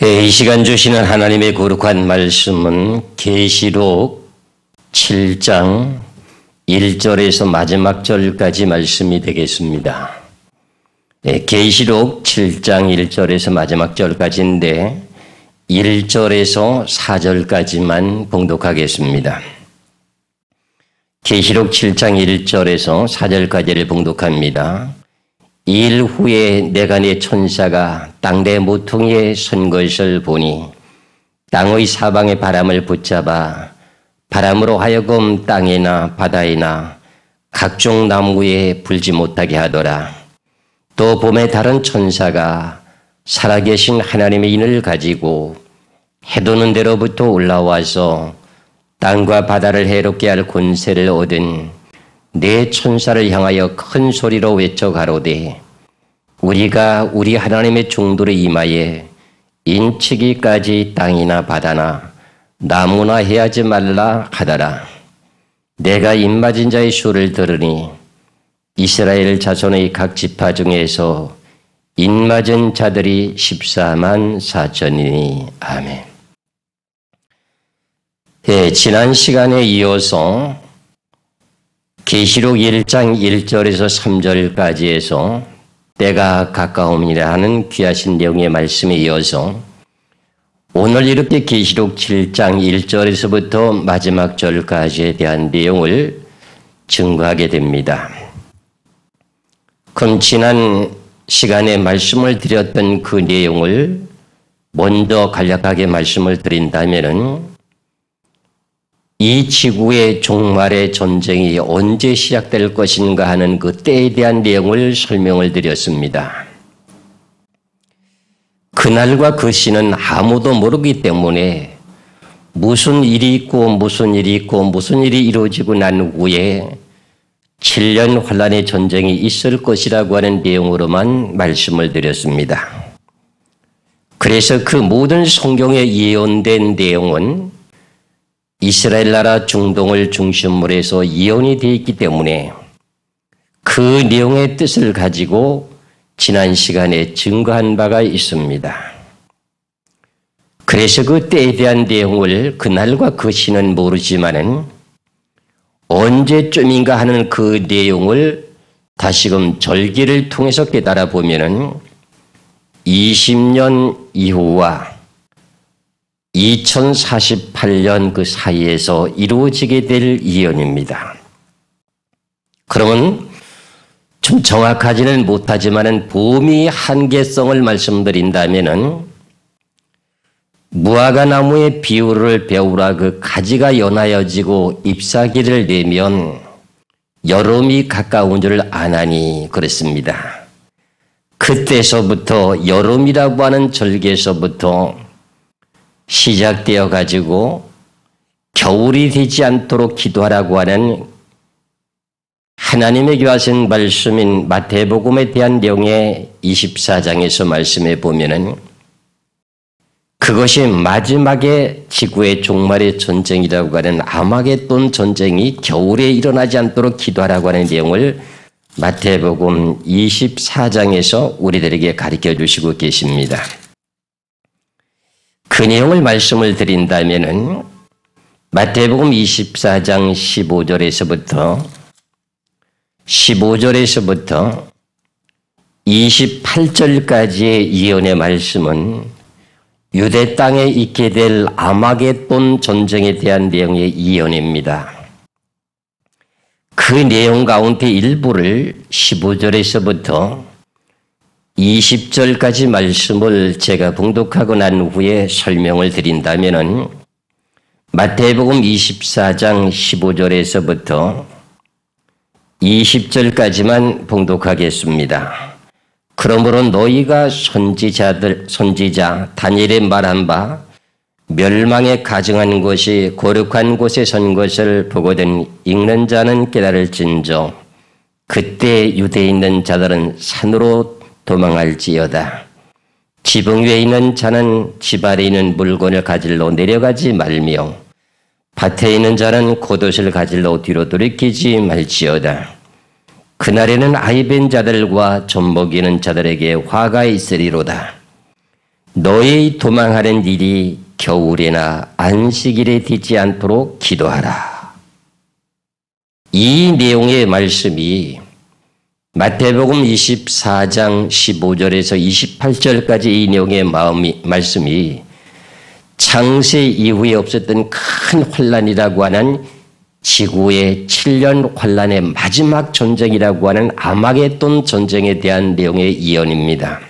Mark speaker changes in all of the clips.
Speaker 1: 이 시간 주시는 하나님의 거룩한 말씀은 계시록 7장 1절에서 마지막 절까지 말씀이 되겠습니다. 계시록 7장 1절에서 마지막 절까지인데 1절에서 4절까지만 봉독하겠습니다. 계시록 7장 1절에서 4절까지를 봉독합니다. 일 후에 내가 내 천사가 땅대 모퉁이에 선 것을 보니 땅의 사방의 바람을 붙잡아 바람으로 하여금 땅이나 바다이나 각종 나무에 불지 못하게 하더라. 또 봄에 다른 천사가 살아계신 하나님의 인을 가지고 해도는 데로부터 올라와서 땅과 바다를 해롭게 할 권세를 얻은 네 천사를 향하여 큰 소리로 외쳐 가로되 우리가 우리 하나님의 종들의 이마에 인치기까지 땅이나 바다나 나무나 해하지 말라 하더라. 내가 입맞은 자의 수를 들으니 이스라엘 자손의 각 지파 중에서 입맞은 자들이 14만 4천이니 아멘. 지난 시간에 이어서 계시록 1장 1절에서 3절까지 해서 때가 가까움이라 하는 귀하신 내용의 말씀에 이어서 오늘 이렇게 계시록 7장 1절에서부터 마지막 절까지에 대한 내용을 증거하게 됩니다. 그럼 지난 시간에 말씀을 드렸던 그 내용을 먼저 간략하게 말씀을 드린다면은 이 지구의 종말의 전쟁이 언제 시작될 것인가 하는 그 때에 대한 내용을 설명을 드렸습니다. 그날과 그 시는 아무도 모르기 때문에 무슨 일이 있고 무슨 일이 있고 무슨 일이 이루어지고 난 후에 7년 환란의 전쟁이 있을 것이라고 하는 내용으로만 말씀을 드렸습니다. 그래서 그 모든 성경에 예언된 내용은 이스라엘 나라 중동을 중심으로 해서 예언이 되어 있기 때문에 그 내용의 뜻을 가지고 지난 시간에 증거한 바가 있습니다. 그래서 그 때에 대한 내용을 그날과 그 시는 모르지만은 언제쯤인가 하는 그 내용을 다시금 절기를 통해서 깨달아 보면은 20년 이후와 2048년 그 사이에서 이루어지게 될 예언입니다. 그러면 좀 정확하지는 못하지만은 범위 한계성을 말씀드린다면은 무화과 나무의 비유를 배우라 그 가지가 연하여지고 잎사귀를 내면 여름이 가까운 줄 아나니 그랬습니다. 그때서부터 여름이라고 하는 절기에서부터 시작되어 가지고 겨울이 되지 않도록 기도하라고 하는 하나님에게 하신 말씀인 마태복음에 대한 내용의 24장에서 말씀해 보면은 그것이 마지막에 지구의 종말의 전쟁이라고 하는 아마겟돈 전쟁이 겨울에 일어나지 않도록 기도하라고 하는 내용을 마태복음 24장에서 우리들에게 가르쳐 주시고 계십니다. 그 내용을 말씀을 드린다면은 마태복음 24장 15절에서부터 28절까지의 예언의 말씀은 유대 땅에 있게 될 아마겟돈 전쟁에 대한 내용의 예언입니다. 그 내용 가운데 일부를 15절에서부터 20절까지 말씀을 제가 봉독하고 난 후에 설명을 드린다면은 마태복음 24장 15절에서부터 20절까지만 봉독하겠습니다. 그러므로 너희가 선지자 다니엘의 말한 바 멸망에 가증한 것이 거룩한 곳에 선 것을 보거든 읽는 자는 깨달을진저 그때 유대에 있는 자들은 산으로 도망할지어다. 지붕 위에 있는 자는 집 아래 있는 물건을 가지러 내려가지 말며 밭에 있는 자는 겉옷을 가지러 뒤로 돌이키지 말지어다. 그날에는 아이벤 자들과 젖먹이는 자들에게 화가 있으리로다. 너의 도망하는 일이 겨울이나 안식일에 되지 않도록 기도하라. 이 내용의 말씀이 마태복음 24장 15절에서 28절까지 이 내용의 말씀이 창세 이후에 없었던 큰 환란이라고 하는 지구의 7년 환란의 마지막 전쟁이라고 하는 아마겟돈 전쟁에 대한 내용의 예언입니다.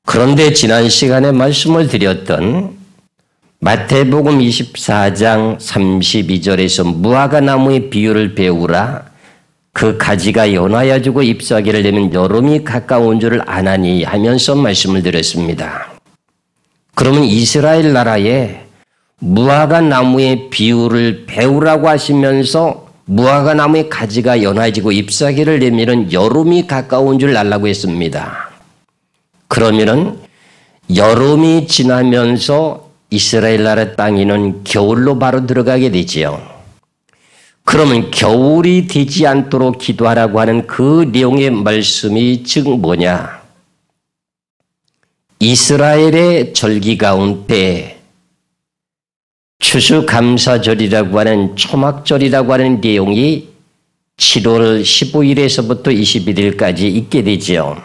Speaker 1: 그런데 지난 시간에 말씀을 드렸던 마태복음 24장 32절에서 무화과 나무의 비유를 배우라. 그 가지가 연하여지고 잎사귀를 내면 여름이 가까운 줄을 아나니 하면서 말씀을 드렸습니다. 그러면 이스라엘 나라에 무화과 나무의 비유를 배우라고 하시면서 무화과 나무의 가지가 연하여지고 잎사귀를 내면 여름이 가까운 줄 알라고 했습니다. 그러면은 여름이 지나면서 이스라엘 나라 땅에는 겨울로 바로 들어가게 되지요. 그러면 겨울이 되지 않도록 기도하라고 하는 그 내용의 말씀이 즉 뭐냐? 이스라엘의 절기 가운데 추수감사절이라고 하는 초막절이라고 하는 내용이 7월 15일에서부터 21일까지 있게 되지요.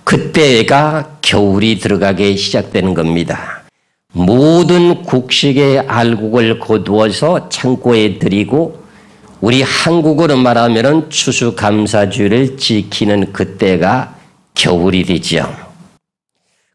Speaker 1: 그때가 겨울이 들어가게 시작되는 겁니다. 모든 곡식의 알곡을 거두어서 창고에 들이고 우리 한국어로 말하면 추수감사주를 지키는 그때가 겨울이 되죠.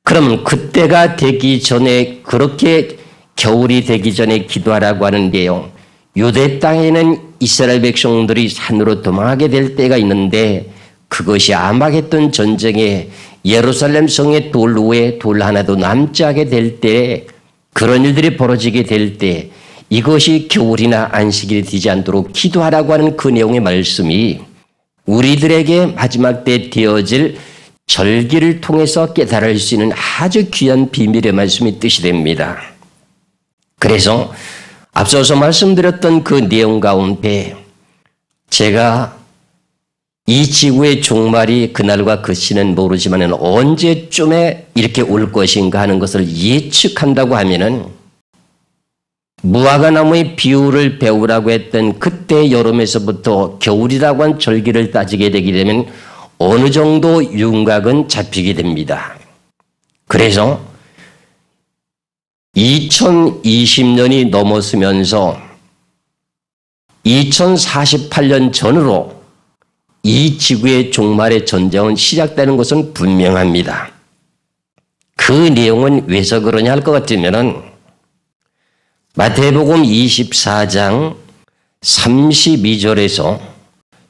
Speaker 1: 그러면 그때가 되기 전에 그렇게 겨울이 되기 전에 기도하라고 하는 내용, 유대 땅에는 이스라엘 백성들이 산으로 도망하게 될 때가 있는데 그것이 아마겟돈 전쟁에 예루살렘 성의 돌 위에 돌 하나도 남지 않게 될 때 그런 일들이 벌어지게 될 때 이것이 겨울이나 안식일이 되지 않도록 기도하라고 하는 그 내용의 말씀이 우리들에게 마지막 때 되어질 절기를 통해서 깨달을 수 있는 아주 귀한 비밀의 말씀이 뜻이 됩니다. 그래서 앞서서 말씀드렸던 그 내용 가운데 제가 이 지구의 종말이 그날과 그 시는 모르지만 언제쯤에 이렇게 올 것인가 하는 것을 예측한다고 하면은 무화과 나무의 비유를 배우라고 했던 그때 여름에서부터 겨울이라고 한 절기를 따지게 되게 되면 어느 정도 윤곽은 잡히게 됩니다. 그래서 2020년이 넘었으면서 2048년 전으로 이 지구의 종말의 전쟁은 시작되는 것은 분명합니다. 그 내용은 왜서 그러냐 할 것 같으면은 마태복음 24장 32절에서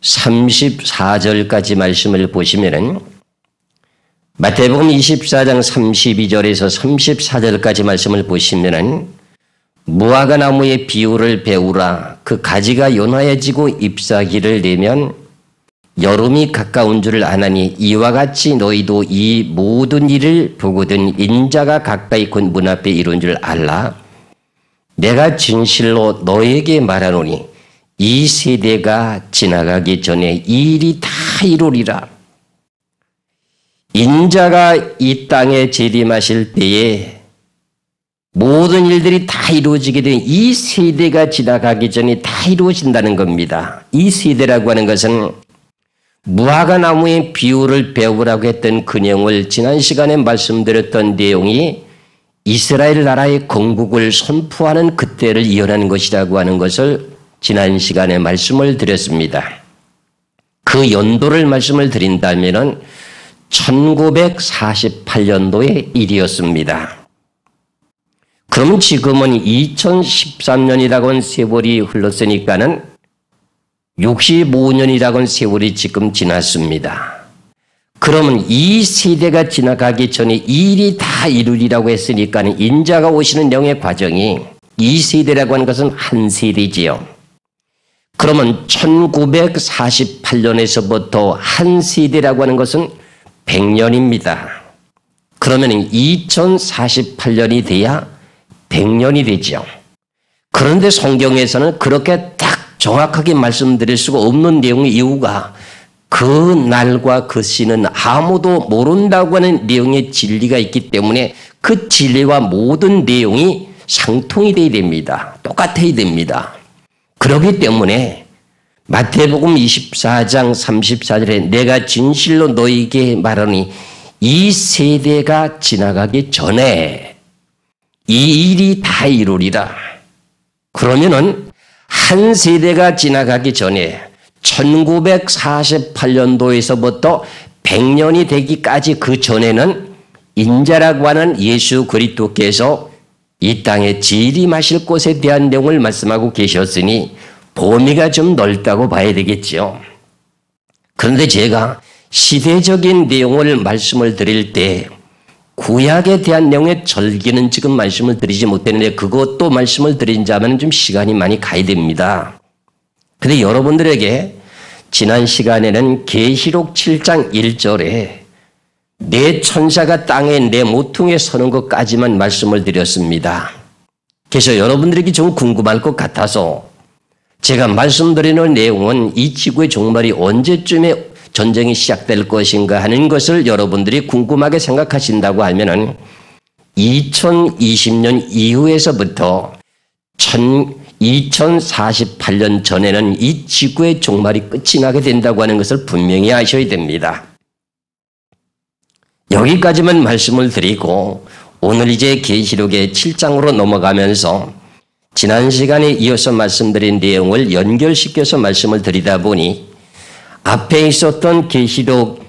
Speaker 1: 34절까지 말씀을 보시면은 마태복음 24장 32절에서 34절까지 말씀을 보시면은 무화과 나무의 비유를 배우라. 그 가지가 연하여지고 잎사귀를 내면 여름이 가까운 줄을 아나니 이와 같이 너희도 이 모든 일을 보거든 인자가 가까이 곧 문 앞에 이룬 줄 알라. 내가 진실로 너에게 말하노니 이 세대가 지나가기 전에 이 일이 다 이루리라. 인자가 이 땅에 재림하실 때에 모든 일들이 다 이루어지게 된 이 세대가 지나가기 전에 다 이루어진다는 겁니다. 이 세대라고 하는 것은 무화과 나무의 비유를 배우라고 했던 그 내용을 지난 시간에 말씀드렸던 내용이 이스라엘 나라의 건국을 선포하는 그때를 예언하는 것이라고 하는 것을 지난 시간에 말씀을 드렸습니다. 그 연도를 말씀을 드린다면 1948년도의 일이었습니다. 그럼 지금은 2013년이라고 하는 세월이 흘렀으니까는 65년이라고 하는 세월이 지금 지났습니다. 그러면 이 세대가 지나가기 전에 이 일이 다 이루리라고 했으니까 인자가 오시는 영의 과정이 이 세대라고 하는 것은 한 세대지요. 그러면 1948년에서부터 한 세대라고 하는 것은 100년입니다. 그러면 2048년이 돼야 100년이 되죠. 그런데 성경에서는 그렇게 딱 정확하게 말씀드릴 수가 없는 내용의 이유가 그 날과 그 시는 아무도 모른다고 하는 내용의 진리가 있기 때문에 그 진리와 모든 내용이 상통이 되어야 됩니다. 똑같아야 됩니다. 그렇기 때문에 마태복음 24장 34절에 내가 진실로 너희에게 말하니 이 세대가 지나가기 전에 이 일이 다 이루리라. 그러면은 한 세대가 지나가기 전에 1948년도에서부터 100년이 되기까지 그 전에는 인자라고 하는 예수 그리스도께서 이 땅에 재림하실 곳에 대한 내용을 말씀하고 계셨으니 범위가 좀 넓다고 봐야 되겠죠. 그런데 제가 시대적인 내용을 말씀을 드릴 때 구약에 대한 내용의 절기는 지금 말씀을 드리지 못했는데 그것도 말씀을 드린다면 좀 시간이 많이 가야 됩니다. 그런데 여러분들에게 지난 시간에는 계시록 7장 1절에 내 천사가 땅에 내 모퉁이에 서는 것까지만 말씀을 드렸습니다. 그래서 여러분들에게 좀 궁금할 것 같아서 제가 말씀드리는 내용은 이 지구의 종말이 언제쯤에 전쟁이 시작될 것인가 하는 것을 여러분들이 궁금하게 생각하신다고 하면은 2020년 이후에서부터 2048년 전에는 이 지구의 종말이 끝이 나게 된다고 하는 것을 분명히 아셔야 됩니다. 여기까지만 말씀을 드리고 오늘 이제 계시록의 7장으로 넘어가면서 지난 시간에 이어서 말씀드린 내용을 연결시켜서 말씀을 드리다 보니 앞에 있었던 계시록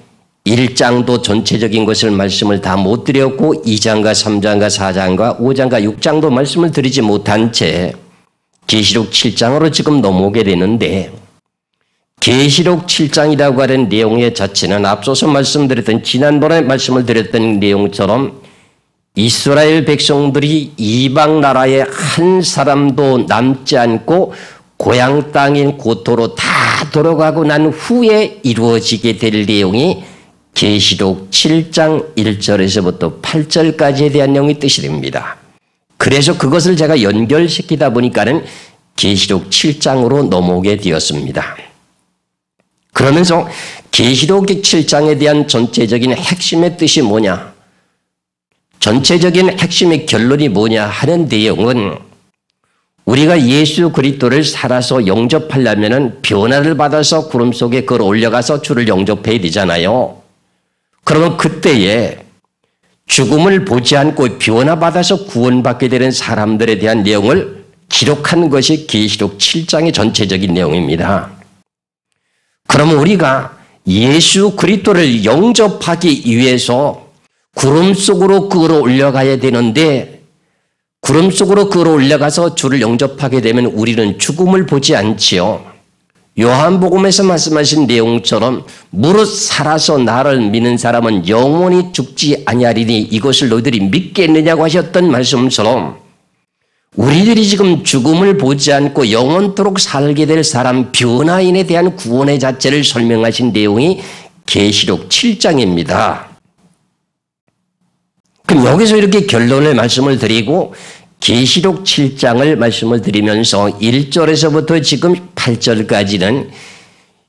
Speaker 1: 1장도 전체적인 것을 말씀을 다 못 드렸고 2장과 3장과 4장과 5장과 6장도 말씀을 드리지 못한 채 계시록 7장으로 지금 넘어오게 되는데 계시록 7장이라고 하는 내용의 자체는 앞서서 말씀드렸던 지난번에 말씀을 드렸던 내용처럼 이스라엘 백성들이 이방 나라에 한 사람도 남지 않고 고향 땅인 고토로 다 돌아가고 난 후에 이루어지게 될 내용이 계시록 7장 1절에서부터 8절까지에 대한 내용이 뜻이 됩니다. 그래서 그것을 제가 연결시키다 보니까는 계시록 7장으로 넘어오게 되었습니다. 그러면서 계시록 7장에 대한 전체적인 핵심의 뜻이 뭐냐? 전체적인 핵심의 결론이 뭐냐 하는 내용은 우리가 예수 그리스도를 살아서 영접하려면 변화를 받아서 구름 속에 걸어 올려가서 주를 영접해야 되잖아요. 그러면 그때에 죽음을 보지 않고 변화받아서 구원받게 되는 사람들에 대한 내용을 기록한 것이 계시록 7장의 전체적인 내용입니다. 그러면 우리가 예수 그리스도를 영접하기 위해서 구름 속으로 끌어 올려가야 되는데 구름 속으로 끌어 올려가서 주를 영접하게 되면 우리는 죽음을 보지 않지요. 요한복음에서 말씀하신 내용처럼 무릇 살아서 나를 믿는 사람은 영원히 죽지 아니하리니 이것을 너희들이 믿겠느냐고 하셨던 말씀처럼 우리들이 지금 죽음을 보지 않고 영원토록 살게 될 사람 변화인에 대한 구원의 자체를 설명하신 내용이 계시록 7장입니다. 그럼 여기서 이렇게 결론을 말씀을 드리고 계시록 7장을 말씀을 드리면서 1절에서부터 지금 8절까지는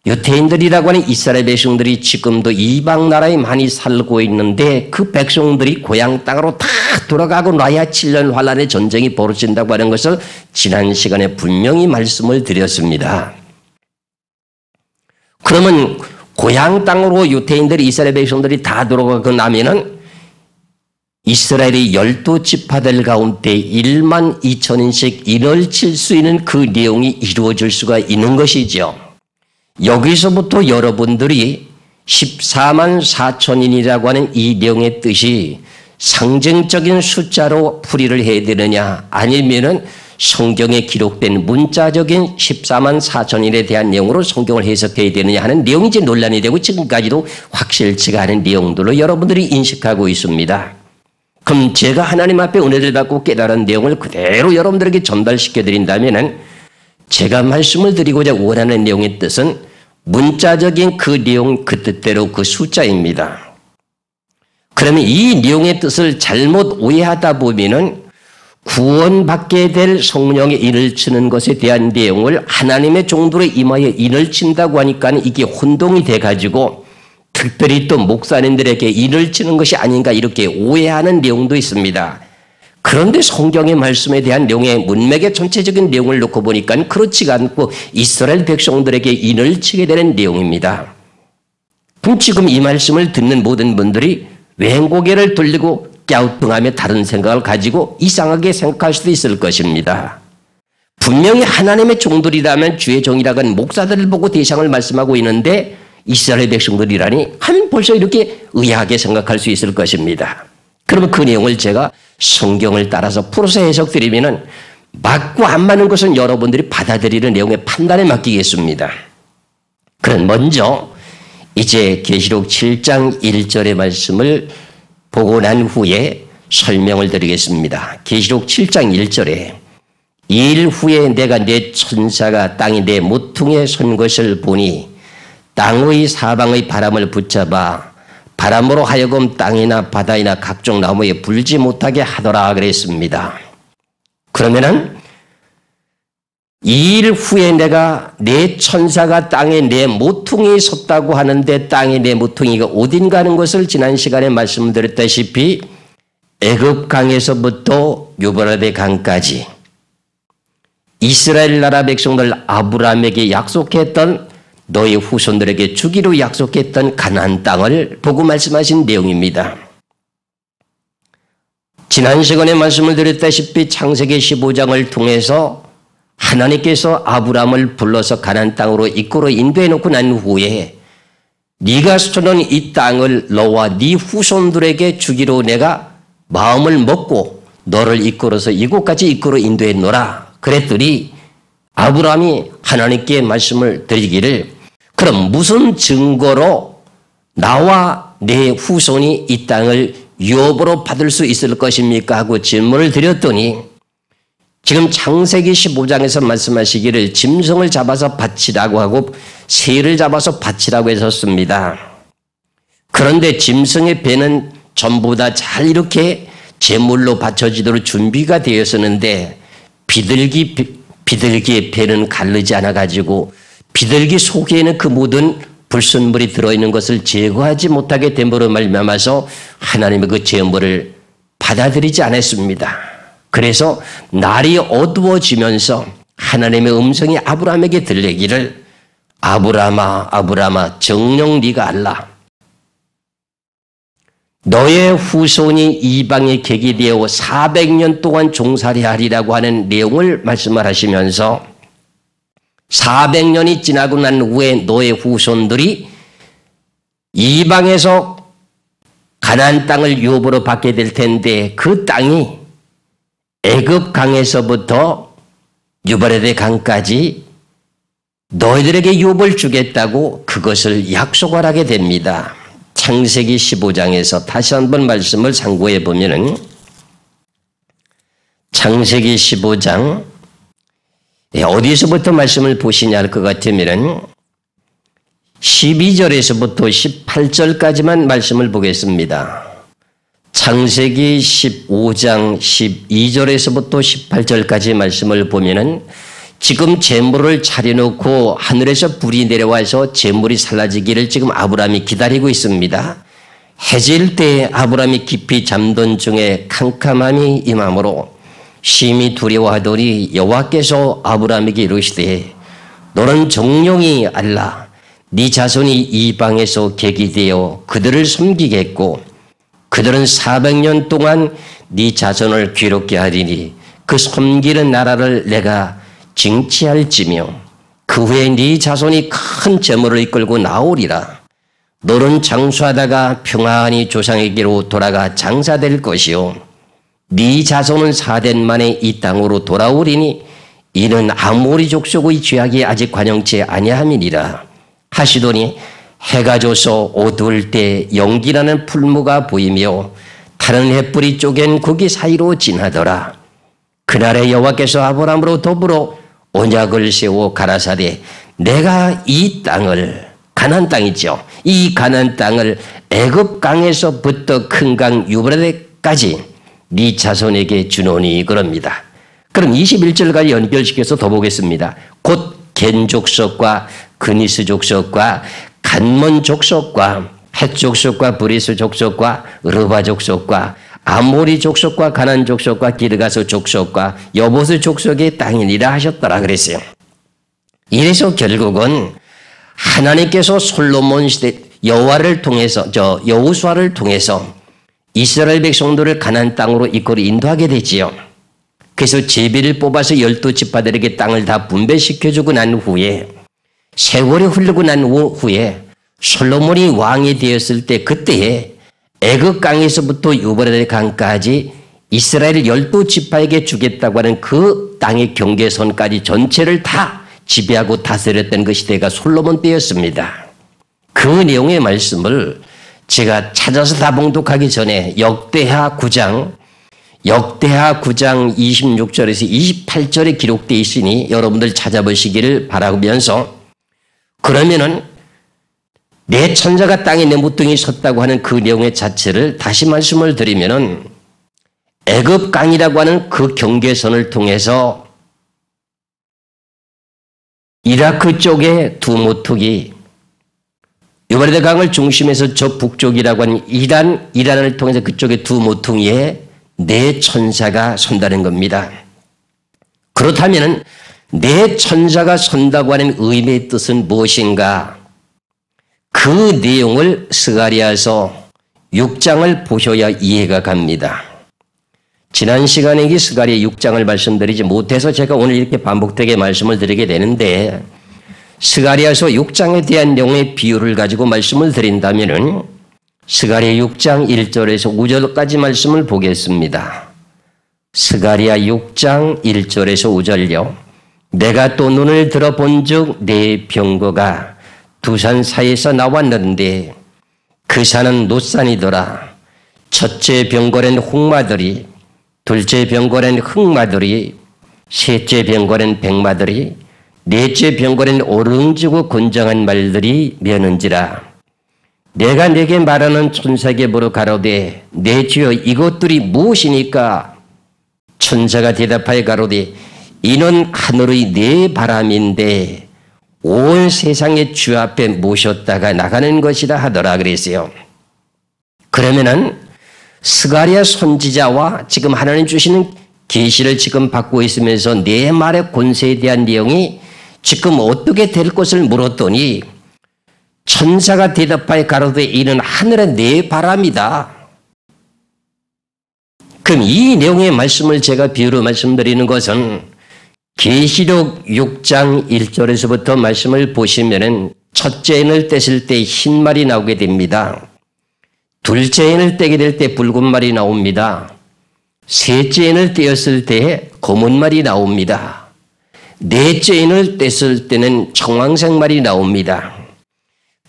Speaker 1: 유대인들이라고 하는 이스라엘 백성들이 지금도 이방 나라에 많이 살고 있는데 그 백성들이 고향 땅으로 다 돌아가고 나야 7년 환란의 전쟁이 벌어진다고 하는 것을 지난 시간에 분명히 말씀을 드렸습니다. 그러면 고향 땅으로 유대인들이 이스라엘 백성들이 다 돌아가고 나면은 이스라엘의 12지파들 가운데 1만 2천인씩 인을 칠 수 있는 그 내용이 이루어질 수가 있는 것이죠. 여기서부터 여러분들이 14만 4천인이라고 하는 이 내용의 뜻이 상징적인 숫자로 풀이를 해야 되느냐 아니면은 성경에 기록된 문자적인 14만 4천인에 대한 내용으로 성경을 해석해야 되느냐 하는 내용이 이제 논란이 되고 지금까지도 확실치가 않은 내용들로 여러분들이 인식하고 있습니다. 그럼 제가 하나님 앞에 은혜를 받고 깨달은 내용을 그대로 여러분들에게 전달시켜 드린다면은 제가 말씀을 드리고자 원하는 내용의 뜻은 문자적인 그 내용 그 뜻대로 그 숫자입니다. 그러면 이 내용의 뜻을 잘못 오해하다 보면은 구원받게 될 성령의 인을 치는 것에 대한 내용을 하나님의 종들의 이마에 인을 친다고 하니까 이게 혼동이 돼가지고 특별히 또 목사님들에게 인을 치는 것이 아닌가 이렇게 오해하는 내용도 있습니다. 그런데 성경의 말씀에 대한 내용의 문맥의 전체적인 내용을 놓고 보니까 그렇지가 않고 이스라엘 백성들에게 인을 치게 되는 내용입니다. 그럼 지금 이 말씀을 듣는 모든 분들이 왼고개를 돌리고 갸우뚱하며 다른 생각을 가지고 이상하게 생각할 수도 있을 것입니다. 분명히 하나님의 종들이라면 주의 종이라고 하는 목사들을 보고 대상을 말씀하고 있는데 이스라엘 백성들이라니 하면 벌써 이렇게 의아하게 생각할 수 있을 것입니다. 그러면 그 내용을 제가 성경을 따라서 풀어서 해석드리면 맞고 안 맞는 것은 여러분들이 받아들이는 내용의 판단에 맡기겠습니다. 그럼 먼저 이제 계시록 7장 1절의 말씀을 보고 난 후에 설명을 드리겠습니다. 계시록 7장 1절에 이일 후에 내가 내 천사가 땅에 내 모퉁이에 선 것을 보니 땅의 사방의 바람을 붙잡아 바람으로 하여금 땅이나 바다이나 각종 나무에 불지 못하게 하더라 그랬습니다. 그러면은 2일 후에 내가 내 천사가 땅에 내 모퉁이에 섰다고 하는데 땅에 내 모퉁이가 어딘가 하는 것을 지난 시간에 말씀드렸다시피 애굽강에서부터 유브라데 강까지 이스라엘 나라 백성들 아브라함에게 약속했던 너의 후손들에게 주기로 약속했던 가나안 땅을 보고 말씀하신 내용입니다. 지난 시간에 말씀을 드렸다시피 창세기 15장을 통해서 하나님께서 아브라함을 불러서 가나안 땅으로 이끌어 인도해 놓고 난 후에 네가 쓰는 이 땅을 너와 네 후손들에게 주기로 내가 마음을 먹고 너를 이끌어서 이곳까지 이끌어 인도해 놓으라 그랬더니 아브라함이 하나님께 말씀을 드리기를 그럼 무슨 증거로 나와 내 후손이 이 땅을 유업으로 받을 수 있을 것입니까 하고 질문을 드렸더니 지금 창세기 15장에서 말씀하시기를 짐승을 잡아서 바치라고 하고 새를 잡아서 바치라고 했었습니다. 그런데 짐승의 배는 전부 다 잘 이렇게 제물로 바쳐지도록 준비가 되었었는데 비둘기의 배는 가르지 않아가지고 비둘기 속에는 그 모든 불순물이 들어있는 것을 제거하지 못하게 됨으로 말미암아서 하나님의 그 제물을 받아들이지 않았습니다. 그래서 날이 어두워지면서 하나님의 음성이 아브라함에게 들리기를 아브라함아 아브라함아 정녕 네가 알라. 너의 후손이 이방에 객이 되어 400년 동안 종살이 하리라고 하는 내용을 말씀을 하시면서 400년이 지나고 난 후에 너의 후손들이 이방에서 가나안 땅을 유업으로 받게 될 텐데 그 땅이 애굽 강에서부터 유브라데 강까지 너희들에게 유업을 주겠다고 그것을 약속을 하게 됩니다. 창세기 15장에서 다시 한번 말씀을 참고해 보면은 창세기 15장 어디서부터 말씀을 보시냐 할 것 같으면 12절에서부터 18절까지만 말씀을 보겠습니다. 창세기 15장 12절에서부터 18절까지 말씀을 보면은 지금 제물을 차려놓고 하늘에서 불이 내려와서 제물이 살라지기를 지금 아브라함이 기다리고 있습니다. 해질 때 아브라함이 깊이 잠든 중에 캄캄함이 임함으로 심히 두려워하더니 여호와께서 아브라함에게 이르시되 너는 정령이 알라. 네 자손이 이방에서 객이 되어 그들을 섬기겠고 그들은 400년 동안 네 자손을 괴롭게 하리니 그 섬기는 나라를 내가 징치할지며 그 후에 네 자손이 큰 재물을 이끌고 나오리라. 너는 장수하다가 평안히 조상에게로 돌아가 장사될 것이요 네 자손은 4대 만에 이 땅으로 돌아오리니 이는 아모리 족속의 죄악이 아직 관영치 아니함이니라 하시더니 해가 져서 어두울 때 연기나는 풀무가 보이며 타는 햇불이 쪼갠 고기 사이로 지나더라. 그날에 여호와께서 아브라함으로 더불어 언약을 세워 가라사대 내가 이 땅을 가나안 땅이죠. 이 가나안 땅을 애굽 강에서부터 큰 강 유브라데까지 네 자손에게 주노니 그럽니다. 그럼 21절까지 연결시켜서 더 보겠습니다. 곧 겐 족속과 그니스 족속과 간몬 족속과 헷 족속과 브리스 족속과 르바 족속과 아모리 족속과 가난 족속과 기르가스 족속과 여보스 족속의 땅이니라 하셨더라 그랬어요. 이래서 결국은 하나님께서 솔로몬 시대 여호수아를 통해서 이스라엘 백성들을 가나안 땅으로 이끌어 인도하게 되지요. 그래서 제비를 뽑아서 12지파들에게 땅을 다 분배시켜주고 난 후에 세월이 흐르고 난 후에 솔로몬이 왕이 되었을 때 그때에 애굽 강에서부터 유브라데 강까지 이스라엘 12지파에게 주겠다고 하는 그 땅의 경계선까지 전체를 다 지배하고 다스렸던 그 시대가 솔로몬 때였습니다. 그 내용의 말씀을 제가 찾아서 다 봉독하기 전에 역대하 9장 26절에서 28절에 기록되어 있으니 여러분들 찾아보시기를 바라면서 그러면은 내 천사가 땅에 내 모퉁이 섰다고 하는 그 내용의 자체를 다시 말씀을 드리면은 애굽 강이라고 하는 그 경계선을 통해서 이라크 쪽에 두 모퉁이 유브라데 강을 중심해서 저 북쪽이라고 하는 이란을 통해서 그쪽에 두 모퉁이에 내 천사가 선다는 겁니다. 그렇다면 내 천사가 선다고 하는 의미의 뜻은 무엇인가? 그 내용을 스가랴서 6장을 보셔야 이해가 갑니다. 지난 시간에 이 스가랴 6장을 말씀드리지 못해서 제가 오늘 이렇게 반복되게 말씀을 드리게 되는데 스가랴서 6장에 대한 내용의 비유를 가지고 말씀을 드린다면은 스가랴 6장 1절에서 5절까지 말씀을 보겠습니다. 스가랴 6장 1절에서 5절요. 내가 또 눈을 들어본즉 내 병거가 두 산 사이에서 나왔는데 그 산은 놋산이더라. 첫째 병거는 홍마들이, 둘째 병거는 흑마들이, 셋째 병거는 백마들이, 넷째 병거는 오름지고 건장한 말들이 면은지라. 내가 내게 말하는 천사에게 물어 가로되 내 주여 이것들이 무엇이니까? 천사가 대답하여 가로되 이는 하늘의 내 바람인데 온 세상의 주 앞에 모셨다가 나가는 것이라 하더라 그랬어요. 그러면은 스가랴 선지자와 지금 하나님 주시는 계시를 지금 받고 있으면서 내 말의 권세에 대한 내용이 지금 어떻게 될 것을 물었더니 천사가 대답하여 가로되 이는 하늘의 내 바람이다. 그럼 이 내용의 말씀을 제가 비유로 말씀드리는 것은 계시록 6장 1절에서부터 말씀을 보시면은 첫째 인을 떼실 때 흰 말이 나오게 됩니다. 둘째 인을 떼게 될 때 붉은 말이 나옵니다. 셋째 인을 떼었을 때 검은 말이 나옵니다. 넷째 인을 뗐을 때는 청황색 말이 나옵니다.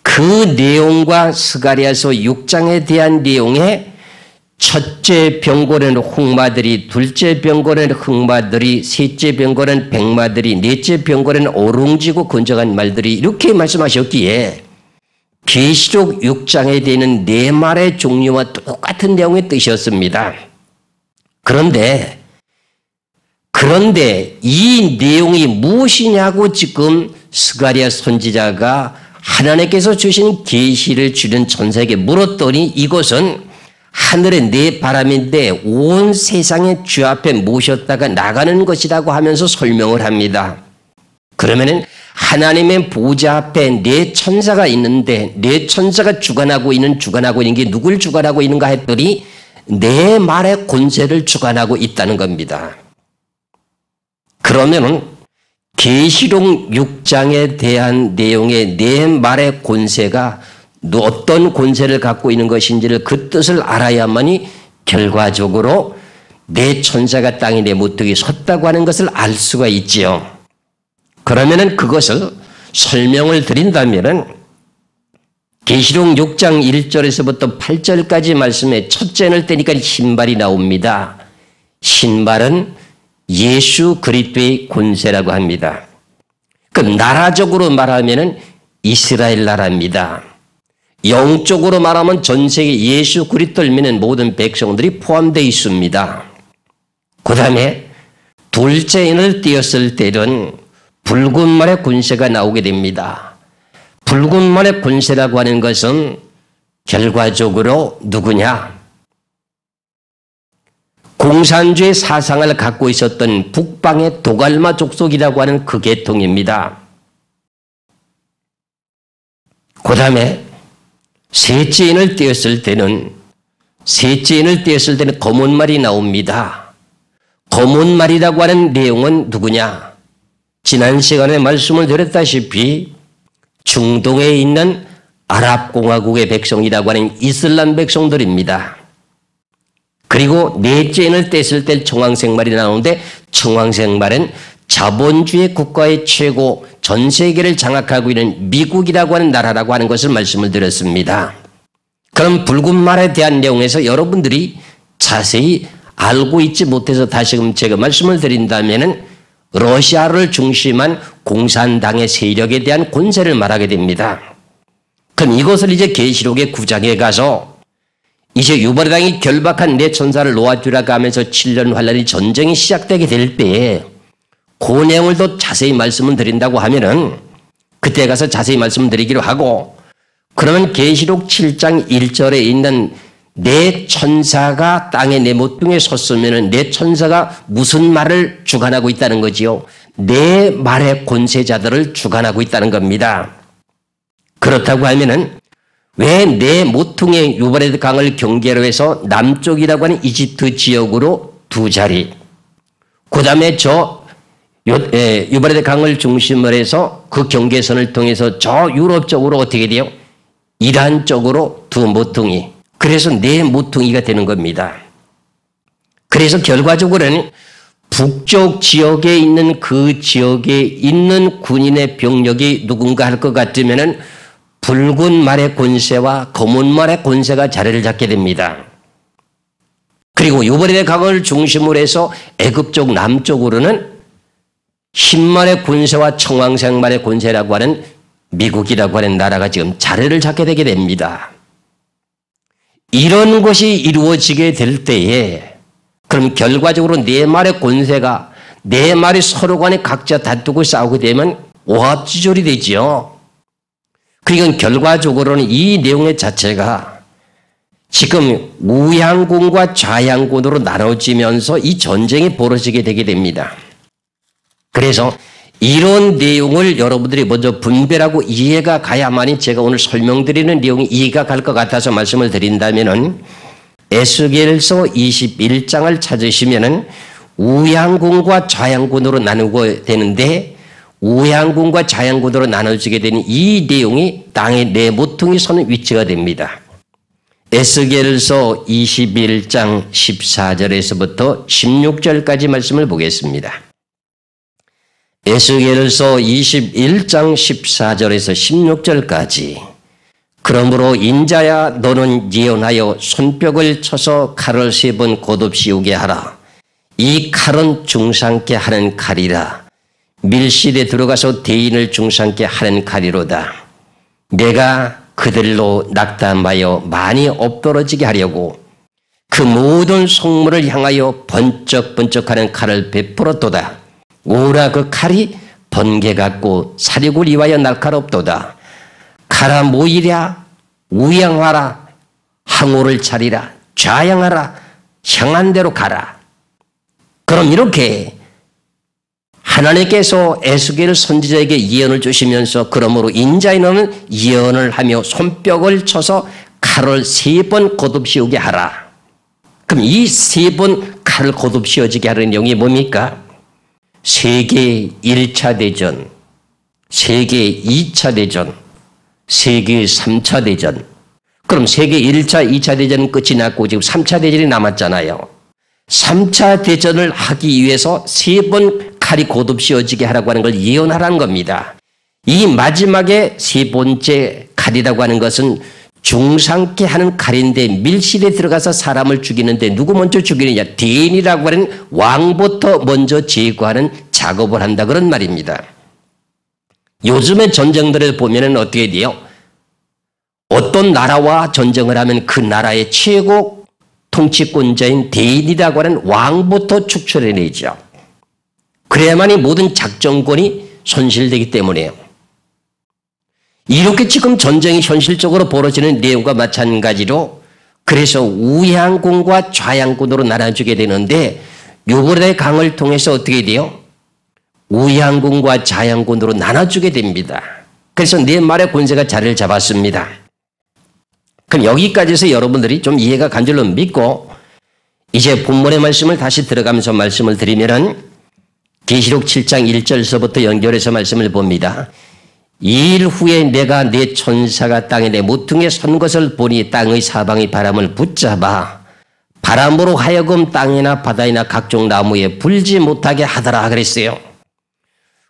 Speaker 1: 그 내용과 스가랴서 6장에 대한 내용에 첫째 병거는 홍마들이, 둘째 병거는 흑마들이, 셋째 병거는 백마들이, 넷째 병거는 오롱지고 건장한 말들이 이렇게 말씀하셨기에 계시록 6장에 되는 네 말의 종류와 똑같은 내용의 뜻이었습니다. 그런데 이 내용이 무엇이냐고 지금 스가랴 선지자가 하나님께서 주신 계시를 주는 천사에게 물었더니 이것은 하늘의 내 바람인데 온 세상의 주 앞에 모셨다가 나가는 것이라고 하면서 설명을 합니다. 그러면은 하나님의 보좌 앞에 네 천사가 있는데 네 천사가 주관하고 있는 게 누굴 주관하고 있는가 했더니 내 말의 권세를 주관하고 있다는 겁니다. 그러면은 계시록 6장에 대한 내용의 내 말의 권세가 어떤 권세를 갖고 있는 것인지를 그 뜻을 알아야만이 결과적으로 내 천사가 땅에 내 모퉁이 섰다고 하는 것을 알 수가 있지요. 그러면은 그것을 설명을 드린다면은 계시록 6장 1절에서부터 8절까지 말씀에 첫째를 떼니까 흰발이 나옵니다. 흰발은 예수 그리스도의 권세라고 합니다. 그 나라적으로 말하면은 이스라엘 나라입니다. 영적으로 말하면 전 세계 예수 그리스도를 믿는 모든 백성들이 포함되어 있습니다. 그 다음에 둘째 인을 띄었을 때는 붉은 말의 권세가 나오게 됩니다. 붉은 말의 권세라고 하는 것은 결과적으로 누구냐? 공산주의 사상을 갖고 있었던 북방의 도갈마 족속이라고 하는 그 계통입니다. 그 다음에 셋째 인을 띄었을 때는 검은 말이 나옵니다. 검은 말이라고 하는 내용은 누구냐? 지난 시간에 말씀을 드렸다시피 중동에 있는 아랍공화국의 백성이라고 하는 이슬람 백성들입니다. 그리고 넷째 인을 뗐을 때 청황색 말이 나오는데 청황색 말은 자본주의 국가의 최고 전 세계를 장악하고 있는 미국이라고 하는 나라라고 하는 것을 말씀을 드렸습니다. 그럼 붉은 말에 대한 내용에서 여러분들이 자세히 알고 있지 못해서 다시금 제가 말씀을 드린다면은 러시아를 중심한 공산당의 세력에 대한 권세를 말하게 됩니다. 그럼 이것을 이제 계시록의 9장에 가서 이제 유발당이 결박한 내 천사를 놓아주라고 하면서 7년 환란의 전쟁이 시작되게 될 때에 그 내용을 더 자세히 말씀을 드린다고 하면은 그때 가서 자세히 말씀드리기로 하고, 그러면 계시록 7장 1절에 있는 내 천사가 땅의 내 모퉁이에 섰으면은 내 천사가 무슨 말을 주관하고 있다는 거지요? 내 말의 권세자들을 주관하고 있다는 겁니다. 그렇다고 하면은 왜 내 모퉁이의 유브라데 강을 경계로 해서 남쪽이라고 하는 이집트 지역으로 두 자리, 그 다음에 유브라데 강을 중심으로 해서 그 경계선을 통해서 저 유럽 쪽으로 어떻게 돼요? 이란 쪽으로 두 모퉁이. 그래서 네 모퉁이가 되는 겁니다. 그래서 결과적으로는 북쪽 지역에 있는 그 지역에 있는 군인의 병력이 누군가 할 것 같으면은 붉은 말의 권세와 검은 말의 권세가 자리를 잡게 됩니다. 그리고 유브라데 강을 중심으로 해서 애굽 쪽 남쪽으로는 흰말의 권세와 청황색 말의 권세라고 하는 미국이라고 하는 나라가 지금 자리를 잡게 되게 됩니다. 이런 것이 이루어지게 될 때에 그럼 결과적으로 네 말의 권세가 네 말이 서로 간에 각자 다투고 싸우게 되면 오합지졸이 되지요. 그러니까 결과적으로는 이 내용의 자체가 지금 우양군과 좌양군으로 나눠지면서 이 전쟁이 벌어지게 되게 됩니다. 그래서 이런 내용을 여러분들이 먼저 분별하고 이해가 가야만이 제가 오늘 설명드리는 내용이 이해가 갈 것 같아서 말씀을 드린다면은 에스겔서 21장을 찾으시면은 우양군과 좌양군으로 나누고 되는데 우양군과 좌양군으로 나눠지게 되는 이 내용이 땅의 네 모퉁이 서는 위치가 됩니다. 에스겔서 21장 14절에서부터 16절까지 말씀을 보겠습니다. 에스겔서 21장 14절에서 16절까지 그러므로 인자야 너는 예언하여 손뼉을 쳐서 칼을 3번 거듭 씌우게 하라. 이 칼은 중상케 하는 칼이라. 밀실에 들어가서 대인을 중상케 하는 칼이로다. 내가 그들로 낙담하여 많이 엎드러지게 하려고 그 모든 성물을 향하여 번쩍번쩍하는 칼을 베풀었도다. 오라 그 칼이 번개 같고 사륙을 이와여 날카롭도다. 가라 모이랴 우양하라 항우를 차리라 좌양하라 향한 대로 가라. 그럼 이렇게 하나님께서 에스겔 선지자에게 예언을 주시면서 그러므로 인자의 너는 예언을 하며 손뼉을 쳐서 칼을 3번 거듭 씌우게 하라. 그럼 이 3번 칼을 거듭 씌워지게 하는 내용이 뭡니까? 세계 1차 대전, 세계 2차 대전, 세계 3차 대전. 그럼 세계 1차, 2차 대전은 끝이 났고 지금 3차 대전이 남았잖아요. 3차 대전을 하기 위해서 3번 칼이 거듭 씌워지게 하라고 하는 걸 예언하라는 겁니다. 이 마지막에 3번째 칼이라고 하는 것은 중상케 하는 칼인데 밀실에 들어가서 사람을 죽이는데 누구 먼저 죽이느냐? 대인이라고 하는 왕부터 먼저 제거하는 작업을 한다 그런 말입니다. 요즘의 전쟁들을 보면은 어떻게 돼요? 어떤 나라와 전쟁을 하면 그 나라의 최고 통치권자인 대인이라고 하는 왕부터 축출해내죠. 그래야만이 모든 작전권이 손실되기 때문에요. 이렇게 지금 전쟁이 현실적으로 벌어지는 내용과 마찬가지로 그래서 우양군과 좌양군으로 나눠주게 되는데 요번에 강을 통해서 어떻게 돼요? 우양군과 좌양군으로 나눠주게 됩니다. 그래서 네 말의 권세가 자리를 잡았습니다. 그럼 여기까지 해서 여러분들이 좀 이해가 간 줄로 믿고 이제 본문의 말씀을 다시 들어가면서 말씀을 드리면은 계시록 7장 1절서부터 연결해서 말씀을 봅니다. 이 일 후에 내가 내 천사가 땅에 내 모퉁이에 선 것을 보니 땅의 사방이 바람을 붙잡아 바람으로 하여금 땅이나 바다이나 각종 나무에 불지 못하게 하더라 그랬어요.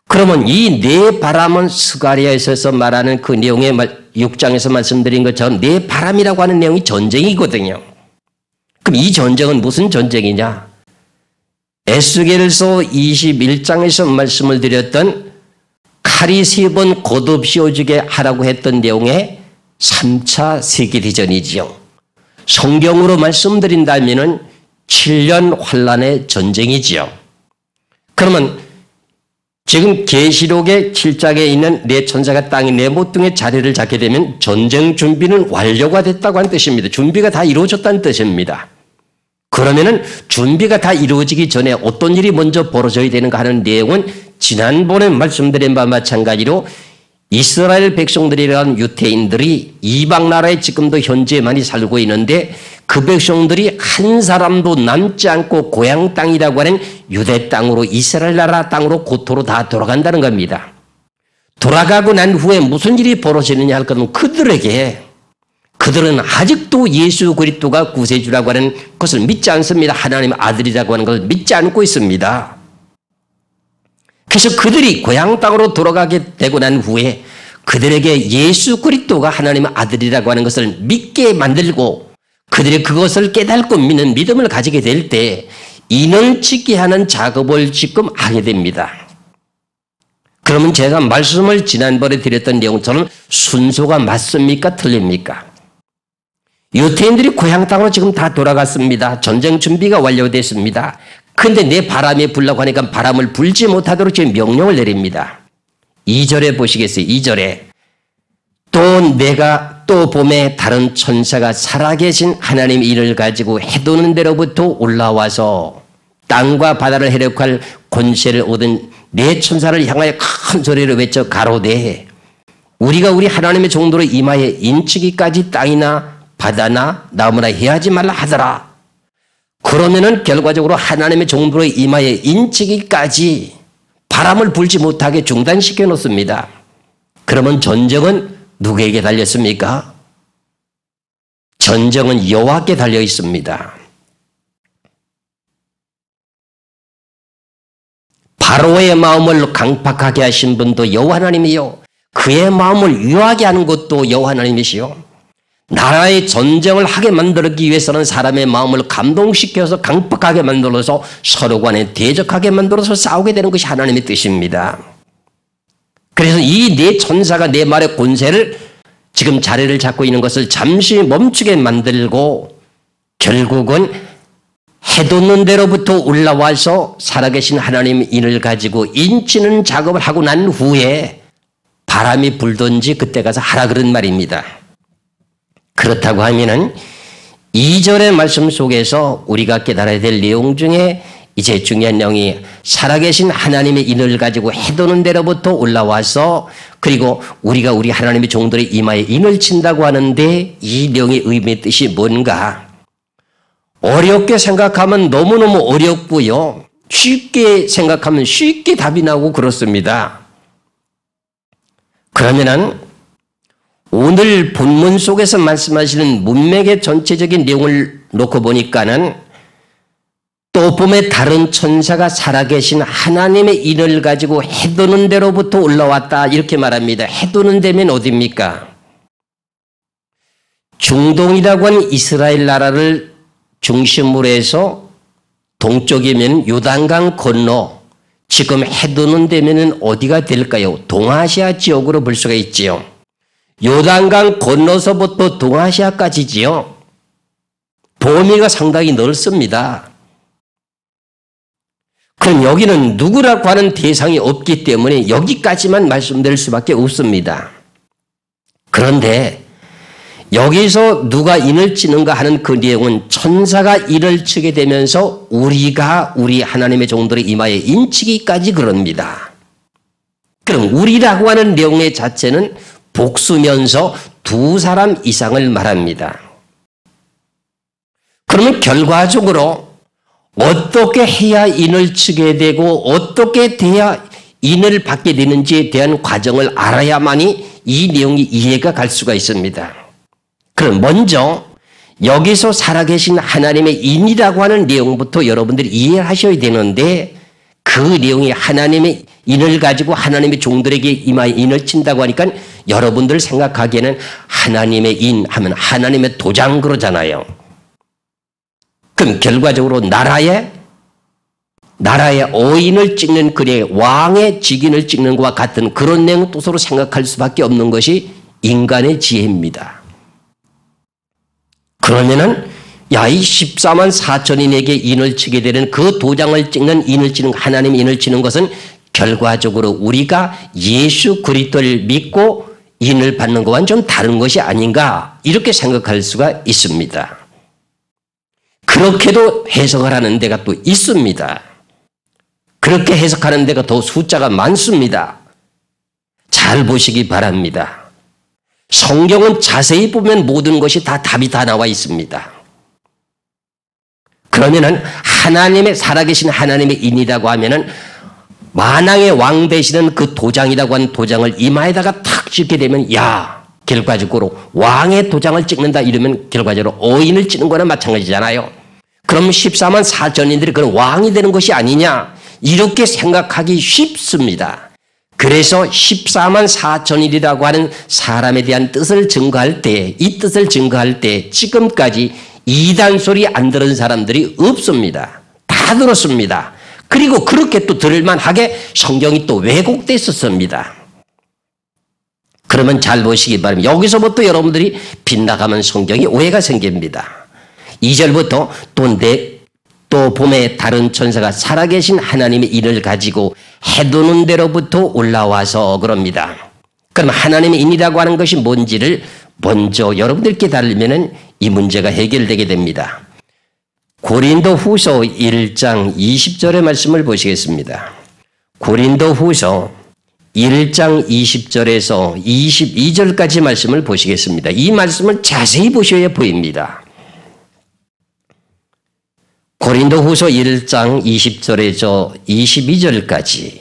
Speaker 1: 그러면 이 네 바람은 스가랴에서 말하는 그 내용의 6장에서 말씀드린 것처럼 네 바람이라고 하는 내용이 전쟁이거든요. 그럼 이 전쟁은 무슨 전쟁이냐? 에스겔서 21장에서 말씀을 드렸던 칼이 3번 거듭 씌워지게 하라고 했던 내용의 3차 세계대전이지요. 성경으로 말씀드린다면 7년 환란의 전쟁이지요. 그러면 지금 계시록의 7장에 있는 내 천사가 땅에 내 모퉁이에 자리를 잡게 되면 전쟁 준비는 완료가 됐다고 하는 뜻입니다. 준비가 다 이루어졌다는 뜻입니다. 그러면은 준비가 다 이루어지기 전에 어떤 일이 먼저 벌어져야 되는가 하는 내용은 지난번에 말씀드린 바와 마찬가지로 이스라엘 백성들이라는 유태인들이 이방 나라에 지금도 현재 많이 살고 있는데 그 백성들이 한 사람도 남지 않고 고향 땅이라고 하는 유대 땅으로 이스라엘 나라 땅으로 고토로 다 돌아간다는 겁니다. 돌아가고 난 후에 무슨 일이 벌어지느냐 할 것은 그들은 아직도 예수 그리스도가 구세주라고 하는 것을 믿지 않습니다. 하나님의 아들이라고 하는 것을 믿지 않고 있습니다. 그래서 그들이 고향 땅으로 돌아가게 되고 난 후에 그들에게 예수 그리스도가 하나님의 아들이라고 하는 것을 믿게 만들고 그들이 그것을 깨닫고 믿는 믿음을 가지게 될 때 인을 짓게 하는 작업을 지금 하게 됩니다. 그러면 제가 말씀을 지난번에 드렸던 내용처럼 순서가 맞습니까? 틀립니까? 유태인들이 고향 땅으로 지금 다 돌아갔습니다. 전쟁 준비가 완료됐습니다. 근데 내 바람이 불라고 하니까 바람을 불지 못하도록 지금 명령을 내립니다. 2절에 보시겠어요? 2절에 또 내가 또 봄에 다른 천사가 살아계신 하나님의 일을 가지고 해도는 데로부터 올라와서 땅과 바다를 해력할 권세를 얻은 네 천사를 향하여 큰 소리로 외쳐 가로되 우리가 우리 하나님의 정도로 임하여 인치기까지 땅이나 바다나 나무나 해하지 말라 하더라. 그러면은 결과적으로 하나님의 정도로 임하여 인치기까지 바람을 불지 못하게 중단시켜 놓습니다. 그러면 전쟁은 누구에게 달렸습니까? 전쟁은 여호와께 달려 있습니다. 바로의 마음을 강팍하게 하신 분도 여호와 하나님이요. 그의 마음을 유하게 하는 것도 여호와 하나님이시요. 나라의 전쟁을 하게 만들기 위해서는 사람의 마음을 감동시켜서 강팍하게 만들어서 서로 간에 대적하게 만들어서 싸우게 되는 것이 하나님의 뜻입니다. 그래서 이 네 천사가 네 말의 권세를 지금 자리를 잡고 있는 것을 잠시 멈추게 만들고 결국은 해돋는 데로부터 올라와서 살아계신 하나님의 인을 가지고 인치는 작업을 하고 난 후에 바람이 불든지 그때 가서 하라 그런 말입니다. 그렇다고 하면은 2절의 말씀 속에서 우리가 깨달아야 될 내용 중에 이제 중요한 내용이 살아계신 하나님의 인을 가지고 해도는 데로부터 올라와서 그리고 우리가 우리 하나님의 종들의 이마에 인을 친다고 하는데 이 내용의 의미의 뜻이 뭔가? 어렵게 생각하면 너무너무 어렵고요. 쉽게 생각하면 쉽게 답이 나오고 그렇습니다. 그러면은 오늘 본문 속에서 말씀하시는 문맥의 전체적인 내용을 놓고 보니까는 또 봄에 다른 천사가 살아계신 하나님의 인을 가지고 해도는 데로부터 올라왔다 이렇게 말합니다. 해도는 데면 어디입니까? 중동이라고 하는 이스라엘 나라를 중심으로 해서 동쪽이면 요단강 건너 지금 해도는 데면은 어디가 될까요? 동아시아 지역으로 볼 수가 있지요. 요단강 건너서부터 동아시아까지지요. 범위가 상당히 넓습니다. 그럼 여기는 누구라고 하는 대상이 없기 때문에 여기까지만 말씀드릴 수밖에 없습니다. 그런데 여기서 누가 인을 치는가 하는 그 내용은 천사가 인을 치게 되면서 우리가 우리 하나님의 종들의 이마에 인치기까지 그럽니다. 그럼 우리라고 하는 내용의 자체는 복수면서 두 사람 이상을 말합니다. 그러면 결과적으로 어떻게 해야 인을 치게 되고 어떻게 돼야 인을 받게 되는지에 대한 과정을 알아야만이 이 내용이 이해가 갈 수가 있습니다. 그럼 먼저 여기서 살아계신 하나님의 인이라고 하는 내용부터 여러분들이 이해하셔야 되는데 그 내용이 하나님의 인을 가지고 하나님의 종들에게 이마에 인을 친다고 하니까 여러분들 생각하기에는 하나님의 인 하면 하나님의 도장 그러잖아요. 그럼 결과적으로 나라의 어인을 찍는 글의 왕의 직인을 찍는 것과 같은 그런 내용 뜻으로 생각할 수밖에 없는 것이 인간의 지혜입니다. 그러면은 이 14만 4천인에게 인을 치게 되는 그 도장을 찍는 인을 치는 하나님의 인을 치는 것은 결과적으로 우리가 예수 그리스도를 믿고 인을 받는 것과는 좀 다른 것이 아닌가 이렇게 생각할 수가 있습니다. 그렇게도 해석을 하는 데가 또 있습니다. 그렇게 해석하는 데가 더 숫자가 많습니다. 잘 보시기 바랍니다. 성경은 자세히 보면 모든 것이 다 답이 다 나와 있습니다. 그러면은 하나님의 살아계신 하나님의 인이라고 하면은 만왕의 왕 되시는 그 도장이라고 하는 도장을 이마에다가 탁 찍게 되면 결과적으로 왕의 도장을 찍는다 이러면 결과적으로 어인을 찍는 거나 마찬가지잖아요. 그럼 14만 4천인들이 그런 왕이 되는 것이 아니냐 이렇게 생각하기 쉽습니다. 그래서 14만 4천일이라고 하는 사람에 대한 뜻을 증거할 때 이 뜻을 증거할 때 지금까지 이단 소리 안 들은 사람들이 없습니다. 다 들었습니다. 그리고 그렇게 또 들을만하게 성경이 또 왜곡됐었습니다. 그러면 잘 보시기 바랍니다. 여기서부터 여러분들이 빗나가면 성경이 오해가 생깁니다. 2절부터 또 봄에 다른 천사가 살아계신 하나님의 인을 가지고 해도는 데로부터 올라와서 그럽니다. 그럼 하나님의 인이라고 하는 것이 뭔지를 먼저 여러분들께 달리면 이 문제가 해결되게 됩니다. 고린도 후서 1장 20절의 말씀을 보시겠습니다. 고린도 후서 1장 20절에서 22절까지 말씀을 보시겠습니다. 이 말씀을 자세히 보셔야 보입니다. 고린도 후서 1장 20절에서 22절까지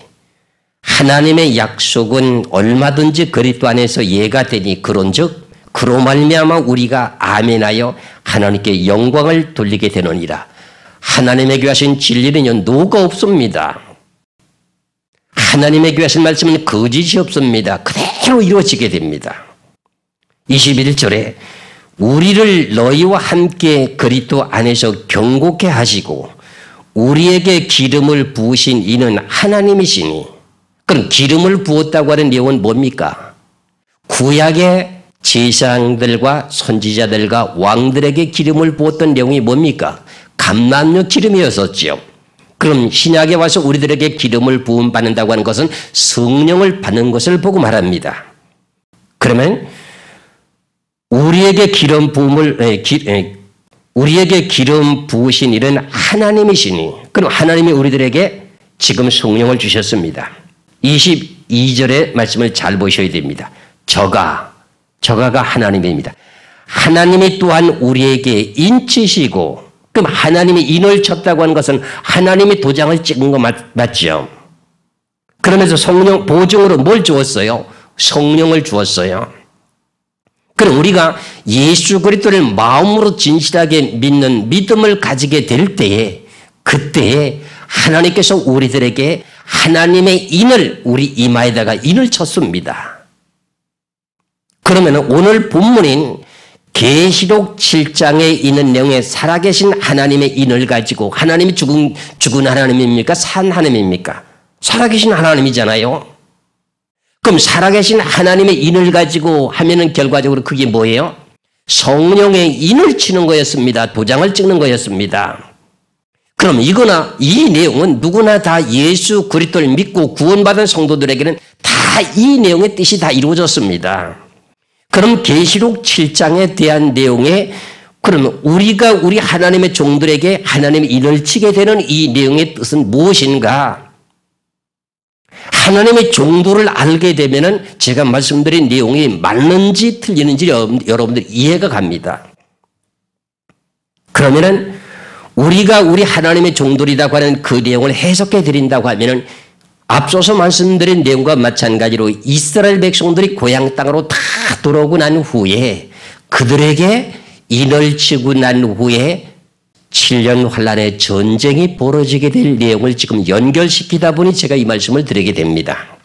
Speaker 1: 하나님의 약속은 얼마든지 그리스도 안에서 예가 되니 그런즉 그로 말미암아 우리가 아멘하여 하나님께 영광을 돌리게 되느니라. 하나님에게 하신 진리는 노가 없습니다. 하나님에게 하신 말씀은 거짓이 없습니다. 그대로 이루어지게 됩니다. 21절에 우리를 너희와 함께 그리스도 안에서 경고케 하시고 우리에게 기름을 부으신 이는 하나님이시니. 그럼 기름을 부었다고 하는 내용은 뭡니까? 구약의 제사장들과 선지자들과 왕들에게 기름을 부었던 내용이 뭡니까? 감람류 기름이었었지요. 그럼 신약에 와서 우리들에게 기름을 부음 받는다고 하는 것은 성령을 받는 것을 보고 말합니다. 그러면 우리에게 기름 부으신 일은 하나님이시니, 그럼 하나님이 우리들에게 지금 성령을 주셨습니다. 22절의 말씀을 잘 보셔야 됩니다. 저가가 하나님입니다. 하나님이 또한 우리에게 인치시고, 그럼 하나님이 인을 쳤다고 하는 것은 하나님이 도장을 찍은 거 맞죠? 그러면서 성령 보증으로 뭘 주었어요? 성령을 주었어요. 그럼 우리가 예수 그리스도를 마음으로 진실하게 믿는 믿음을 가지게 될 때에, 그때에 하나님께서 우리들에게 하나님의 인을 우리 이마에다가 인을 쳤습니다. 그러면 오늘 본문인 계시록 7장에 있는 내용에 살아계신 하나님의 인을 가지고, 하나님이 죽은 하나님입니까? 산 하나님입니까? 살아계신 하나님이잖아요. 그럼 살아계신 하나님의 인을 가지고 하면은 결과적으로 그게 뭐예요? 성령의 인을 치는 거였습니다. 도장을 찍는 거였습니다. 그럼 이 내용은 누구나 다 예수 그리스도를 믿고 구원받은 성도들에게는 다 이 내용의 뜻이 다 이루어졌습니다. 그럼 계시록 7장에 대한 내용에 그러면 우리가 우리 하나님의 종들에게 하나님의 인을 치게 되는 이 내용의 뜻은 무엇인가? 하나님의 종도를 알게 되면은 제가 말씀드린 내용이 맞는지 틀리는지 여러분들 이해가 갑니다. 그러면은 우리가 우리 하나님의 종들이라고 하는 그 내용을 해석해 드린다고 하면은 앞서서 말씀드린 내용과 마찬가지로 이스라엘 백성들이 고향 땅으로 다 돌아오고 난 후에 그들에게 인을 치고 난 후에 7년 환란의 전쟁이 벌어지게 될 내용을 지금 연결시키다 보니 제가 이 말씀을 드리게 됩니다.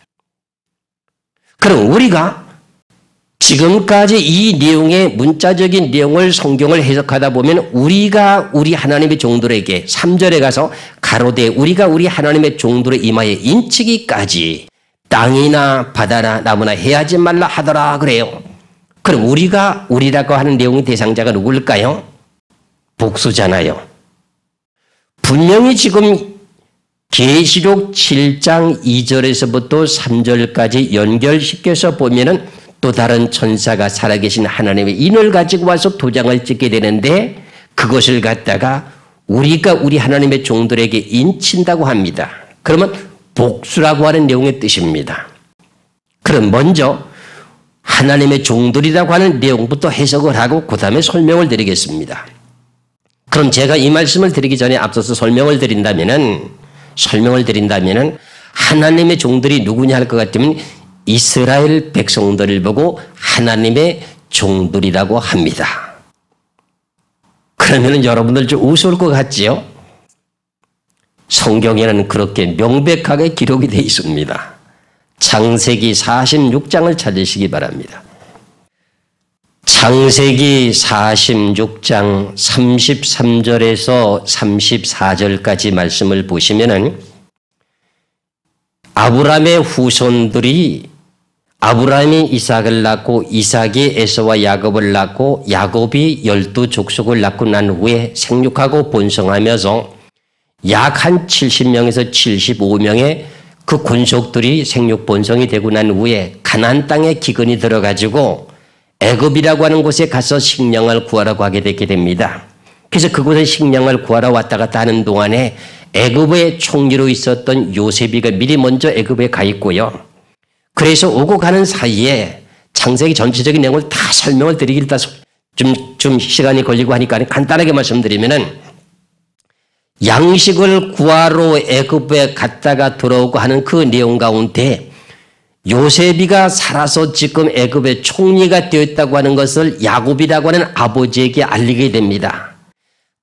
Speaker 1: 그럼 우리가 지금까지 이 내용의 문자적인 내용을 성경을 해석하다 보면 우리가 우리 하나님의 종들에게 3절에 가서 가로되 우리가 우리 하나님의 종들의 이마에 인치기까지 땅이나 바다나 나무나 해하지 말라 하더라 그래요. 그럼 우리라고 하는 내용의 대상자가 누구일까요? 복수잖아요. 분명히 지금 계시록 7장 2절에서부터 3절까지 연결시켜서 보면은 또 다른 천사가 살아계신 하나님의 인을 가지고 와서 도장을 찍게 되는데 그것을 갖다가 우리가 우리 하나님의 종들에게 인친다고 합니다. 그러면 복수라고 하는 내용의 뜻입니다. 그럼 먼저 하나님의 종들이라고 하는 내용부터 해석을 하고 그 다음에 설명을 드리겠습니다. 그럼 제가 이 말씀을 드리기 전에 앞서서 설명을 드린다면은 하나님의 종들이 누구냐 할 것 같으면 이스라엘 백성들을 보고 하나님의 종들이라고 합니다. 그러면 여러분들 좀 우스울 것 같지요? 성경에는 그렇게 명백하게 기록이 되어 있습니다. 창세기 46장을 찾으시기 바랍니다. 창세기 46장 33절에서 34절까지 말씀을 보시면은 아브라함의 후손들이 아브라함이 이삭을 낳고 이삭이 에서와 야곱을 낳고 야곱이 12족속을 낳고 난 후에 생육하고 번성하면서 약 한 70명에서 75명의 그 군속들이 생육 번성이 되고 난 후에 가나안 땅에 기근이 들어가지고 애굽이라고 하는 곳에 가서 식량을 구하러 가게 되게 됩니다. 그래서 그곳에 식량을 구하러 왔다 갔다 하는 동안에 애굽의 총리로 있었던 요셉이가 미리 먼저 애굽에 가 있고요. 그래서 오고 가는 사이에 창세기 전체적인 내용을 다 설명을 드리길 좀 시간이 걸리고 하니까 간단하게 말씀드리면은 양식을 구하러 애굽에 갔다가 돌아오고 하는 그 내용 가운데 요셉이가 살아서 지금 애굽의 총리가 되었다고 하는 것을 야곱이라고 하는 아버지에게 알리게 됩니다.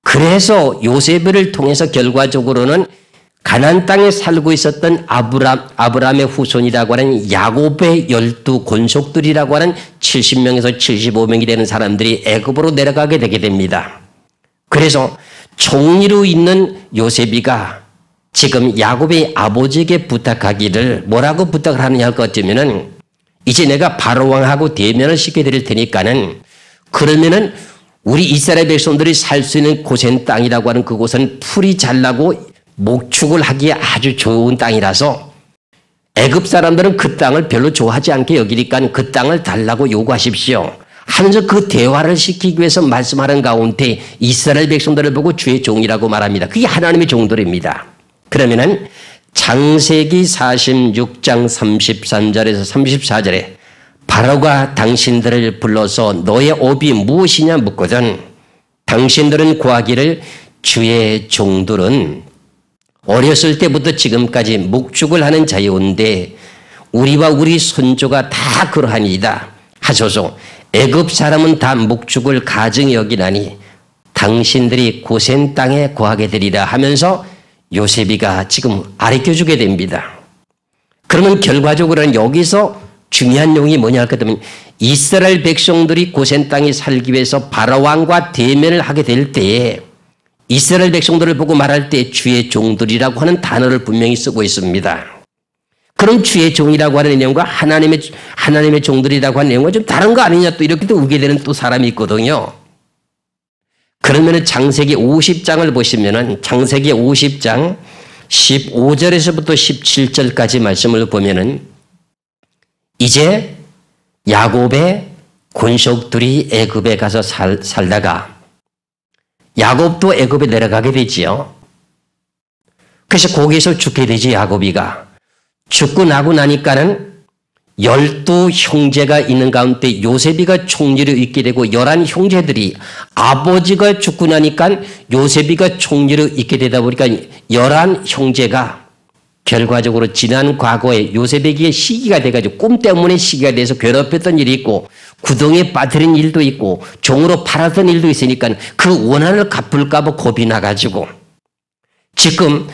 Speaker 1: 그래서 요셉을 통해서 결과적으로는 가나안 땅에 살고 있었던 아브라함의 후손이라고 하는 야곱의 12권속들이라고 하는 70명에서 75명이 되는 사람들이 애굽으로 내려가게 되게 됩니다. 그래서 총리로 있는 요셉이가 지금 야곱의 아버지에게 부탁하기를 뭐라고 부탁을 하느냐 할 것 같으면은 이제 내가 바로왕하고 대면을 시켜드릴 테니까는 그러면은 우리 이스라엘 백성들이 살 수 있는 고센 땅이라고 하는 그곳은 풀이 잘 나고 목축을 하기에 아주 좋은 땅이라서 애굽 사람들은 그 땅을 별로 좋아하지 않게 여기니까 그 땅을 달라고 요구하십시오 하면서 그 대화를 시키기 위해서 말씀하는 가운데 이스라엘 백성들을 보고 주의 종이라고 말합니다. 그게 하나님의 종들입니다. 그러면은 창세기 46장 33절에서 34절에 바로가 당신들을 불러서 너의 업이 무엇이냐 묻거든 당신들은 구하기를 주의 종들은 어렸을 때부터 지금까지 목축을 하는 자유인데 우리와 우리 선조가 다 그러하니이다 하소서. 애굽 사람은 다 목축을 가증히 여기나니 당신들이 고센 땅에 구하게 되리라 하면서 요셉이가 지금 가르쳐주게 됩니다. 그러면 결과적으로는 여기서 중요한 내용이 뭐냐 할 것 같으면 이스라엘 백성들이 고센 땅에 살기 위해서 바로왕과 대면을 하게 될 때에 이스라엘 백성들을 보고 말할 때 주의 종들이라고 하는 단어를 분명히 쓰고 있습니다. 그런 주의 종이라고 하는 내용과 하나님의 종들이라고 하는 내용과 좀 다른 거 아니냐 또 이렇게 또 우게 되는 또 사람이 있거든요. 그러면은 창세기 50장을 보시면은 창세기 50장 15절에서부터 17절까지 말씀을 보면은 이제 야곱의 권속들이 애굽에 가서 살다가 야곱도 애굽에 내려가게 되지요. 그래서 거기서 죽게 되지. 야곱이가 죽고 나고 나니까는 12 형제가 있는 가운데 요셉이가 총리를 잇게 되고 11 형제들이 아버지가 죽고 나니까 요셉이가 총리를 잇게 되다 보니까 11 형제가 결과적으로 지난 과거에 요셉에게 시기가 돼가지고 꿈 때문에 시기가 돼서 괴롭혔던 일이 있고 구덩이에 빠뜨린 일도 있고 종으로 팔았던 일도 있으니까 그 원한을 갚을까 봐 겁이 나가지고 지금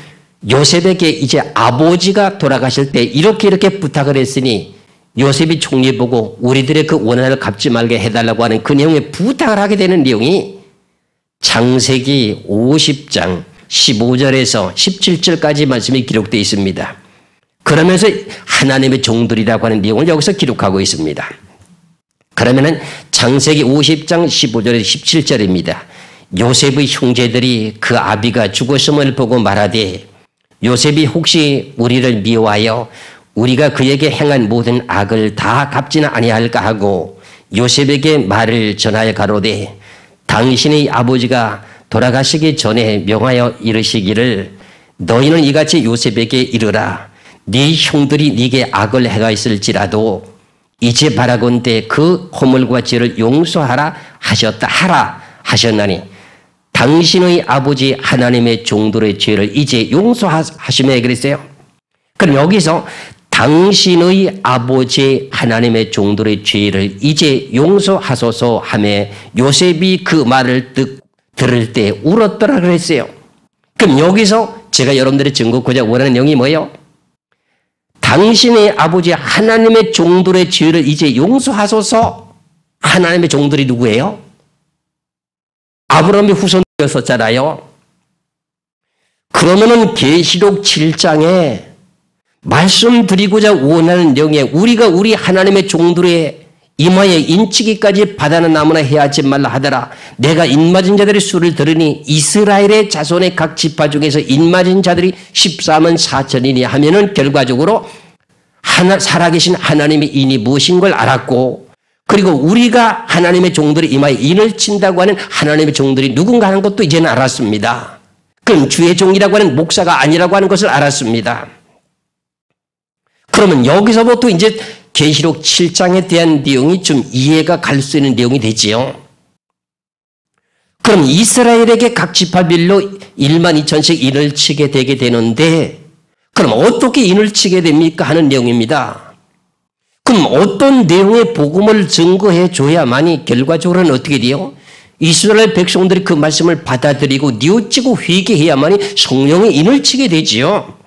Speaker 1: 요셉에게 이제 아버지가 돌아가실 때 이렇게 부탁을 했으니 요셉이 총리 보고 우리들의 그 원한을 갚지 말게 해달라고 하는 그 내용에 부탁을 하게 되는 내용이 창세기 50장 15절에서 17절까지 말씀이 기록되어 있습니다. 그러면서 하나님의 종들이라고 하는 내용을 여기서 기록하고 있습니다. 그러면은 창세기 50장 15절에서 17절입니다. 요셉의 형제들이 그 아비가 죽었음을 보고 말하되 요셉이 혹시 우리를 미워하여 우리가 그에게 행한 모든 악을 다 갚지는 아니할까 하고 요셉에게 말을 전하여 가로되 당신의 아버지가 돌아가시기 전에 명하여 이르시기를 너희는 이같이 요셉에게 이르라 네 형들이 네게 악을 행하였을지라도 이제 바라건대 그 허물과 죄를 용서하라 하셨나니 당신의 아버지 하나님의 종들의 죄를 이제 용서하시며 그랬어요. 그럼 여기서 당신의 아버지 하나님의 종들의 죄를 이제 용서하소서 하며 요셉이 그 말을 들을 때 울었더라 그랬어요. 그럼 여기서 제가 여러분들의 증거하고자 원하는 내용이 뭐예요? 당신의 아버지 하나님의 종들의 죄를 이제 용서하소서. 하나님의 종들이 누구예요? 아브라함의 후손이었었잖아요. 그러면은 계시록 7장에 말씀드리고자 원하는 내용에 우리가 우리 하나님의 종들의 이마에 인치기까지 바다는 나무나 해하지 말라 하더라. 내가 인맞은 자들의 수를 들으니 이스라엘의 자손의 각 지파 중에서 인맞은 자들이 14만 4천이니 하면은 결과적으로 살아계신 하나님의 인이 무엇인 걸 알았고 그리고 우리가 하나님의 종들의 이마에 인을 친다고 하는 하나님의 종들이 누군가 하는 것도 이제는 알았습니다. 그럼 주의 종이라고 하는 목사가 아니라고 하는 것을 알았습니다. 그러면 여기서부터 이제 계시록 7장에 대한 내용이 좀 이해가 갈 수 있는 내용이 되지요. 그럼 이스라엘에게 각 지파별로 1만 2천씩 인을 치게 되게 되는데 그럼 어떻게 인을 치게 됩니까? 하는 내용입니다. 그럼 어떤 내용의 복음을 증거해 줘야만이 결과적으로는 어떻게 돼요? 이스라엘 백성들이 그 말씀을 받아들이고 뉘우치고 회개해야만이 성령의 인을 치게 되지요.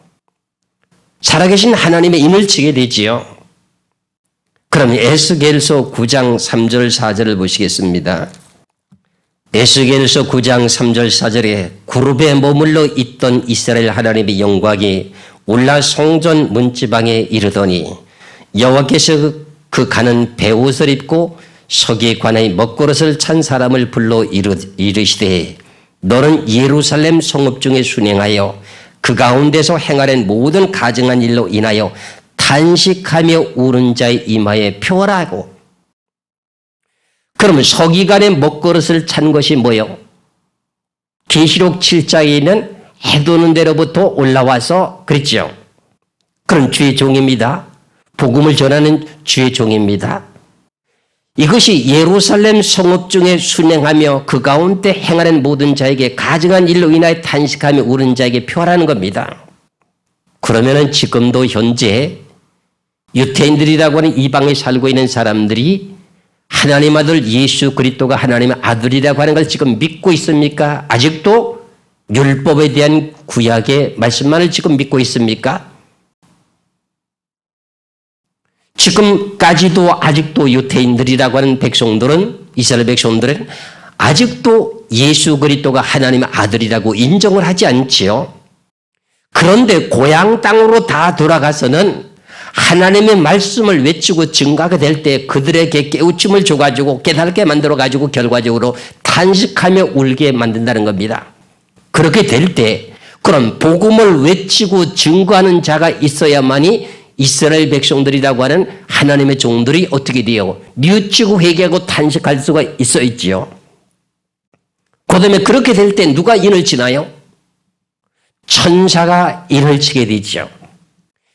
Speaker 1: 살아계신 하나님의 인을 치게 되지요. 그럼 에스겔서 9장 3절 4절을 보시겠습니다. 에스겔서 9장 3절 4절에 그룹에 머물러 있던 이스라엘 하나님의 영광이 올라 성전 문지방에 이르더니 여호와께서 그 가는 베옷을 입고 서기관의 먹그릇을 찬 사람을 불러 이르시되 너는 예루살렘 성읍 중에 순행하여 그 가운데서 행하는 모든 가증한 일로 인하여 탄식하며 우는 자의 이마에 표하라고. 그러면 서기관의 먹그릇을 찬 것이 뭐예요? 계시록 7장에 있는 해도는 데로부터 올라와서 그랬죠. 그런 주의 종입니다. 복음을 전하는 주의 종입니다. 이것이 예루살렘 성읍 중에 순행하며 그 가운데 행하는 모든 자에게 가증한 일로 인하여 탄식하며 우는 자에게 표하라는 겁니다. 그러면은 지금도 현재 유태인들이라고 하는 이방에 살고 있는 사람들이 하나님 아들 예수 그리스도가 하나님의 아들이라고 하는 걸 지금 믿고 있습니까? 아직도 율법에 대한 구약의 말씀만을 지금 믿고 있습니까? 지금까지도 아직도 유태인들이라고 하는 백성들은 이스라엘 백성들은 아직도 예수 그리스도가 하나님의 아들이라고 인정을 하지 않지요. 그런데 고향 땅으로 다 돌아가서는 하나님의 말씀을 외치고 증거하게 될 때 그들에게 깨우침을 줘가지고 깨닫게 만들어가지고 결과적으로 탄식하며 울게 만든다는 겁니다. 그렇게 될 때 그럼 복음을 외치고 증거하는 자가 있어야만이 이스라엘 백성들이라고 하는 하나님의 종들이 어떻게 돼요? 뉘우치고 회개하고 탄식할 수가 있어 있지요. 그 다음에 그렇게 될 때 누가 인을 치나요? 천사가 인을 치게 되죠.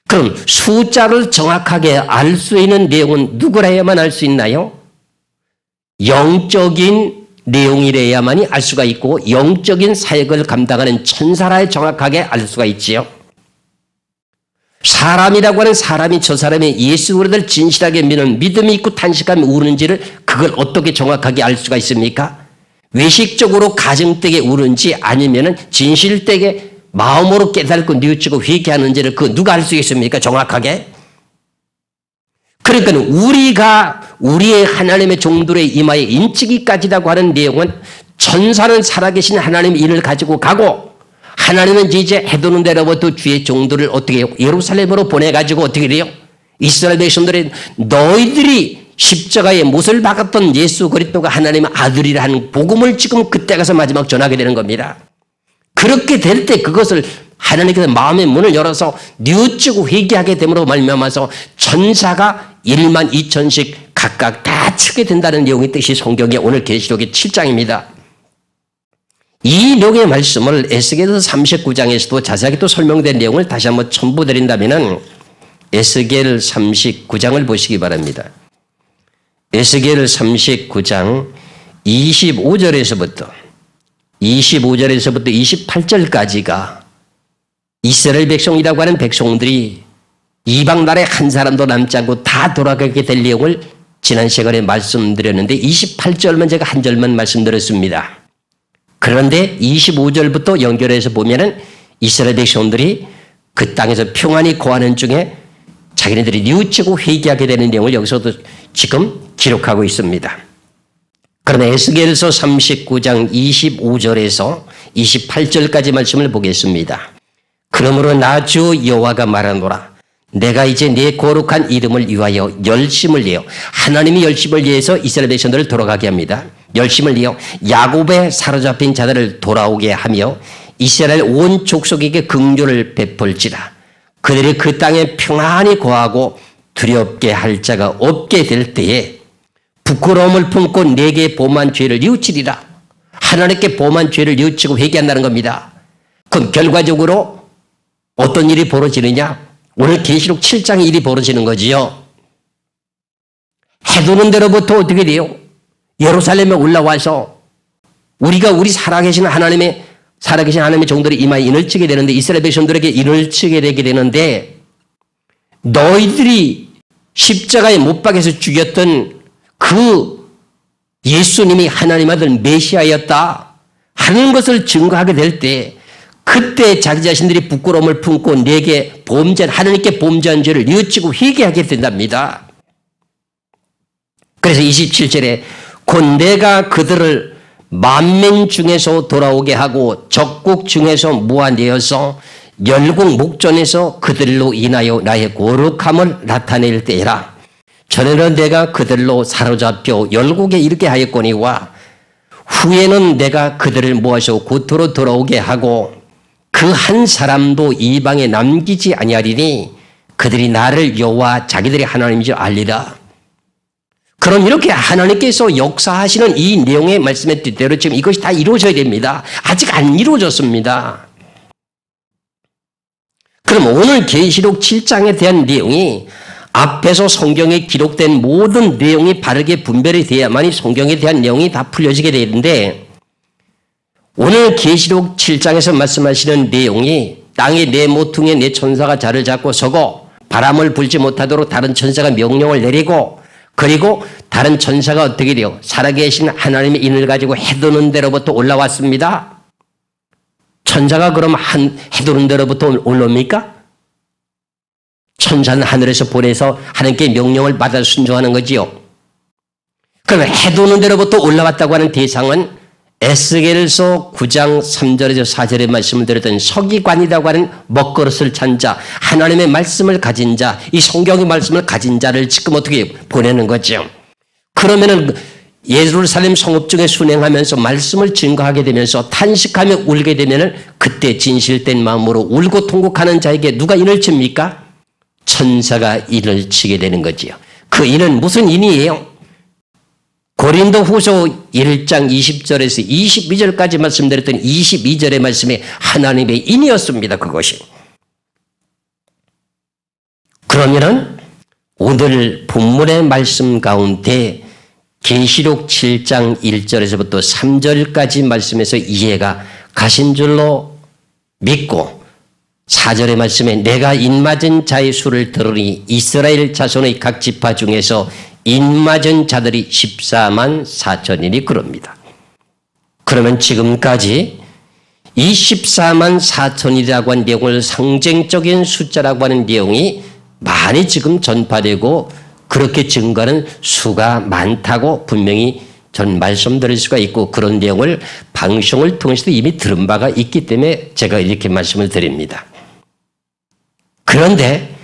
Speaker 1: 그럼 숫자를 정확하게 알 수 있는 내용은 누구라야만 알 수 있나요? 영적인 내용이래야만이 알 수가 있고 영적인 사역을 감당하는 천사라야 정확하게 알 수가 있지요. 사람이라고 하는 사람이 저 사람이 예수 그리스도를 진실하게 믿는 믿음이 있고 탄식하며 우는지를 그걸 어떻게 정확하게 알 수가 있습니까? 외식적으로 가정되게 우는지 아니면은 진실되게 마음으로 깨닫고 뉘우치고 회개하는지를 그 누가 알 수 있습니까? 정확하게. 그러니까 우리가 우리의 하나님의 종들의 이마에 인치기까지라고 하는 내용은 천사는 살아계신 하나님의 인을 가지고 가고 하나님은 이제 해도는 데로부터 주의 종들을 어떻게 해요? 예루살렘으로 보내가지고 어떻게 돼요? 이스라엘 백성들의 너희들이 십자가에 못을 박았던 예수 그리스도가 하나님의 아들이라는 복음을 지금 그때 가서 마지막 전하게 되는 겁니다. 그렇게 될 때 그것을 하나님께서 마음의 문을 열어서 뉘우치고 회개하게 됨으로 말미암아서 천사가 1만 2천씩 각각 다 치게 된다는 내용의 뜻이 성경의 오늘 계시록의 7장입니다. 이 내용의 말씀을 에스겔서 39장에서도 자세하게 또 설명된 내용을 다시 한번 첨부드린다면 에스겔 39장을 보시기 바랍니다. 에스겔 39장 25절에서부터 28절까지가 이스라엘 백성이라고 하는 백성들이 이방 나라에 한 사람도 남지 않고 다 돌아가게 될 내용을 지난 시간에 말씀드렸는데 28절만 제가 한 절만 말씀드렸습니다. 그런데 25절부터 연결해서 보면은 이스라엘 백성들이 그 땅에서 평안히 거하는 중에 자기네들이 뉘우치고 회개하게 되는 내용을 여기서도 지금 기록하고 있습니다. 그러나 에스겔서 39장 25절에서 28절까지 말씀을 보겠습니다. 그러므로 나 주 여호와가 말하노라. 내가 이제 내 거룩한 이름을 위하여 열심을 내어 하나님이 열심을 내서 이스라엘 백성들을 돌아가게 합니다. 열심을 내어 야곱에 사로잡힌 자들을 돌아오게 하며 이스라엘 온 족속에게 긍휼을 베풀지라. 그들이 그 땅에 평안히 거하고 두렵게 할 자가 없게 될 때에 부끄러움을 품고 내게 범한 죄를 뉘우치리라. 하나님께 범한 죄를 뉘우치고 회개한다는 겁니다. 그럼 결과적으로 어떤 일이 벌어지느냐? 오늘 계시록 7장의 일이 벌어지는 거지요. 해두는 데로부터 어떻게 돼요? 예루살렘에 올라와서 우리가 우리 살아계신 하나님의 종들이 이마에 인을 치게 되는데 이스라엘 백성들에게 인을 치게 되게 되는데 너희들이 십자가에 못 박아서 죽였던 그 예수님이 하나님 아들 메시아였다 하는 것을 증거하게 될 때 그때 자기 자신들이 부끄러움을 품고 내게 하나님께 범죄한 죄를 뉘우치고 회개하게 된답니다. 그래서 27절에 곧 내가 그들을 만민 중에서 돌아오게 하고 적국 중에서 모아내어서 열국 목전에서 그들로 인하여 나의 거룩함을 나타낼 때라. 전에는 내가 그들로 사로잡혀 열국에 이르게 하였거니와 후에는 내가 그들을 모아서 고토로 돌아오게 하고 그 한 사람도 이방에 남기지 아니하리니 그들이 나를 여호와 자기들의 하나님인 줄 알리라. 그럼 이렇게 하나님께서 역사하시는 이 내용의 말씀의 뜻대로 지금 이것이 다 이루어져야 됩니다. 아직 안 이루어졌습니다. 그럼 오늘 계시록 7장에 대한 내용이 앞에서 성경에 기록된 모든 내용이 바르게 분별이 돼야만이 성경에 대한 내용이 다 풀려지게 되는데 오늘 계시록 7장에서 말씀하시는 내용이 땅의 네 모퉁이에 네 천사가 자를 잡고 서고 바람을 불지 못하도록 다른 천사가 명령을 내리고 그리고 다른 천사가 어떻게 돼요? 살아계신 하나님의 인을 가지고 해도는 데로부터 올라왔습니다. 천사가 그럼 해도는 데로부터 올라옵니까? 천사는 하늘에서 보내서 하나님께 명령을 받아 순종하는 거지요. 그러면 해도는 데로부터 올라왔다고 하는 대상은 에스겔서 9장 3절에서 4절의 말씀을 드렸던 서기관이라고 하는 먹그릇을 찬 자, 하나님의 말씀을 가진 자, 이 성경의 말씀을 가진 자를 지금 어떻게 보내는 거죠. 그러면은 예루살렘 성읍 중에 순행하면서 말씀을 증거하게 되면서 탄식하며 울게 되면은 그때 진실된 마음으로 울고 통곡하는 자에게 누가 인을 칩니까? 천사가 인을 치게 되는 거지요. 그 인은 무슨 인이에요? 고린도후서 1장 20절에서 22절까지 말씀드렸던 22절의 말씀에 하나님의 인이었습니다. 그것이. 그러면은 오늘 본문의 말씀 가운데 계시록 7장 1절에서부터 3절까지 말씀에서 이해가 가신 줄로 믿고 4절의 말씀에 내가 인맞은 자의 수를 들으니 이스라엘 자손의 각 지파 중에서 인맞은 자들이 14만 4천이니 그럽니다. 그러면 지금까지 이 14만 4천이라고 하는 내용을 상징적인 숫자라고 하는 내용이 많이 지금 전파되고 그렇게 증거하는 수가 많다고 분명히 전 말씀드릴 수가 있고 그런 내용을 방송을 통해서도 이미 들은 바가 있기 때문에 제가 이렇게 말씀을 드립니다. 그런데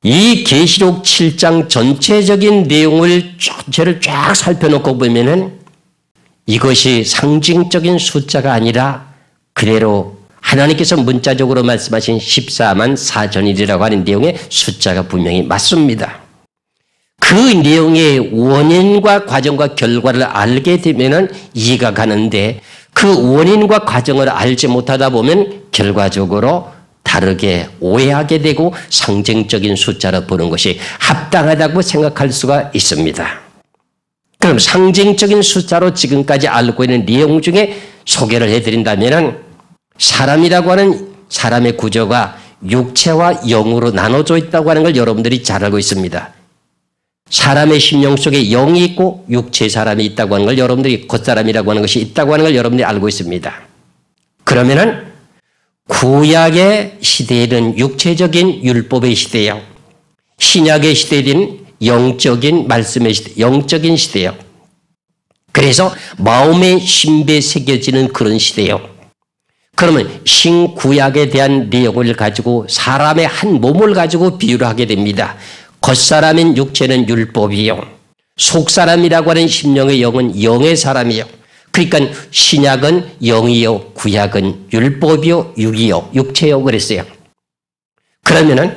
Speaker 1: 이 계시록 7장 전체적인 내용을 전체를 쫙 살펴놓고 보면은 이것이 상징적인 숫자가 아니라 그대로 하나님께서 문자적으로 말씀하신 14만 4천이라고 하는 내용의 숫자가 분명히 맞습니다. 그 내용의 원인과 과정과 결과를 알게 되면은 이해가 가는데 그 원인과 과정을 알지 못하다 보면 결과적으로 다르게 오해하게 되고 상징적인 숫자로 보는 것이 합당하다고 생각할 수가 있습니다. 그럼 상징적인 숫자로 지금까지 알고 있는 내용 중에 소개를 해드린다면 사람이라고 하는 사람의 구조가 육체와 영으로 나눠져 있다고 하는 걸 여러분들이 잘 알고 있습니다. 사람의 심령 속에 영이 있고 육체의 사람이 있다고 하는 걸 여러분들이 겉사람이라고 하는 것이 있다고 하는 걸 여러분들이 알고 있습니다. 그러면은 구약의 시대에는 육체적인 율법의 시대예요. 신약의 시대에는 영적인 말씀의 시대, 영적인 시대예요. 그래서 마음의 신비에 새겨지는 그런 시대예요. 그러면 신구약에 대한 내용을 가지고 사람의 한 몸을 가지고 비유를 하게 됩니다. 겉사람인 육체는 율법이요. 속사람이라고 하는 심령의 영은 영의 사람이요. 그러니까 신약은 영이요, 구약은 율법이요, 육이요, 육체요 그랬어요. 그러면은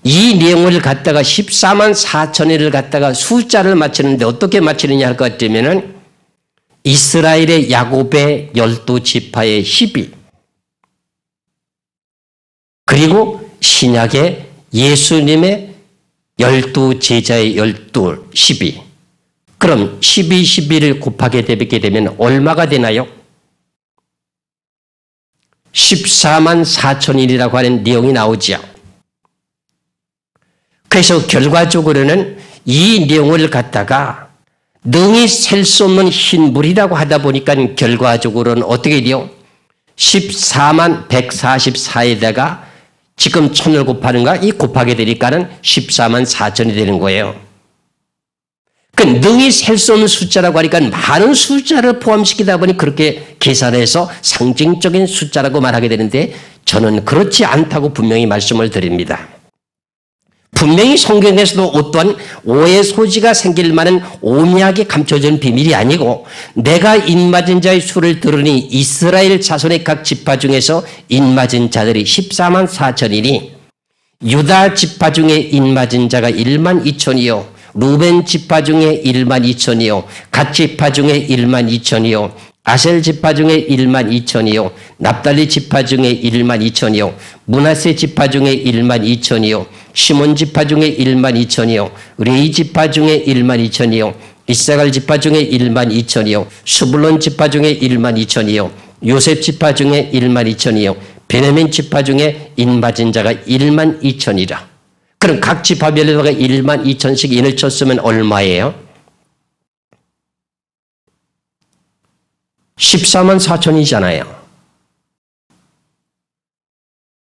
Speaker 1: 이 내용을 갖다가 14만 4천회를 갖다가 숫자를 맞추는데 어떻게 맞추느냐 할 것 같으면은 이스라엘의 야곱의 12지파의 12 그리고 신약의 예수님의 12제자의 12, 12 그럼 12, 12를 곱하게 되면 얼마가 되나요? 14만 4천일이라고 하는 내용이 나오죠. 그래서 결과적으로는 이 내용을 갖다가 능히 셀 수 없는 흰 물이라고 하다 보니까 결과적으로는 어떻게 돼요? 14만 144에다가 지금 1000을 곱하는가? 이 곱하게 되니까는 14만 4천이 되는 거예요. 그 능히 셀 수 없는 숫자라고 하니까 많은 숫자를 포함시키다 보니 그렇게 계산해서 상징적인 숫자라고 말하게 되는데 저는 그렇지 않다고 분명히 말씀을 드립니다. 분명히 성경에서도 어떠한 오해 소지가 생길 만한 오묘하게 감춰진 비밀이 아니고 내가 인맞은 자의 수를 들으니 이스라엘 자손의 각 지파 중에서 인맞은 자들이 14만 4천이니 유다 지파 중에 인맞은 자가 1만 2천이요 루벤 지파 중에 1만 2천이요 갓 지파 중에 1만 2천이요 아셀 지파 중에 1만 2천이요 납달리 지파 중에 1만 2천이요 므낫세 지파 중에 1만 2천이요 시몬 지파 중에 1만 2천이요 레위 지파 중에 1만 2천이요 이사갈 지파 중에 1만 2천이요 수불론 지파 중에 1만 2천이요 요셉 지파 중에 1만 2천이요 베냐민 지파 중에 인맞은 자가 1만 2천이라. 그럼 각 지파별로가 1만 2천씩 인을 쳤으면 얼마예요? 14만 4천이잖아요.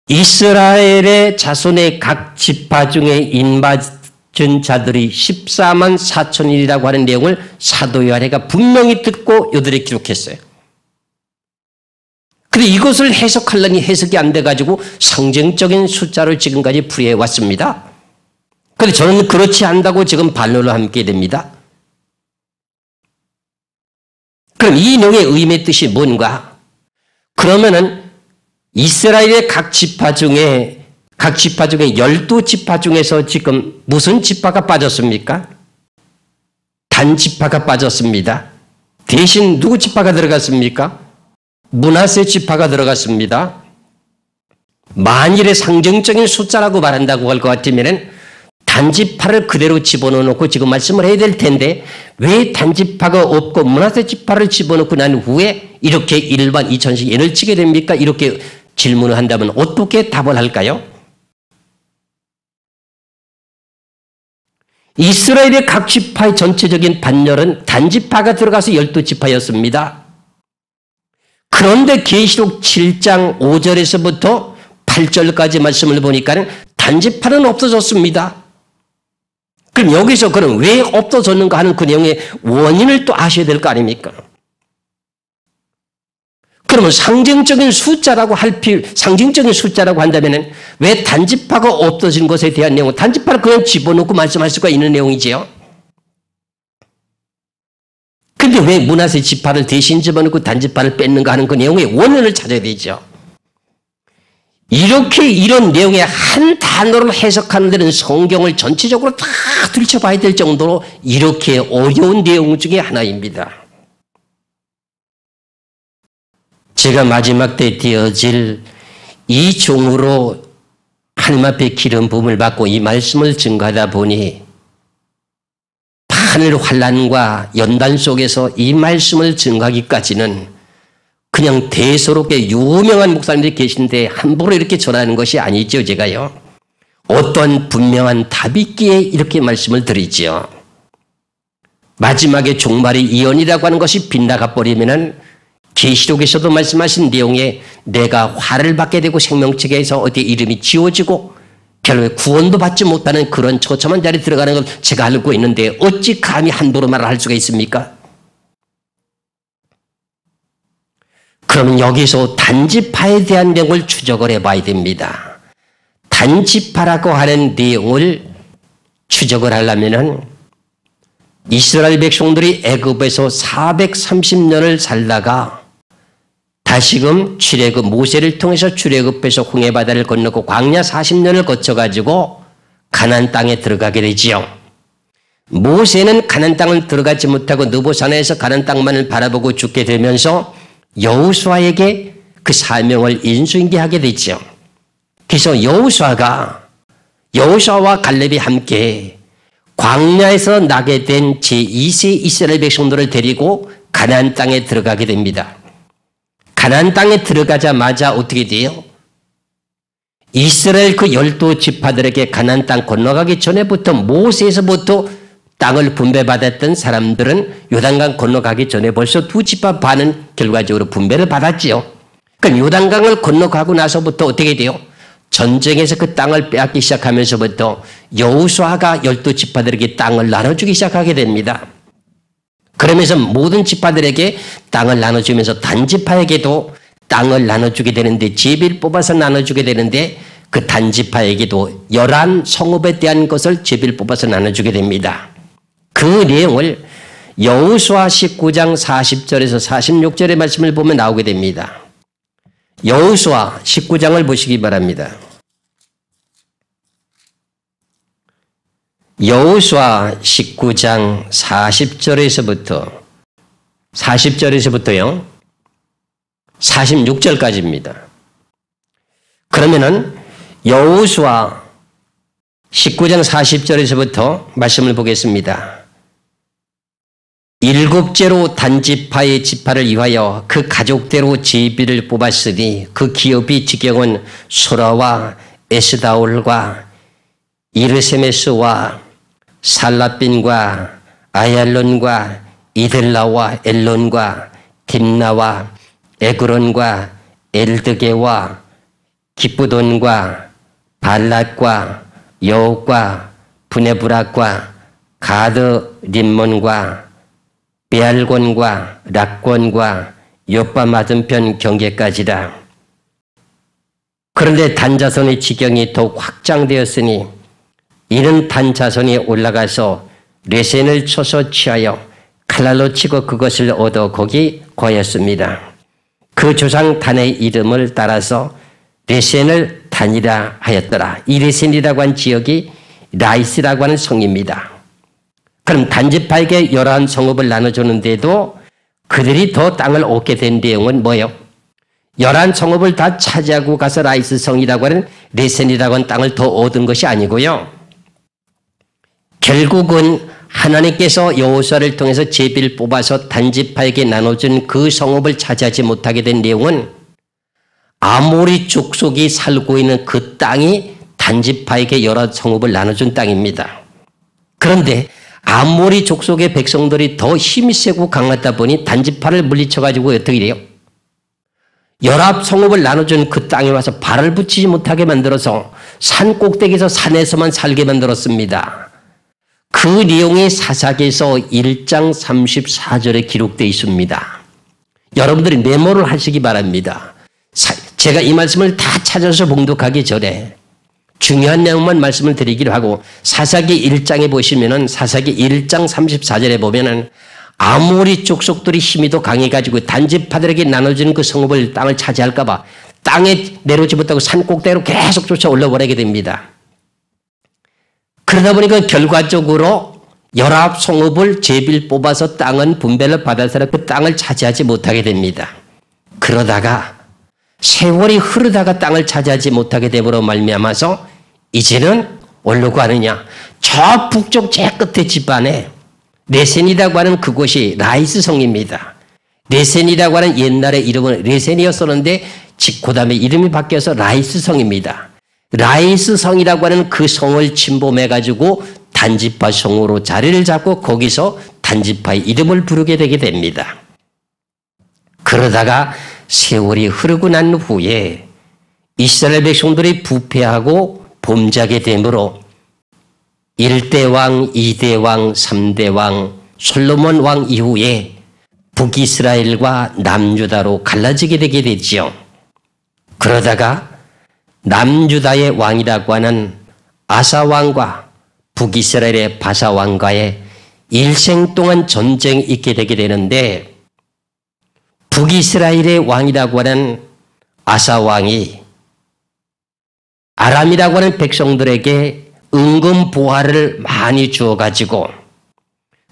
Speaker 1: 이스라엘의 자손의 각 지파 중에 자들이 14만 4천이라고 하는 내용을 사도 요한이가 분명히 듣고 요들에 기록했어요. 그런데 이것을 해석하려니 해석이 안 돼가지고 상징적인 숫자를 지금까지 풀이해 왔습니다. 그런데 저는 그렇지 않다고 지금 반론을 함께 됩니다. 그럼 이 내용의 의미의 뜻이 뭔가? 그러면은 이스라엘의 각 지파 중에 12지파 중에서 지금 무슨 지파가 빠졌습니까? 단 지파가 빠졌습니다. 대신 누구 지파가 들어갔습니까? 므낫세 지파가 들어갔습니다. 만일의 상징적인 숫자라고 말한다고 할 것 같으면 단지파를 그대로 집어넣고 지금 말씀을 해야 될 텐데 왜 단지파가 없고 므낫세 지파를 집어넣고 난 후에 이렇게 일반 2000씩 예를 치게 됩니까? 이렇게 질문을 한다면 어떻게 답을 할까요? 이스라엘의 각 지파의 전체적인 반열은 단지파가 들어가서 12지파였습니다. 그런데 계시록 7장 5절에서부터 8절까지 말씀을 보니까 단지파는 없어졌습니다. 그럼 여기서 그럼 왜 없어졌는가 하는 그 내용의 원인을 또 아셔야 될 거 아닙니까? 그러면 상징적인 숫자라고 한다면 왜 단지파가 없어진 것에 대한 내용, 단지파를 그냥 집어넣고 말씀할 수가 있는 내용이지요. 그런데 왜 므낫세 지파를 대신 집어넣고 단지파를 뺐는가 하는 그 내용의 원인을 찾아야 되죠. 이렇게 이런 내용의 한 단어를 해석하는 데는 성경을 전체적으로 다 들춰봐야 될 정도로 이렇게 어려운 내용 중에 하나입니다. 제가 마지막 때 되어질 이 종으로 하나님 앞에 기름 부음을 받고 이 말씀을 증거하다 보니 하늘 환난과 연단 속에서 이 말씀을 증거하기까지는 그냥 대수롭게 유명한 목사님들이 계신데 함부로 이렇게 전하는 것이 아니죠, 제가요. 어떤 분명한 답이 있기에 이렇게 말씀을 드리죠. 마지막에 종말의 예언이라고 하는 것이 빗나가 버리면은 계시록에서도 말씀하신 내용에 내가 화를 받게 되고 생명책에서 어디에 이름이 지워지고 결국에 구원도 받지 못하는 그런 처참한 자리에 들어가는 걸 제가 알고 있는데 어찌 감히 함부로 말을 할 수가 있습니까? 그러면 여기서 단지파에 대한 내용을 추적을 해봐야 됩니다. 단지파라고 하는 내용을 추적을 하려면은 이스라엘 백성들이 애굽에서 430년을 살다가 다시금 출애굽 모세를 통해서 출애굽해서 홍해바다를 건너고 광야 40년을 거쳐가지고 가나안 땅에 들어가게 되지요. 모세는 가나안 땅을 들어가지 못하고 느보산에서 가나안 땅만을 바라보고 죽게 되면서 여호수아에게 그 사명을 인수인계하게 되지요. 그래서 여호수아와 갈렙이 함께 광야에서 나게 된 제2세 이스라엘 백성들을 데리고 가나안 땅에 들어가게 됩니다. 가나안 땅에 들어가자마자 어떻게 돼요? 이스라엘 그 12지파들에게 가나안 땅 건너가기 전에부터 모세에서부터 땅을 분배받았던 사람들은 요단강 건너가기 전에 벌써 2지파 반은 결과적으로 분배를 받았지요. 그러니까 요단강을 건너가고 나서부터 어떻게 돼요? 전쟁에서 그 땅을 빼앗기 시작하면서부터 여호수아가 12지파들에게 땅을 나눠주기 시작하게 됩니다. 그러면서 모든 지파들에게 땅을 나눠주면서 단지파에게도 땅을 나눠주게 되는데 제비를 뽑아서 나눠주게 되는데 그 단지파에게도 11 성읍에 대한 것을 제비를 뽑아서 나눠주게 됩니다. 그 내용을 여호수아 19장 40절에서 46절의 말씀을 보면 나오게 됩니다. 여호수아 19장을 보시기 바랍니다. 여호수아 19장 40절에서부터요. 46절까지입니다. 그러면은 여호수아 19장 40절에서부터 말씀을 보겠습니다. 7제로 단지파의 지파를 위하여 그 가족대로 제비를 뽑았으니 그 기업이 지경은 소라와 에스다올과 이르세메스와 살라빈과 아얄론과 이들라와 엘론과 딥나와 에그론과 엘드게와 기쁘돈과 발랏과 여옥과 브네브락과 가드 림몬과 베알곤과 락곤과 요빠 맞은편 경계까지다. 그런데 단자손의 지경이 더욱 확장되었으니 이는 단자손이 올라가서 레센을 쳐서 취하여 칼날로 치고 그것을 얻어 거기 거했습니다. 그 조상 단의 이름을 따라서 레센을 단이라 하였더라. 이 레센이라고 한 지역이 라이스라고 하는 성입니다. 그럼 단지파에게 11성읍을 나눠주는데도 그들이 더 땅을 얻게 된 내용은 뭐예요? 11성읍을 다 차지하고 가서 라이스 성이라고 하는 레센이라고 하는 땅을 더 얻은 것이 아니고요. 결국은 하나님께서 여호수아를 통해서 제비를 뽑아서 단지파에게 나눠준 그 성읍을 차지하지 못하게 된 내용은 아모리 족속이 살고 있는 그 땅이 단지파에게 여러 성읍을 나눠준 땅입니다. 그런데 아모리 족속의 백성들이 더 힘이 세고 강하다 보니 단지파를 물리쳐가지고 어떻게 돼요? 열합 성읍을 나눠준 그 땅에 와서 발을 붙이지 못하게 만들어서 산 꼭대기에서 산에서만 살게 만들었습니다. 그 내용이 사사기에서 1장 34절에 기록되어 있습니다. 여러분들이 메모를 하시기 바랍니다. 제가 이 말씀을 다 찾아서 봉독하기 전에 중요한 내용만 말씀을 드리기로 하고 사사기 1장에 보시면은 사사기 1장 34절에 보면은 아모리 족속들이 힘이 더 강해가지고 단지파들에게 나눠지는 그 성읍을 땅을 차지할까봐 땅에 내려오지 못하고 산 꼭대기로 계속 쫓아 올라버리게 됩니다. 그러다 보니까 결과적으로 열합 성읍을 제비를 뽑아서 땅은 분배를 받아서 그 땅을 차지하지 못하게 됩니다. 그러다가 세월이 흐르다가 땅을 차지하지 못하게 됨으로 말미암아서 이제는 어디로 가느냐? 저 북쪽 제 끝에 집안에 레센이라고 하는 그곳이 라이스 성입니다. 레센이라고 하는 옛날의 이름은 레센이었었는데 그 다음에 이름이 바뀌어서 라이스 성입니다. 라이스 성이라고 하는 그 성을 침범해가지고 단지파 성으로 자리를 잡고 거기서 단지파의 이름을 부르게 되게 됩니다. 그러다가 세월이 흐르고 난 후에 이스라엘 백성들이 부패하고 범죄하게 되므로 1대 왕, 2대 왕, 3대 왕, 솔로몬 왕 이후에 북이스라엘과 남유다로 갈라지게 되게 되지요. 그러다가 남유다의 왕이라고 하는 아사 왕과 북이스라엘의 바사 왕과의 일생 동안 전쟁이 있게 되게 되는데 북이스라엘의 왕이라고 하는 아사 왕이 아람이라고 하는 백성들에게 은금 보화를 많이 주어가지고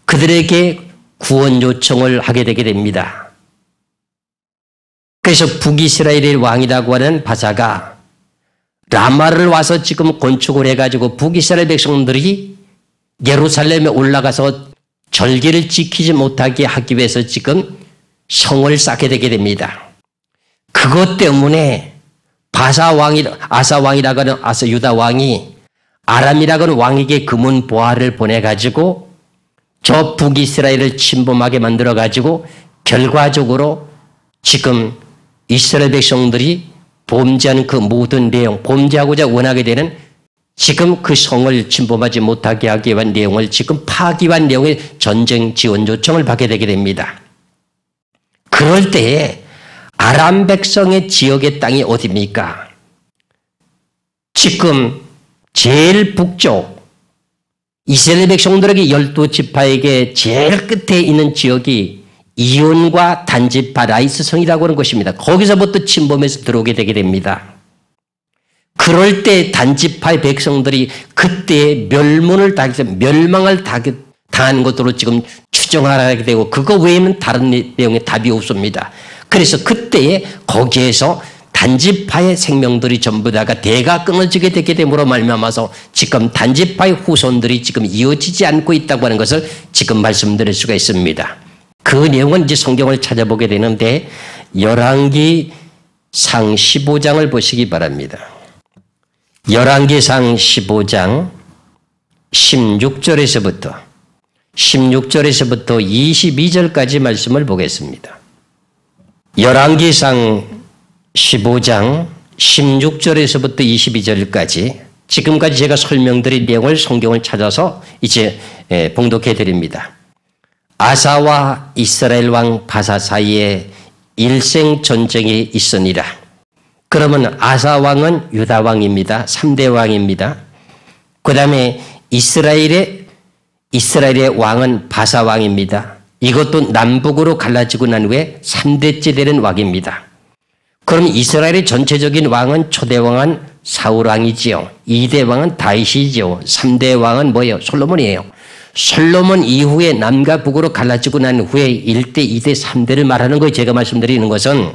Speaker 1: 그들에게 구원 요청을 하게 되게 됩니다. 그래서 북이스라엘의 왕이라고 하는 바사가 라마를 와서 지금 건축을 해가지고 북이스라엘 백성들이 예루살렘에 올라가서 절기를 지키지 못하게 하기 위해서 지금 성을 쌓게 되게 됩니다. 그것 때문에 아사 왕이라고 하는 유다 왕이 아람이라고 하는 왕에게 금은 보화를 보내가지고 저 북이스라엘을 침범하게 만들어가지고 결과적으로 지금 이스라엘 백성들이 범죄한 그 모든 내용, 범죄하고자 원하게 되는 지금 그 성을 침범하지 못하게 하기 위한 내용을 지금 파기한 내용의 전쟁 지원 요청을 받게 되게 됩니다. 그럴 때에 아람 백성의 지역의 땅이 어디입니까? 지금 제일 북쪽 이스라엘 백성들에게 12지파에게 제일 끝에 있는 지역이 이온과 단지파 라이스 성이라고 하는 것입니다. 거기서부터 침범해서 들어오게 되게 됩니다. 그럴 때 단지파의 백성들이 그때 멸망을 당한 것으로 지금 추정하게 되고 그거 외에는 다른 내용에 답이 없습니다. 그래서 그때에 거기에서 단지파의 생명들이 전부 다가 대가 끊어지게 되게 됨으로 말미암아서 지금 단지파의 후손들이 지금 이어지지 않고 있다고 하는 것을 지금 말씀드릴 수가 있습니다. 그 내용은 이제 성경을 찾아보게 되는데 열왕기상 15장을 보시기 바랍니다. 열왕기상 15장 16절에서부터 22절까지 말씀을 보겠습니다. 열왕기상 15장 16절에서부터 22절까지 지금까지 제가 설명드린 내용을 성경을 찾아서 이제 봉독해 드립니다. 아사와 이스라엘 왕 바사 사이에 일생 전쟁이 있으니라. 그러면 아사 왕은 유다 왕입니다. 3대 왕입니다. 그 다음에 이스라엘의 왕은 바사 왕입니다. 이것도 남북으로 갈라지고 난 후에 3대째 되는 왕입니다. 그럼 이스라엘의 전체적인 왕은 초대 왕은 사울 왕이지요. 2대 왕은 다윗이지요. 3대 왕은 뭐예요? 솔로몬이에요. 솔로몬 이후에 남과 북으로 갈라지고 난 후에 1대, 2대, 3대를 말하는 거예요. 제가 말씀드리는 것은.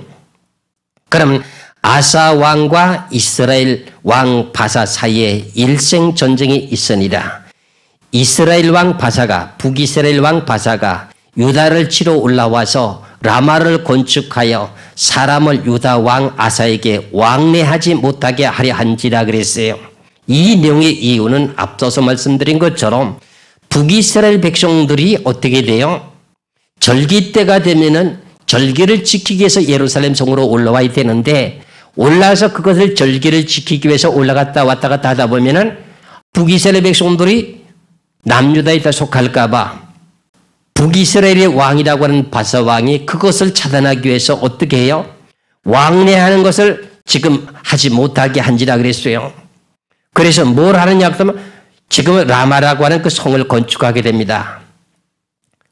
Speaker 1: 그럼 아사 왕과 이스라엘 왕 바사 사이에 일생 전쟁이 있으니라. 이스라엘 왕 바사가, 북이스라엘 왕 바사가 유다를 치러 올라와서 라마를 건축하여 사람을 유다 왕 아사에게 왕래하지 못하게 하려 한지라 그랬어요. 이 내용의 이유는 앞서서 말씀드린 것처럼 북이스라엘 백성들이 어떻게 돼요? 절기 때가 되면은 절기를 지키기 위해서 예루살렘 성으로 올라와야 되는데, 올라와서 그것을 절기를 지키기 위해서 올라갔다 왔다 갔다 하다 보면은 북이스라엘 백성들이 남유다에 속할까봐 북이스라엘의 왕이라고 하는 바사 왕이 그것을 차단하기 위해서 어떻게 해요? 왕래하는 것을 지금 하지 못하게 한지라 그랬어요. 그래서 뭘 하느냐 하면 지금 라마라고 하는 그 성을 건축하게 됩니다.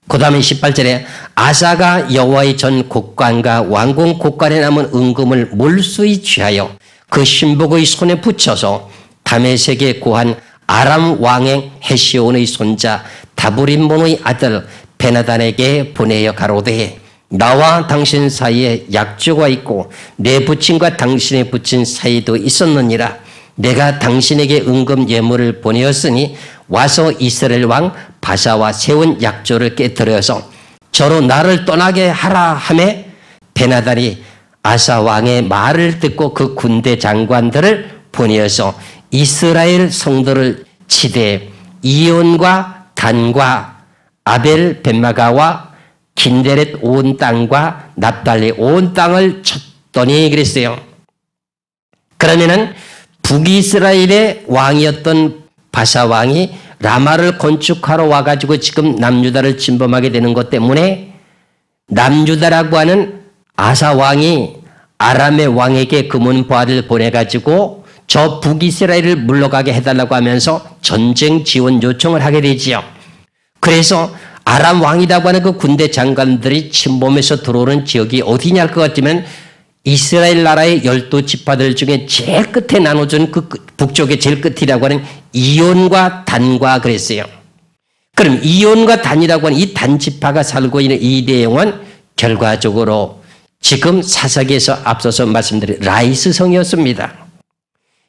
Speaker 1: 그 다음에 18절에 아사가 여호와의 전 곡관과 왕궁 곡관에 남은 은금을 몰수히 취하여 그 신복의 손에 붙여서 다메섹에 구한 아람 왕의 헤시온의 손자 다브림몬의 아들 베나단에게 보내어 가로되 나와 당신 사이에 약조가 있고 내 부친과 당신의 부친 사이도 있었느니라. 내가 당신에게 은금 예물을 보내었으니 와서 이스라엘 왕 바사와 세운 약조를 깨뜨려서 저로 나를 떠나게 하라 하매 베나단이 아사 왕의 말을 듣고 그 군대 장관들을 보내어서 이스라엘 성도를 치되 이온과 단과 아벨 벳마가와 긴데렛 온 땅과 납달리 온 땅을 쳤더니 그랬어요. 그러면은 북이스라엘의 왕이었던 바사 왕이 라마를 건축하러 와가지고 지금 남유다를 침범하게 되는 것 때문에 남유다라고 하는 아사 왕이 아람의 왕에게 금은보화를 보내가지고 저 북이스라엘을 물러가게 해달라고 하면서 전쟁 지원 요청을 하게 되지요. 그래서 아람 왕이라고 하는 그 군대 장관들이 침범해서 들어오는 지역이 어디냐 할 것 같으면 이스라엘 나라의 12지파들 중에 제일 끝에 나눠준 그 북쪽의 제일 끝이라고 하는 이온과 단과 그랬어요. 그럼 이온과 단이라고 하는 이 단지파가 살고 있는 이 내용은 결과적으로 지금 사사기에서 앞서서 말씀드린 라이스 성이었습니다.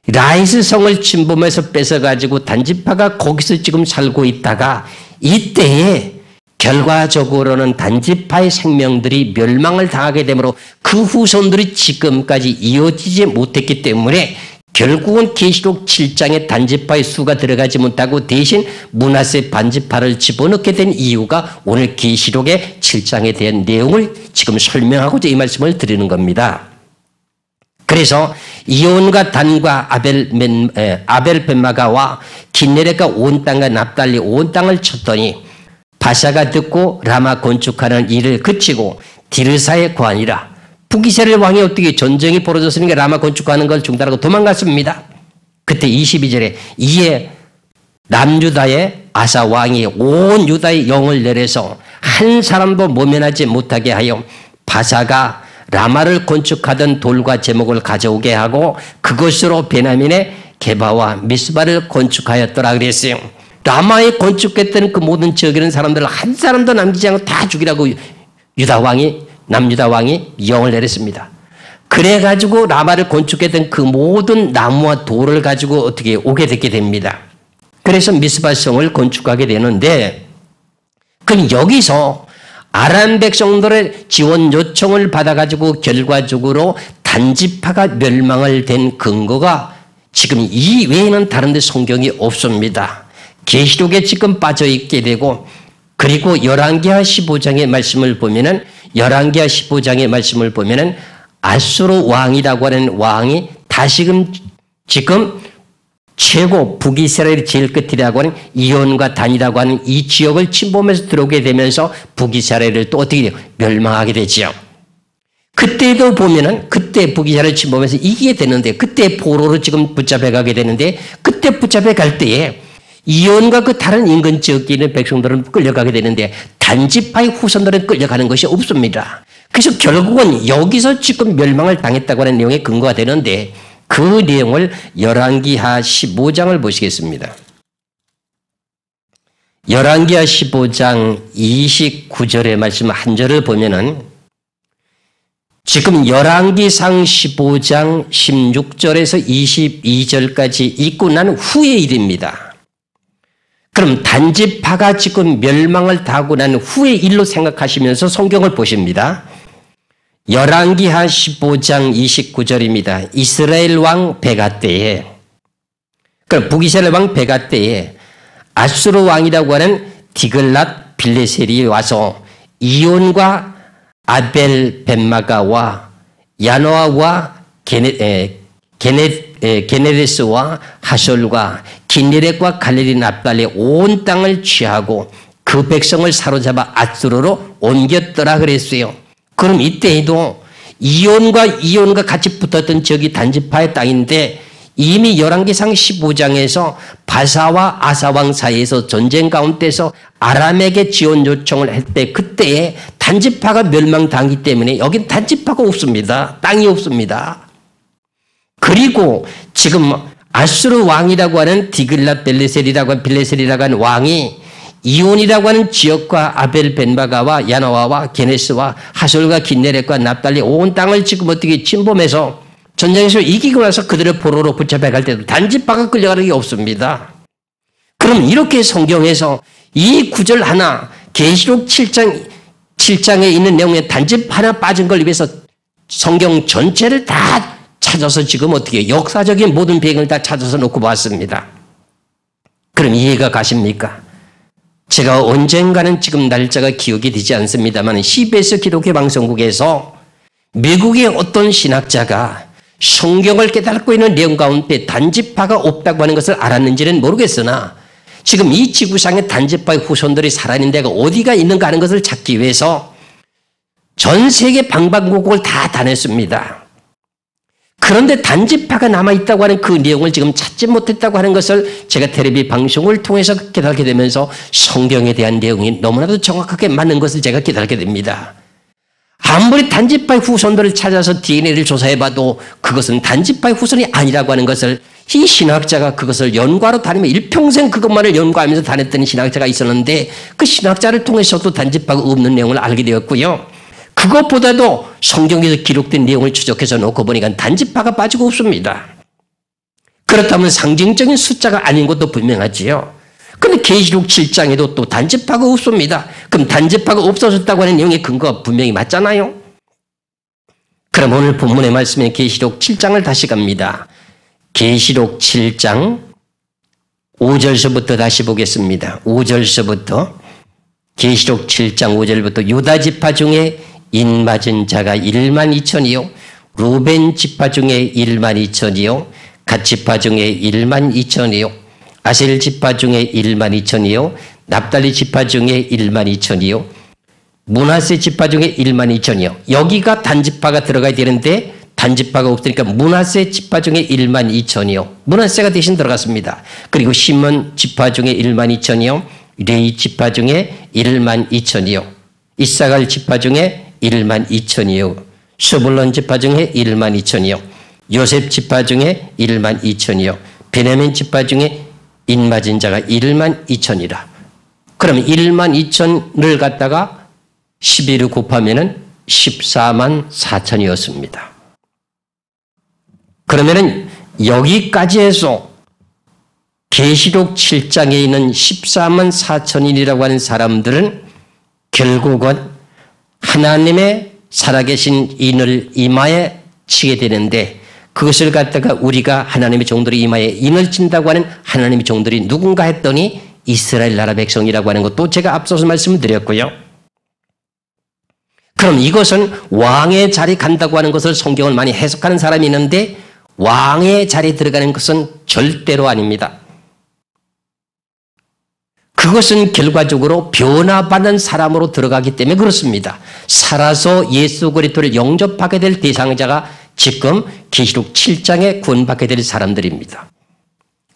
Speaker 1: 라이스 성을 침범해서 뺏어가지고 단지파가 거기서 지금 살고 있다가 이때에 결과적으로는 단지파의 생명들이 멸망을 당하게 되므로 그 후손들이 지금까지 이어지지 못했기 때문에 결국은 계시록 7장에 단지파의 수가 들어가지 못하고 대신 므낫세 반지파를 집어넣게 된 이유가 오늘 계시록의 7장에 대한 내용을 지금 설명하고자 이 말씀을 드리는 겁니다. 그래서 이온과 단과 아벨 벳마가와 긴네렛과 온 땅과 납달리 온 땅을 쳤더니 바사가 듣고 라마 건축하는 일을 그치고 디르사에 거하니라. 북이스라엘 왕이 어떻게 전쟁이 벌어졌으니까 라마 건축하는 걸 중단하고 도망갔습니다. 그때 22절에 이에 남유다의 아사 왕이 온 유다의 영을 내려서 한 사람도 모면하지 못하게 하여 바사가 라마를 건축하던 돌과 제목을 가져오게 하고 그것으로 베냐민의 게바와 미스바를 건축하였더라 그랬어요. 라마에 건축했던 그 모든 지역에 사람들을 한 사람도 남기지 않고 다 죽이라고 남유다 왕이 영을 내렸습니다. 그래가지고 라마를 건축했던 그 모든 나무와 돌을 가지고 어떻게 오게 되게 됩니다. 그래서 미스바성을 건축하게 되는데, 그럼 여기서 아람 백성들의 지원 요청을 받아가지고 결과적으로 단지파가 멸망을 된 근거가 지금 이 외에는 다른 데 성경이 없습니다. 계시록에 지금 빠져 있게 되고, 그리고 열왕기하 15장의 말씀을 보면은 아수르 왕이라고 하는 왕이 다시금 지금 최고 북이스라엘의 제일 끝이라고 하는 이온과 단이라고 하는 이 지역을 침범해서 들어오게 되면서 북이스라엘을 또 어떻게 돼요? 멸망하게 되지요. 그때도 보면은 그때 북이스라엘을 침범해서 이기게 되는데 그때 포로로 지금 붙잡혀 가게 되는데 그때 붙잡혀 갈 때에 이온과 그 다른 인근 지역에 있는 백성들은 끌려가게 되는데 단지파의 후손들은 끌려가는 것이 없습니다. 그래서 결국은 여기서 지금 멸망을 당했다고 하는 내용의 근거가 되는데 그 내용을 열왕기하 15장을 보시겠습니다. 열왕기하 15장 29절의 말씀 한 절을 보면은 지금 열왕기상 15장 16절에서 22절까지 읽고 난 후의 일입니다. 그럼 단지파가 지금 멸망을 당하고 난 후의 일로 생각하시면서 성경을 보십니다. 열왕기하 15장 29절입니다. 이스라엘 왕 베가 때에, 그럼 북이스라엘 왕 베가 때에 아수르 왕이라고 하는 디글랏 빌레셀이 와서 이온과 아벨 벳마가와 야노아와 게네데스와 하솔과 긴네렛과 갈릴리 납달리 온 땅을 취하고 그 백성을 사로잡아 아수르로 옮겼더라 그랬어요. 그럼 이때에도 이온과 같이 붙었던 지역이 단지파의 땅인데 이미 열왕기상 15장에서 바사와 아사왕 사이에서 전쟁 가운데서 아람에게 지원 요청을 할 때 그때에 단지파가 멸망당하기 때문에 여긴 단지파가 없습니다. 땅이 없습니다. 그리고 지금 아수르 왕이라고 하는 디글랏 빌레셀이라고 하는 왕이 이온이라고 하는 지역과 아벨 벤바가와 야노아와 게네스와 하솔과 긴네렛과 납달리 온 땅을 지금 어떻게 침범해서 전쟁에서 이기고 나서 그들을 포로로 붙잡혀 갈 때도 단지파가 끌려가는 게 없습니다. 그럼 이렇게 성경에서 이 구절 하나 계시록 7장에 있는 내용에 단지파 하나 빠진 걸 위해서 성경 전체를 다 찾아서 지금 어떻게 역사적인 모든 배경을 다 찾아서 놓고 봤습니다. 그럼 이해가 가십니까? 제가 언젠가는 지금 날짜가 기억이 되지 않습니다만 CBS 기독교 방송국에서 미국의 어떤 신학자가 성경을 깨닫고 있는 내용 가운데 단지파가 없다고 하는 것을 알았는지는 모르겠으나 지금 이 지구상에 단지파의 후손들이 살아있는 데가 어디가 있는가 하는 것을 찾기 위해서 전 세계 방방곡곡을 다 다녔습니다. 그런데 단지파가 남아있다고 하는 그 내용을 지금 찾지 못했다고 하는 것을 제가 텔레비 방송을 통해서 깨닫게 되면서 성경에 대한 내용이 너무나도 정확하게 맞는 것을 제가 깨닫게 됩니다. 아무리 단지파의 후손들을 찾아서 DNA를 조사해봐도 그것은 단지파의 후손이 아니라고 하는 것을 이 신학자가 그것을 연구하러 다니며 일평생 그것만을 연구하면서 다녔던 신학자가 있었는데 그 신학자를 통해서도 단지파가 없는 내용을 알게 되었고요. 그것보다도 성경에서 기록된 내용을 추적해서 놓고 보니까 단지파가 빠지고 없습니다. 그렇다면 상징적인 숫자가 아닌 것도 분명하지요. 그런데 계시록 7장에도 또 단지파가 없습니다. 그럼 단지파가 없어졌다고 하는 내용의 근거가 분명히 맞잖아요. 그럼 오늘 본문의 말씀에 계시록 7장을 다시 갑니다. 계시록 7장 5절서부터 다시 보겠습니다. 5절서부터 계시록 7장 5절부터 유다 지파 중에 인 맞은 자가 1만 2천이요 루벤 지파 중에 1만 2천이요 갓 지파 중에 1만 2천이요 아셀 지파 중에 1만 2천이요 납달리 지파 중에 1만 2천이요 므낫세 지파 중에 1만 2천이요. 여기가 단지파가 들어가야 되는데 단지파가 없으니까 므낫세 지파 중에 1만 2천이요. 므낫세가 대신 들어갔습니다. 그리고 시몬 지파 중에 1만 2천이요 레위 지파 중에 1만 2천이요 이사갈 지파 중에 1만 2천이요 스불론 지파 중에 1만 2천이요 요셉 지파 중에 1만 2천이요 베냐민 지파 중에 인 맞은 자가 1만 2천이라. 그러면 1만 2천을 갖다가 11을 곱하면은 14만 4천이었습니다. 그러면은 여기까지 해서 계시록 7장에 있는 14만 4천인이라고 하는 사람들은 결국은 하나님의 살아계신 인을 이마에 치게 되는데 그것을 갖다가 우리가 하나님의 종들이 이마에 인을 친다고 하는 하나님의 종들이 누군가 했더니 이스라엘 나라 백성이라고 하는 것도 제가 앞서서 말씀을 드렸고요. 그럼 이것은 왕의 자리 간다고 하는 것을 성경을 많이 해석하는 사람이 있는데 왕의 자리에 들어가는 것은 절대로 아닙니다. 그것은 결과적으로 변화받는 사람으로 들어가기 때문에 그렇습니다. 살아서 예수 그리스도를 영접하게 될 대상자가 지금 계시록 7장에 구원받게 될 사람들입니다.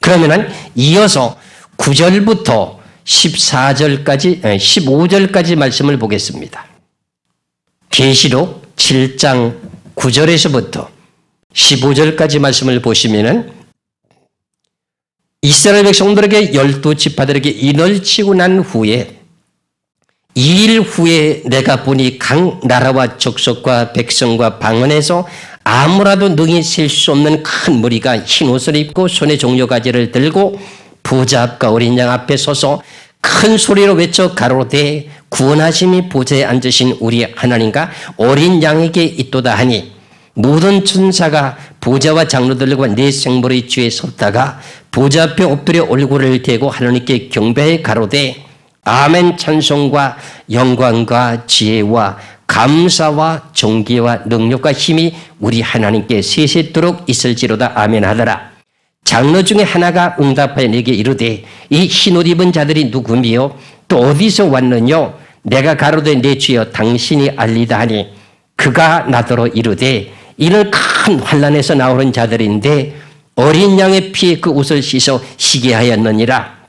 Speaker 1: 그러면은 이어서 9절부터 15절까지 말씀을 보겠습니다. 계시록 7장 9절에서부터 15절까지 말씀을 보시면은 이스라엘 백성들에게 12지파들에게 인을 치고 난 후에 2일 후에 내가 보니 각 나라와 족속과 백성과 방언에서 아무라도 능히 셀 수 없는 큰 무리가 흰 옷을 입고 손에 종려가지를 들고 보좌 앞과 어린 양 앞에 서서 큰 소리로 외쳐 가로되 구원하심이 보좌에 앉으신 우리 하나님과 어린 양에게 있도다 하니 모든 천사가 보좌와 장로들과 네 생물의 뒤에 섰다가 보좌 앞에 엎드려 얼굴을 대고 하나님께 경배해 가로되 아멘. 찬송과 영광과 지혜와 감사와 존귀와 능력과 힘이 우리 하나님께 세세토록 있을지로다. 아멘 하더라. 장로 중에 하나가 응답하여 내게 이르되 이 흰옷 입은 자들이 누구미요? 또 어디서 왔느뇨? 내가 가로되 내 주여 당신이 알리다 하니 그가 나더러 이르되 이는 큰 환난에서 나오는 자들인데 어린 양의 피에 그 옷을 씻어 시게 하였느니라.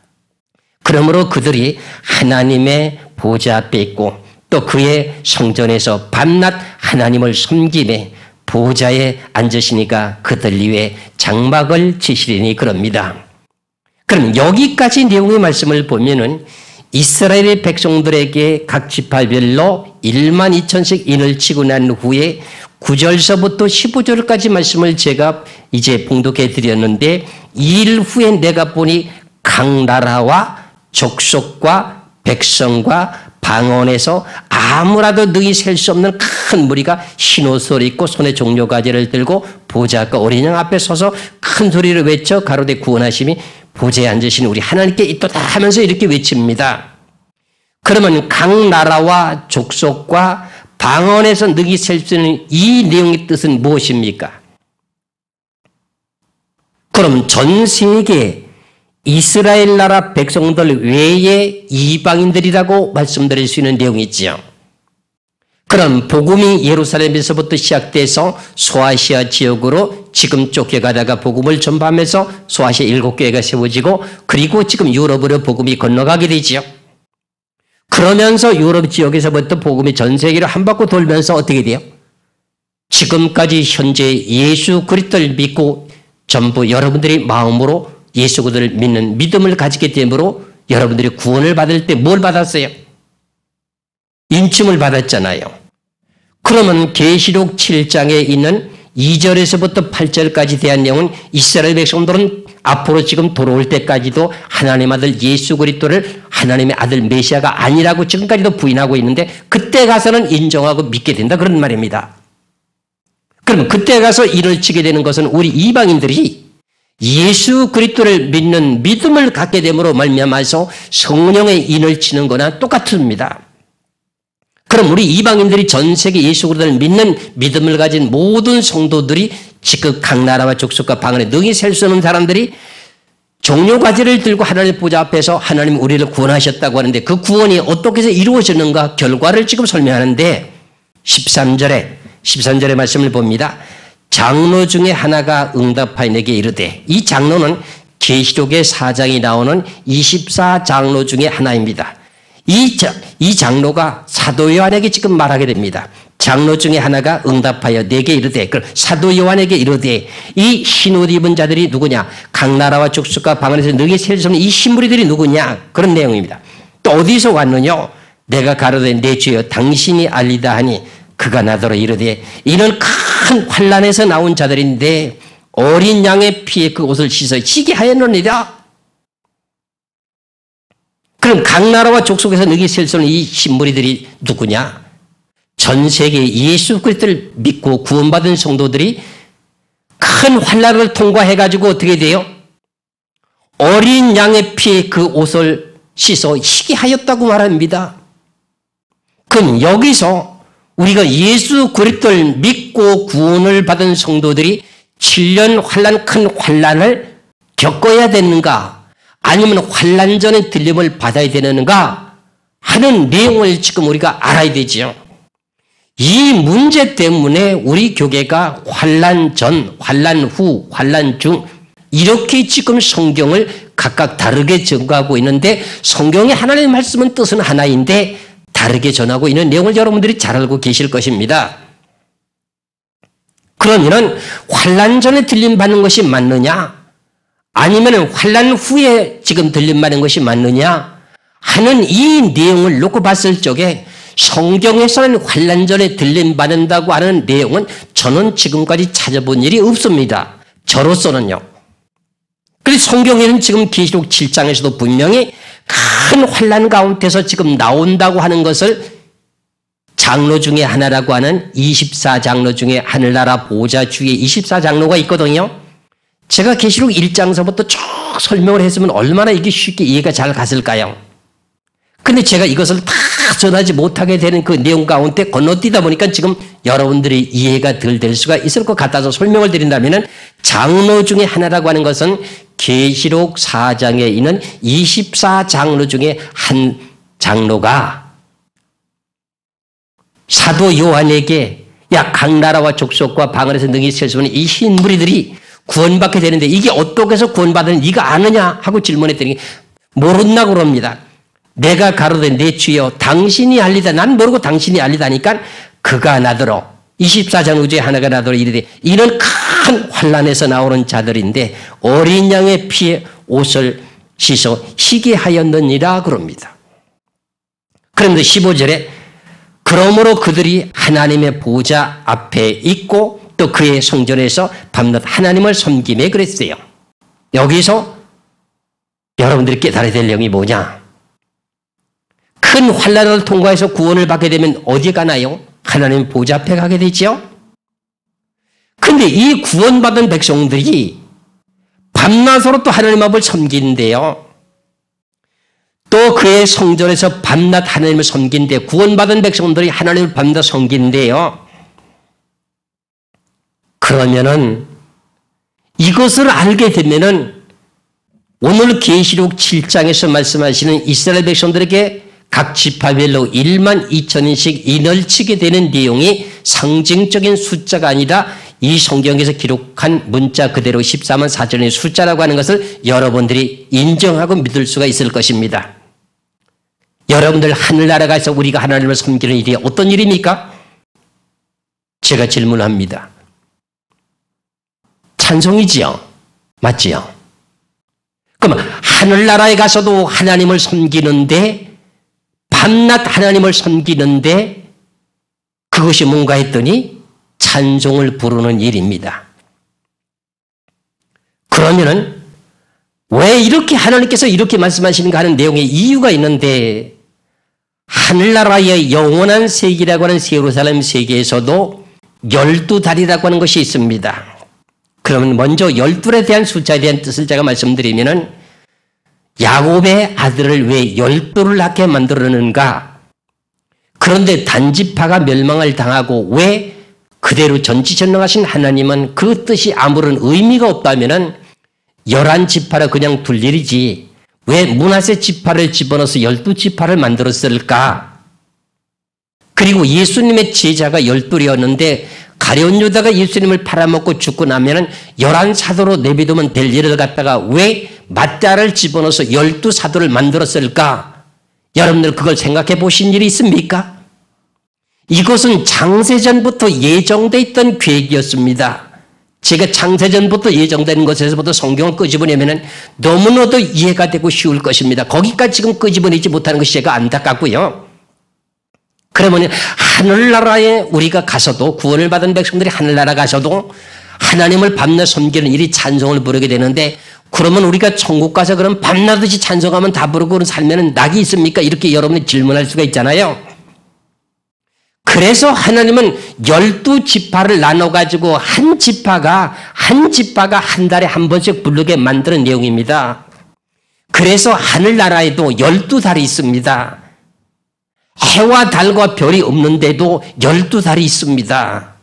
Speaker 1: 그러므로 그들이 하나님의 보좌 앞에 있고 또 그의 성전에서 밤낮 하나님을 섬기매 보좌에 앉으시니까 그들 위에 장막을 치시리니 그럽니다. 그럼 여기까지 내용의 말씀을 보면은 이스라엘의 백성들에게 각 지파별로 1만 2천씩 인을 치고 난 후에 9절서부터 15절까지 말씀을 제가 이제 봉독해 드렸는데 2일 후에 내가 보니 각 나라와 족속과 백성과 방언에서 아무라도 능히 셀 수 없는 큰 무리가 흰옷을 입고 손에 종려가지를 들고 보좌 앞과 어린 양 앞에 서서 큰 소리를 외쳐 가로되 구원하심이 보좌에 앉으신 우리 하나님께 있도다 하면서 이렇게 외칩니다. 그러면 각 나라와 족속과 방언에서 능히 셀 수 있는 이 내용의 뜻은 무엇입니까? 그럼 전 세계 이스라엘 나라 백성들 외에 이방인들이라고 말씀드릴 수 있는 내용이지요. 그럼 복음이 예루살렘에서부터 시작돼서 소아시아 지역으로 지금 쫓겨가다가 복음을 전파하면서 소아시아 7교회가 세워지고 그리고 지금 유럽으로 복음이 건너가게 되지요. 그러면서 유럽 지역에서부터 복음이 전 세계로 한 바퀴 돌면서 어떻게 돼요? 지금까지 현재 예수 그리스도를 믿고 전부 여러분들이 마음으로 예수 그리스도를 믿는 믿음을 가지게 되므로 여러분들이 구원을 받을 때 뭘 받았어요? 인침을 받았잖아요. 그러면 계시록 7장에 있는 2절에서부터 8절까지 대한 내용은 이스라엘 백성들은 앞으로 지금 돌아올 때까지도 하나님 아들 예수 그리스도를 하나님의 아들 메시아가 아니라고 지금까지도 부인하고 있는데 그때 가서는 인정하고 믿게 된다 그런 말입니다. 그러면 그때 가서 일을 치게 되는 것은 우리 이방인들이 예수 그리스도를 믿는 믿음을 갖게 됨으로 말미암아서 성령의 인을 치는 거나 똑같습니다. 그럼 우리 이방인들이 전 세계 예수 그리스도를 믿는 믿음을 가진 모든 성도들이 지금 각 나라와 족속과 방언에 능히 셀 수 없는 사람들이 종려가지를 들고 하나님 보좌 앞에서 하나님 우리를 구원하셨다고 하는데 그 구원이 어떻게 해서 이루어졌는가 결과를 지금 설명하는데 13절의 말씀을 봅니다. 장로 중에 하나가 응답하여 내게 이르되 이 장로는 계시록의 4장이 나오는 24장로 중에 하나입니다. 이 장로가 사도 요한에게 지금 말하게 됩니다. 장로 중에 하나가 응답하여 내게 이르되 사도 요한에게 이르되 이 흰옷 입은 자들이 누구냐? 각 나라와 족속과 방언에서 능히 셀 수 없는 이 신무리들이 누구냐? 그런 내용입니다. 또 어디서 왔느냐? 내가 가로되 내 주여 당신이 알리다 하니 그가 나더러 이르되 이는 큰 환난에서 나온 자들인데 어린 양의 피에 그 옷을 씻어 시게 하였느니라. 그럼 각 나라와 족속에서 능히 셀 수 없는 이 신무리들이 누구냐? 전 세계 예수 그리스도를 믿고 구원받은 성도들이 큰 환난을 통과해가지고 어떻게 돼요? 어린 양의 피에 그 옷을 씻어 시게 하였다고 말합니다. 그럼 여기서 우리가 예수 그리스도를 믿고 구원을 받은 성도들이 7년 환난 큰 환난을 겪어야 되는가? 아니면 환난 전에 들림을 받아야 되는가? 하는 내용을 지금 우리가 알아야 되지요. 이 문제 때문에 우리 교계가 환난 전, 환난 후, 환난 중 이렇게 지금 성경을 각각 다르게 전가하고 있는데 성경의 하나님의 말씀은 뜻은 하나인데 다르게 전하고 있는 내용을 여러분들이 잘 알고 계실 것입니다. 그러면은 환난 전에 들림 받는 것이 맞느냐? 아니면 환난 후에 지금 들림 받는 것이 맞느냐? 하는 이 내용을 놓고 봤을 적에 성경에서는 환난 전에 들림 받는다고 하는 내용은 저는 지금까지 찾아본 일이 없습니다. 저로서는요. 그래서 성경에는 지금 계시록 7장에서도 분명히 큰 환난 가운데서 지금 나온다고 하는 것을 장로 중에 하나라고 하는 24장로 중에 하늘나라 보호자 주위에 24장로가 있거든요. 제가 계시록 1장서부터 쭉 설명을 했으면 얼마나 이게 쉽게 이해가 잘 갔을까요? 근데 제가 이것을 다 전하지 못하게 되는 그 내용 가운데 건너뛰다 보니까 지금 여러분들이 이해가 덜 될 수가 있을 것 같아서 설명을 드린다면 장로 중에 하나라고 하는 것은 계시록 4장에 있는 24장로 중에 한 장로가 사도 요한에게 야, 각 나라와 족속과 방언에서 능히 셀 수 없는 이 흰무리들이 구원받게 되는데 이게 어떻게 해서 구원받은 네가 아느냐 하고 질문했더니 모른다고 그럽니다. 내가 가로되 내 주여 당신이 알리다 난 모르고 당신이 알리다니까 그가 나더러 24장 중에 하나가 나더러 이르되 이는 큰 환난에서 나오는 자들인데 어린 양의 피에 옷을 씻어 희게 하였느니라 그럽니다. 그런데 15절에 그러므로 그들이 하나님의 보좌 앞에 있고 또 그의 성전에서 밤낮 하나님을 섬기며 그랬어요. 여기서 여러분들이 깨달아야 될 내용이 뭐냐? 큰 환난을 통과해서 구원을 받게 되면 어디 가나요? 하나님 보좌 앞에 가게 되죠. 그런데 이 구원받은 백성들이 밤낮으로 또 하나님 앞을 섬기는데요. 또 그의 성전에서 밤낮 하나님을 섬기는데 구원받은 백성들이 하나님을 밤낮 섬기는데요. 그러면은 이것을 알게 되면은 오늘 계시록 7장에서 말씀하시는 이스라엘 백성들에게 각 지파별로 1만 2천인씩 인을 치게 되는 내용이 상징적인 숫자가 아니라 이 성경에서 기록한 문자 그대로 14만 4천의 숫자라고 하는 것을 여러분들이 인정하고 믿을 수가 있을 것입니다. 여러분들 하늘나라 가서 우리가 하나님을 섬기는 일이 어떤 일입니까? 제가 질문합니다. 찬송이지요? 맞지요? 그럼 하늘나라에 가서도 하나님을 섬기는데 밤낮 하나님을 섬기는데 그것이 뭔가 했더니 찬송을 부르는 일입니다. 그러면은 왜 이렇게 하나님께서 이렇게 말씀하시는가 하는 내용의 이유가 있는데 하늘나라의 영원한 세계라고 하는 예루살렘 세계에서도 12달이라고 하는 것이 있습니다. 그러면 먼저 12에 대한 숫자에 대한 뜻을 제가 말씀드리면은 야곱의 아들을 왜 12를 낳게 만들었는가? 그런데 단지파가 멸망을 당하고 왜 그대로 전지전능하신 하나님은 그 뜻이 아무런 의미가 없다면은 11지파를 그냥 둘 일이지 왜 므낫세 지파를 집어넣어서 12지파를 만들었을까? 그리고 예수님의 제자가 12이었는데 가룟 유다가 예수님을 팔아먹고 죽고 나면은 11사도로 내비두면 될 일을 갖다가 왜 맏자를 집어넣어서 12사도를 만들었을까? 여러분들 그걸 생각해 보신 일이 있습니까? 이것은 창세전부터 예정되어 있던 계획이었습니다. 제가 창세전부터 예정된 것에서부터 성경을 끄집어내면 너무나도 이해가 되고 쉬울 것입니다. 거기까지 지금 끄집어내지 못하는 것이 제가 안타깝고요. 그러면 하늘나라에 우리가 가서도 구원을 받은 백성들이 하늘나라 가서도 하나님을 밤낮 섬기는 일이 찬송을 부르게 되는데 그러면 우리가 천국 가서 그럼 밤낮이 찬송하면 다 부르고 살면 낙이 있습니까? 이렇게 여러분이 질문할 수가 있잖아요. 그래서 하나님은 12지파를 나눠가지고 한 지파가 한 달에 한 번씩 부르게 만드는 내용입니다. 그래서 하늘나라에도 12달이 있습니다. 해와 달과 별이 없는데도 12달이 있습니다.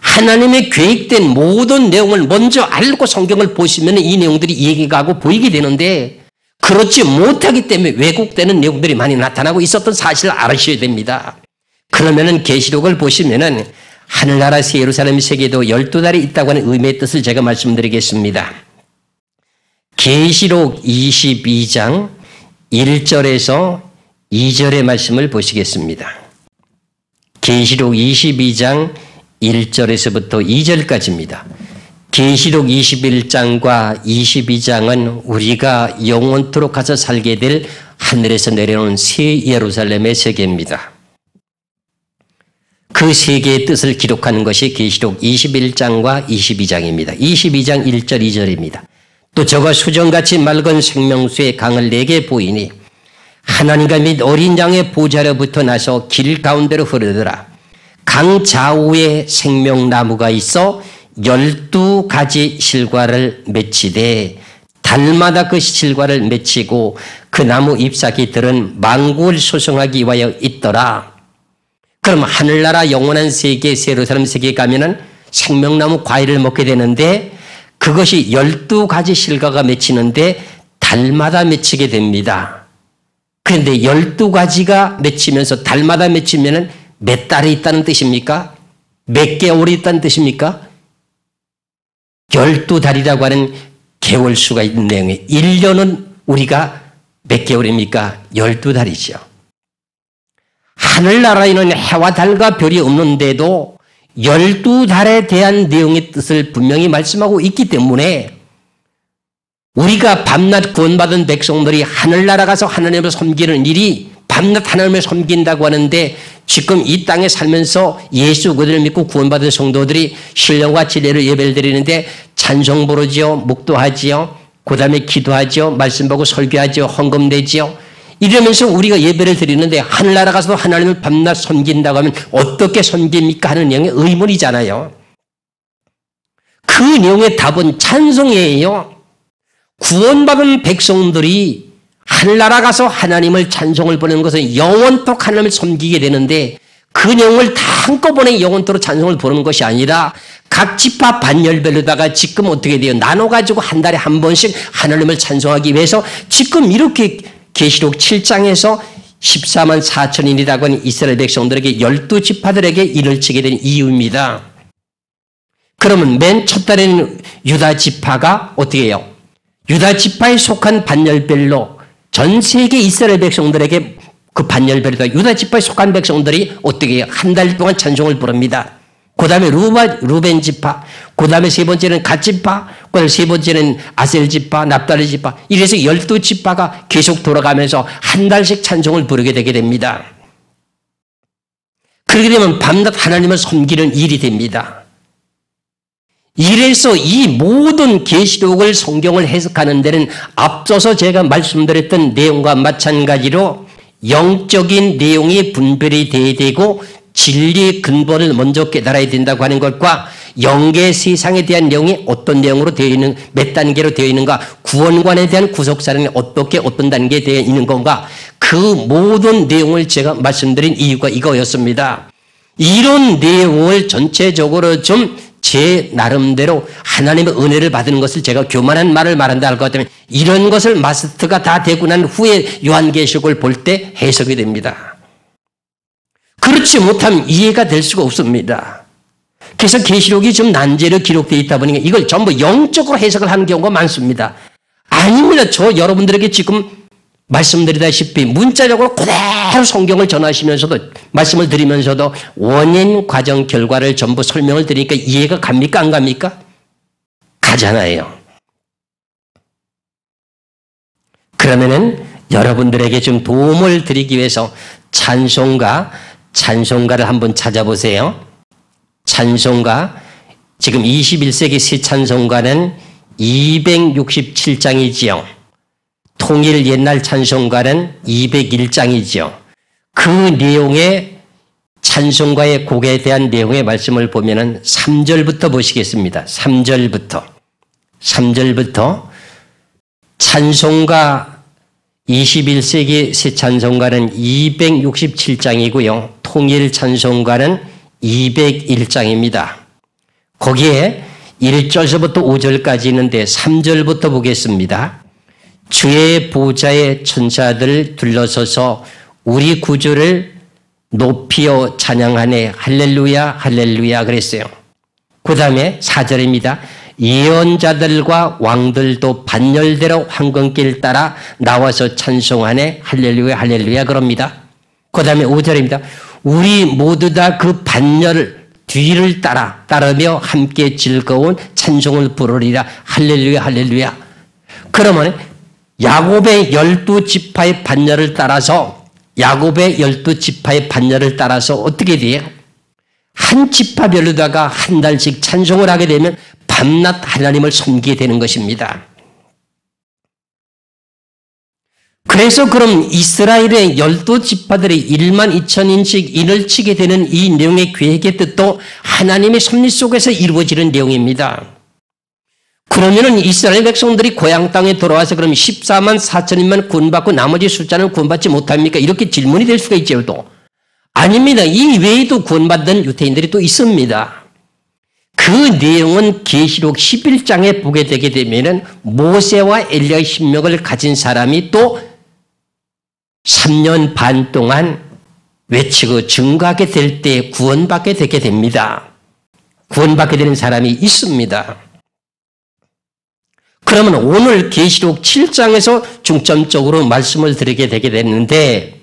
Speaker 1: 하나님의 계획된 모든 내용을 먼저 알고 성경을 보시면 이 내용들이 이해가 가고 보이게 되는데 그렇지 못하기 때문에 왜곡되는 내용들이 많이 나타나고 있었던 사실을 알으셔야 됩니다. 그러면은 계시록을 보시면은 하늘나라 새 예루살렘 세계도 12달이 있다고 하는 의미의 뜻을 제가 말씀드리겠습니다. 계시록 22장 1절에서 2절의 말씀을 보시겠습니다. 계시록 22장 1절에서부터 2절까지입니다. 계시록 21장과 22장은 우리가 영원토록 가서 살게 될 하늘에서 내려오는 새 예루살렘의 세계입니다. 그 세계의 뜻을 기록하는 것이 계시록 21장과 22장입니다. 22장 1절 2절입니다. 또 저가 수정같이 맑은 생명수의 강을 내게 보이니 하나님과 및 어린 양의 보좌로부터 나서 길 가운데로 흐르더라. 강 좌우에 생명나무가 있어 12가지 실과를 맺히되 달마다 그 실과를 맺히고 그 나무 잎사귀들은 만국을 소성하기 위하여 있더라. 그럼 하늘나라 영원한 세계 예루살렘 세계에 가면은 생명나무 과일을 먹게 되는데 그것이 12가지 실과가 맺히는데 달마다 맺히게 됩니다. 그런데 12가지가 맺히면서 달마다 맺히면은 몇 달이 있다는 뜻입니까? 몇 개월이 있다는 뜻입니까? 12달이라고 하는 개월수가 있는 내용에 1년은 우리가 몇 개월입니까? 12달이죠. 하늘나라에는 해와 달과 별이 없는데도 12달에 대한 내용의 뜻을 분명히 말씀하고 있기 때문에 우리가 밤낮 구원받은 백성들이 하늘나라 가서 하나님을 섬기는 일이 밤낮 하나님을 섬긴다고 하는데 지금 이 땅에 살면서 예수 그들을 믿고 구원받은 성도들이 신령과 진리를 예배를 드리는데 찬송 부르지요, 묵도하지요, 그 다음에 기도하지요, 말씀 보고 설교하지요, 헌금 내지요. 이러면서 우리가 예배를 드리는데 하늘나라 가서도 하나님을 밤낮 섬긴다고 하면 어떻게 섬깁니까 하는 내용의 의문이잖아요. 그 내용의 답은 찬송이에요. 구원받은 백성들이 하늘나라 가서 하나님을 찬송을 보내는 것은 영원토록 하나님을 섬기게 되는데 그 내용을 다 한꺼번에 영원토록 찬송을 보는 것이 아니라 각 지파 반열별로다가 지금 어떻게 돼요? 나눠가지고 한 달에 한 번씩 하나님을 찬송하기 위해서 지금 이렇게 계시록 7장에서 14만 4천인이라고 하는 이스라엘 백성들에게 12지파들에게 일을 치게 된 이유입니다. 그러면 맨 첫 달에는 유다 지파가 어떻게 해요? 유다 지파에 속한 반열별로 전 세계 이스라엘 백성들에게 그 반열별로다 유다 지파에 속한 백성들이 어떻게 해요? 한 달 동안 찬송을 부릅니다. 그 다음에 루벤 지파, 그 다음에 세 번째는 갓 지파, 그 다음에 세 번째는 아셀 지파, 납달리 지파. 이래서 12지파가 계속 돌아가면서 한 달씩 찬송을 부르게 되게 됩니다. 그렇게 되면 밤낮 하나님을 섬기는 일이 됩니다. 이래서 이 모든 계시록을 성경을 해석하는 데는 앞서서 제가 말씀드렸던 내용과 마찬가지로 영적인 내용이 분별이 돼야 되고 진리의 근본을 먼저 깨달아야 된다고 하는 것과 영계 세상에 대한 내용이 어떤 내용으로 되어 있는, 몇 단계로 되어 있는가, 구원관에 대한 구속사랑이 어떻게 어떤 단계에 되어 있는 건가, 그 모든 내용을 제가 말씀드린 이유가 이거였습니다. 이런 내용을 전체적으로 좀 제 나름대로 하나님의 은혜를 받는 것을 제가 교만한 말을 말한다 할 것 같으면 이런 것을 마스터가 다 되고 난 후에 요한계시록을 볼 때 해석이 됩니다. 그렇지 못하면 이해가 될 수가 없습니다. 그래서 계시록이 좀 난제로 기록되어 있다 보니까 이걸 전부 영적으로 해석을 하는 경우가 많습니다. 아닙니다. 저 여러분들에게 지금 말씀드리다시피 문자적으로 그대로 성경을 전하시면서도 말씀을 드리면서도 원인, 과정, 결과를 전부 설명을 드리니까 이해가 갑니까? 안 갑니까? 가잖아요. 그러면은 여러분들에게 좀 도움을 드리기 위해서 찬송가를 한번 찾아보세요. 찬송가, 지금 21세기 새 찬송가는 267장이지요. 통일 옛날 찬송가는 201장이지요. 그 내용의 찬송가의 곡에 대한 내용의 말씀을 보면은 3절부터 보시겠습니다. 3절부터 찬송가 21세기 새 찬송가는 267장이고요. 통일 찬송가는 201장입니다. 거기에 1절서부터 5절까지 있는데 3절부터 보겠습니다. 주의 보좌의 천사들 둘러서서 우리 구주를 높이어 찬양하네. 할렐루야 할렐루야 그랬어요. 그 다음에 4절입니다. 예언자들과 왕들도 반열대로 황금길 따라 나와서 찬송하네. 할렐루야 할렐루야 그럽니다. 그 다음에 5절입니다. 우리 모두 다 그 반열 뒤를 따르며 함께 즐거운 찬송을 부르리라. 할렐루야 할렐루야. 그러면 야곱의 12지파의 반열을 따라서 어떻게 돼요? 한 지파별로다가 한 달씩 찬송을 하게 되면 밤낮 하나님을 섬기게 되는 것입니다. 그래서 그럼 이스라엘의 12지파들이 12,000인씩 인을 치게 되는 이 내용의 계획의 뜻도 하나님의 섭리 속에서 이루어지는 내용입니다. 그러면은 이스라엘 백성들이 고향 땅에 돌아와서 그럼 14만 4천인만 구원받고 나머지 숫자는 구원받지 못합니까? 이렇게 질문이 될 수가 있죠. 또 아닙니다. 이 외에도 구원받는 유대인들이 또 있습니다. 그 내용은 계시록 11장에 보게 되게 되면은 모세와 엘리야의 신명을 가진 사람이 또 3년 반 동안 외치고 증거하게 될 때 구원받게 되게 됩니다. 구원받게 되는 사람이 있습니다. 그러면 오늘 계시록 7장에서 중점적으로 말씀을 드리게 되게 됐는데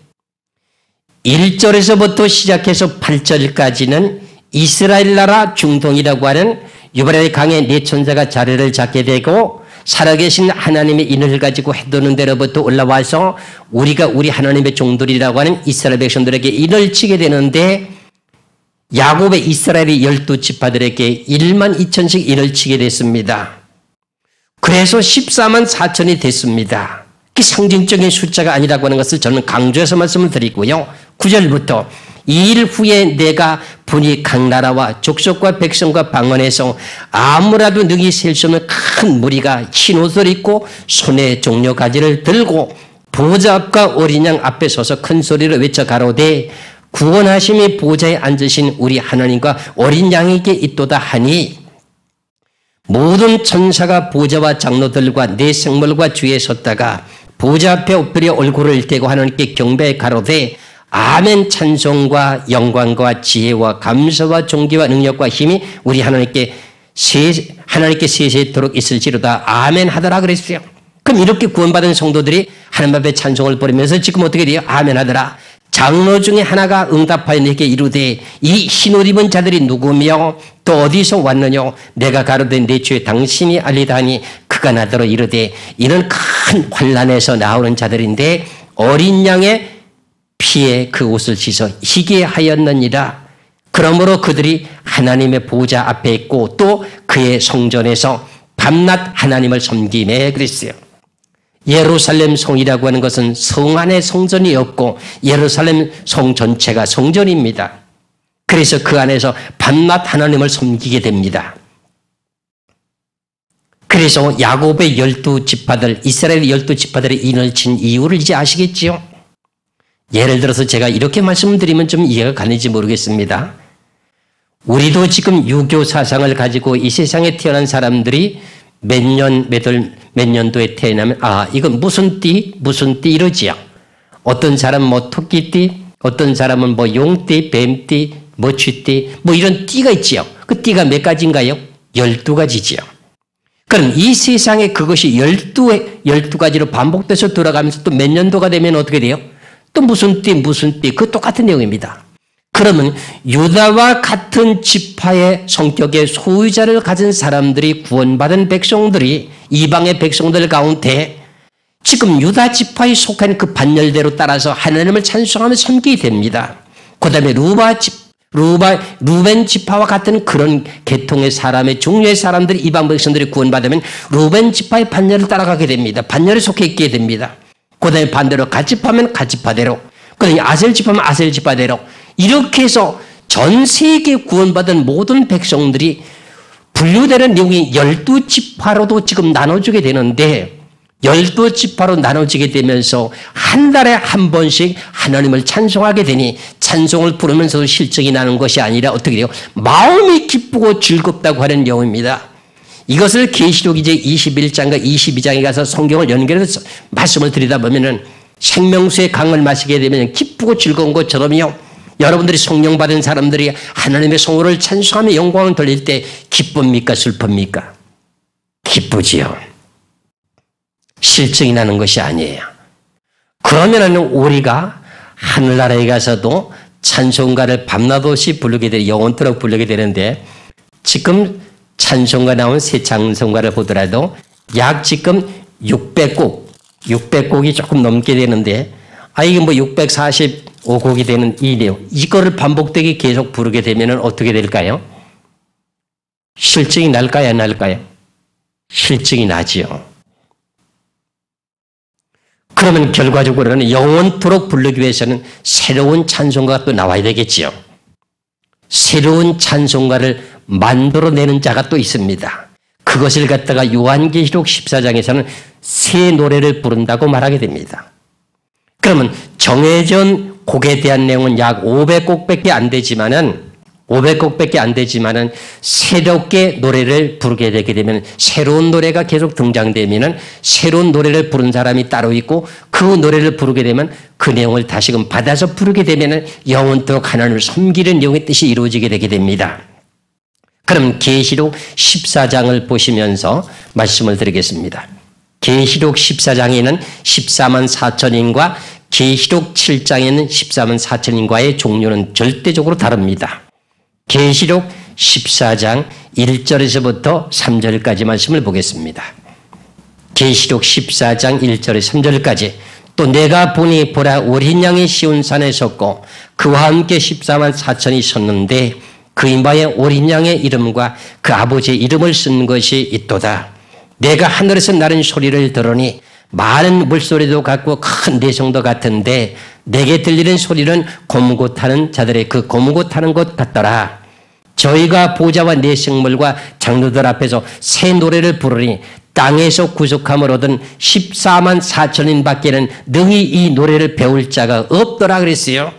Speaker 1: 1절에서부터 시작해서 8절까지는 이스라엘 나라 중동이라고 하는 유브라데 강의 네 천사가 자리를 잡게 되고 살아계신 하나님의 인을 가지고 해도는 데로부터 올라와서 우리가 우리 하나님의 종들이라고 하는 이스라엘 백성들에게 인을 치게 되는데 야곱의 이스라엘의 12지파들에게 12,000씩 인을 치게 됐습니다. 그래서 14만 4천이 됐습니다. 그 상징적인 숫자가 아니라고 하는 것을 저는 강조해서 말씀을 드리고요. 9절부터 2일 후에 내가 분이 각 나라와 족속과 백성과 방언에서 아무라도 능히 셀 수 없는 큰 무리가 흰 옷을 입고 손에 종려가지를 들고 보좌 앞과 어린 양 앞에 서서 큰 소리로 외쳐 가로되 구원하심이 보좌에 앉으신 우리 하나님과 어린 양에게 있도다 하니 모든 천사가 보좌와 장로들과 네 생물과 주위에 섰다가 보좌 앞에 엎드려 얼굴을 대고 하나님께 경배해 가로되 아멘. 찬송과 영광과 지혜와 감사와 존귀와 능력과 힘이 우리 하나님께 세세토록 있을지로다. 아멘 하더라 그랬어요. 그럼 이렇게 구원받은 성도들이 하나님 앞에 찬송을 부르면서 지금 어떻게 돼요? 아멘 하더라. 장로 중에 하나가 응답하여 내게 이르되 이 흰옷 입은 자들이 누구며 또 어디서 왔느냐? 내가 가로되 내 주에 당신이 알리다니 그가 나더러 이르되 이는 큰 환난에서 나오는 자들인데 어린 양의 피에 그 옷을 씻어 희게 하였느니라. 그러므로 그들이 하나님의 보좌 앞에 있고 또 그의 성전에서 밤낮 하나님을 섬기매 그랬어요. 예루살렘 성이라고 하는 것은 성 안에 성전이 없고 예루살렘 성 전체가 성전입니다. 그래서 그 안에서 밤낮 하나님을 섬기게 됩니다. 그래서 야곱의 12지파들, 이스라엘의 12지파들의 인을 친 이유를 이제 아시겠지요? 예를 들어서 제가 이렇게 말씀드리면 좀 이해가 가는지 모르겠습니다. 우리도 지금 유교 사상을 가지고 이 세상에 태어난 사람들이 몇 년도에 태어나면 이건 무슨 띠 이러지요. 어떤 사람은 뭐 토끼띠, 어떤 사람은 뭐 용띠, 뱀띠, 뭐 쥐띠, 뭐 이런 띠가 있지요. 그 띠가 몇 가지인가요? 12가지지요. 그럼 이 세상에 그것이 12가지로 반복돼서 돌아가면서 또 몇 년도가 되면 어떻게 돼요? 또 무슨 띠, 그 똑같은 내용입니다. 그러면 유다와 같은 지파의 성격의 소유자를 가진 사람들이 구원받은 백성들이 이방의 백성들 가운데 지금 유다 지파에 속한 그 반열대로 따라서 하나님을 찬송하며 섬기게 됩니다. 그 다음에 루벤 지파와 같은 그런 계통의 사람의 종류의 사람들이 이방 백성들이 구원받으면 루벤 지파의 반열을 따라가게 됩니다. 반열에 속해 있게 됩니다. 그 다음에 반대로 갓지파면 갓지파대로, 그 다음에 아셀지파면 아셀지파대로 이렇게 해서 전 세계 구원받은 모든 백성들이 분류되는 내용이 12지파로도 지금 나눠주게 되는데 12지파로 나눠지게 되면서 한 달에 한 번씩 하나님을 찬송하게 되니 찬송을 부르면서 실증이 나는 것이 아니라 어떻게 돼요? 마음이 기쁘고 즐겁다고 하는 내용입니다. 이것을 계시록 이제 21장과 22장에 가서 성경을 연결해서 말씀을 드리다 보면은 생명수의 강을 마시게 되면 기쁘고 즐거운 것처럼요. 여러분들이 성령 받은 사람들이 하나님의 성호를 찬송하며 영광을 돌릴 때 기쁩니까? 슬픕니까? 기쁘지요. 실증이 나는 것이 아니에요. 그러면은 우리가 하늘나라에 가서도 찬송가를 밤낮없이 부르게 되는 영원토록 부르게 되는데 지금 찬송가 나온 새 찬송가를 보더라도 약 지금 600곡이 조금 넘게 되는데 이게 뭐 645곡이 되는 이 내용 이거를 반복되게 계속 부르게 되면 어떻게 될까요? 실증이 날까요? 안 날까요? 실증이 나지요. 그러면 결과적으로는 영원토록 부르기 위해서는 새로운 찬송가가 또 나와야 되겠지요. 새로운 찬송가를 만들어내는 자가 또 있습니다. 그것을 갖다가 요한계시록 14장에서는 새 노래를 부른다고 말하게 됩니다. 그러면 정해진 곡에 대한 내용은 약 500곡밖에 안 되지만은 새롭게 노래를 부르게 되게 되면 새로운 노래가 계속 등장되면은 새로운 노래를 부른 사람이 따로 있고 그 노래를 부르게 되면 그 내용을 다시금 받아서 부르게 되면은 영원토록 하나님을 섬기는 영의 뜻이 이루어지게 되게 됩니다. 그럼 계시록 14장을 보시면서 말씀을 드리겠습니다. 계시록 14장에는 14만 4천인과 계시록 7장에는 14만 4천인과의 종류는 절대적으로 다릅니다. 계시록 14장 1절에서부터 3절까지 말씀을 보겠습니다. 계시록 14장 1절에 3절까지 또 내가 보니 보라 어린 양이 시온산에 섰고 그와 함께 14만 4천이 섰는데 그 이마에 어린 양의 이름과 그 아버지의 이름을 쓴 것이 있도다. 내가 하늘에서 나는 소리를 들으니 많은 물소리도 같고 큰 내성도 같은데 내게 들리는 소리는 고무고 타는 자들의 그 고무고 타는 것 같더라. 저희가 보좌와 네 생물과 장로들 앞에서 새 노래를 부르니 땅에서 구속함을 얻은 14만 4천인 밖에는 능히 이 노래를 배울 자가 없더라 그랬어요.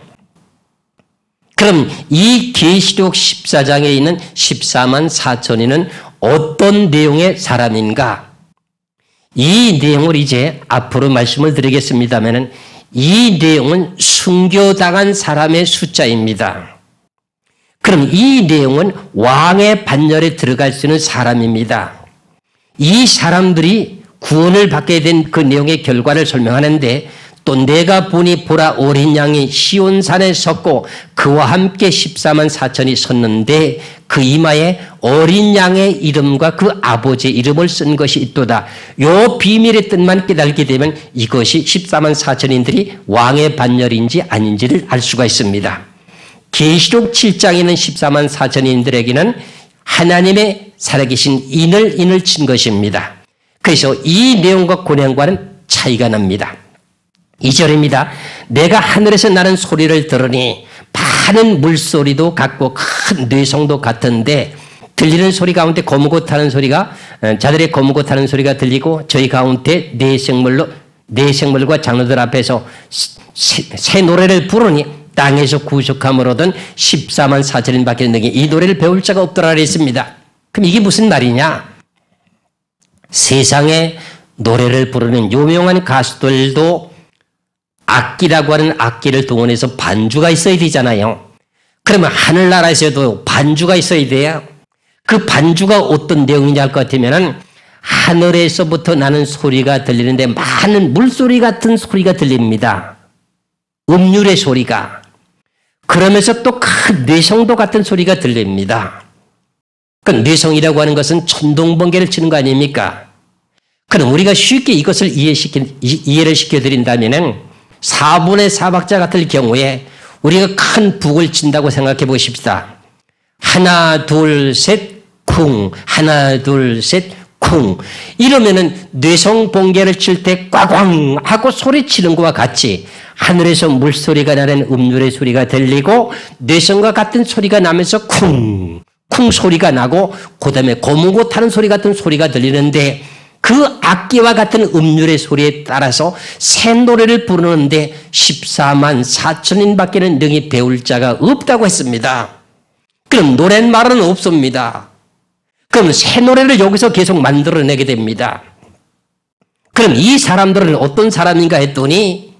Speaker 1: 그럼 이 계시록 14장에 있는 14만 4천인은 어떤 내용의 사람인가? 이 내용을 이제 앞으로 말씀을 드리겠습니다만은 이 내용은 순교당한 사람의 숫자입니다. 그럼 이 내용은 왕의 반열에 들어갈 수 있는 사람입니다. 이 사람들이 구원을 받게 된 그 내용의 결과를 설명하는데 또 내가 보니 보라 어린 양이 시온산에 섰고 그와 함께 14만 4천이 섰는데 그 이마에 어린 양의 이름과 그 아버지의 이름을 쓴 것이 있도다. 요 비밀의 뜻만 깨닫게 되면 이것이 14만 4천인들이 왕의 반열인지 아닌지를 알 수가 있습니다. 계시록 7장에 있는 14만 4천인들에게는 하나님의 살아계신 인을 친 것입니다. 그래서 이 내용과 그 내용과는 차이가 납니다. 2절입니다. 내가 하늘에서 나는 소리를 들으니 많은 물소리도 같고 큰 뇌성도 같은데 들리는 소리 가운데 거무고 타는 소리가 자들의 거무고 타는 소리가 들리고 저희 가운데 네 생물과 장로들 앞에서 새 노래를 부르니 땅에서 구속함을 얻은 14만 4천인 밖에 능히 이 노래를 배울 자가 없더라 그랬습니다. 그럼 이게 무슨 말이냐? 세상에 노래를 부르는 유명한 가수들도 악기라고 하는 악기를 동원해서 반주가 있어야 되잖아요. 그러면 하늘나라에서도 반주가 있어야 돼요. 그 반주가 어떤 내용인지 알 것 같으면 하늘에서부터 나는 소리가 들리는데 많은 물소리 같은 소리가 들립니다. 음률의 소리가. 그러면서 또 큰 뇌성도 같은 소리가 들립니다. 그 뇌성이라고 하는 것은 천둥번개를 치는 거 아닙니까? 그럼 우리가 쉽게 이것을 이해를 시켜드린다면 4분의 4박자 같을 경우에 우리가 큰 북을 친다고 생각해 보십시다. 하나 둘 셋 쿵 하나 둘 셋 쿵 이러면은 뇌성 번개를 칠 때 꽝꽝 하고 소리치는 것과 같이 하늘에서 물소리가 나는 음률의 소리가 들리고 뇌성과 같은 소리가 나면서 쿵 소리가 나고 그 다음에 고무고 타는 소리 같은 소리가 들리는데 그 악기와 같은 음률의 소리에 따라서 새 노래를 부르는데 14만 4천인밖에는 능히 배울 자가 없다고 했습니다. 그럼 노랫말은 없습니다. 그럼 새 노래를 여기서 계속 만들어내게 됩니다. 그럼 이 사람들은 어떤 사람인가 했더니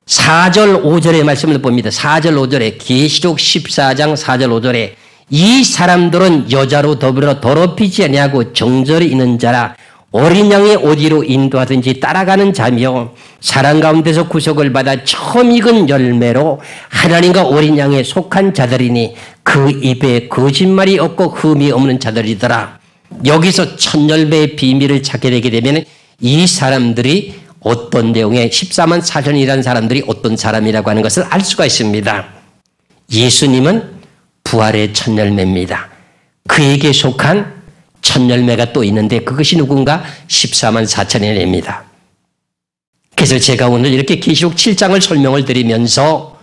Speaker 1: 4절 5절의 말씀을 봅니다. 4절 5절에 계시록 14장 4절 5절에 이 사람들은 여자로 더불어 더럽히지 아니하고 정절이 있는 자라 어린 양의 어디로 인도하든지 따라가는 자며 사랑 가운데서 구속을 받아 처음 익은 열매로 하나님과 어린 양에 속한 자들이니 그 입에 거짓말이 없고 흠이 없는 자들이더라. 여기서 첫 열매의 비밀을 찾게 되게 되면 이 사람들이 어떤 내용의 14만 4천이라는 사람들이 어떤 사람이라고 하는 것을 알 수가 있습니다. 예수님은 부활의 첫 열매입니다. 그에게 속한 첫 열매가 또 있는데 그것이 누군가 14만 4천이입니다. 그래서 제가 오늘 이렇게 계시록 7장을 설명을 드리면서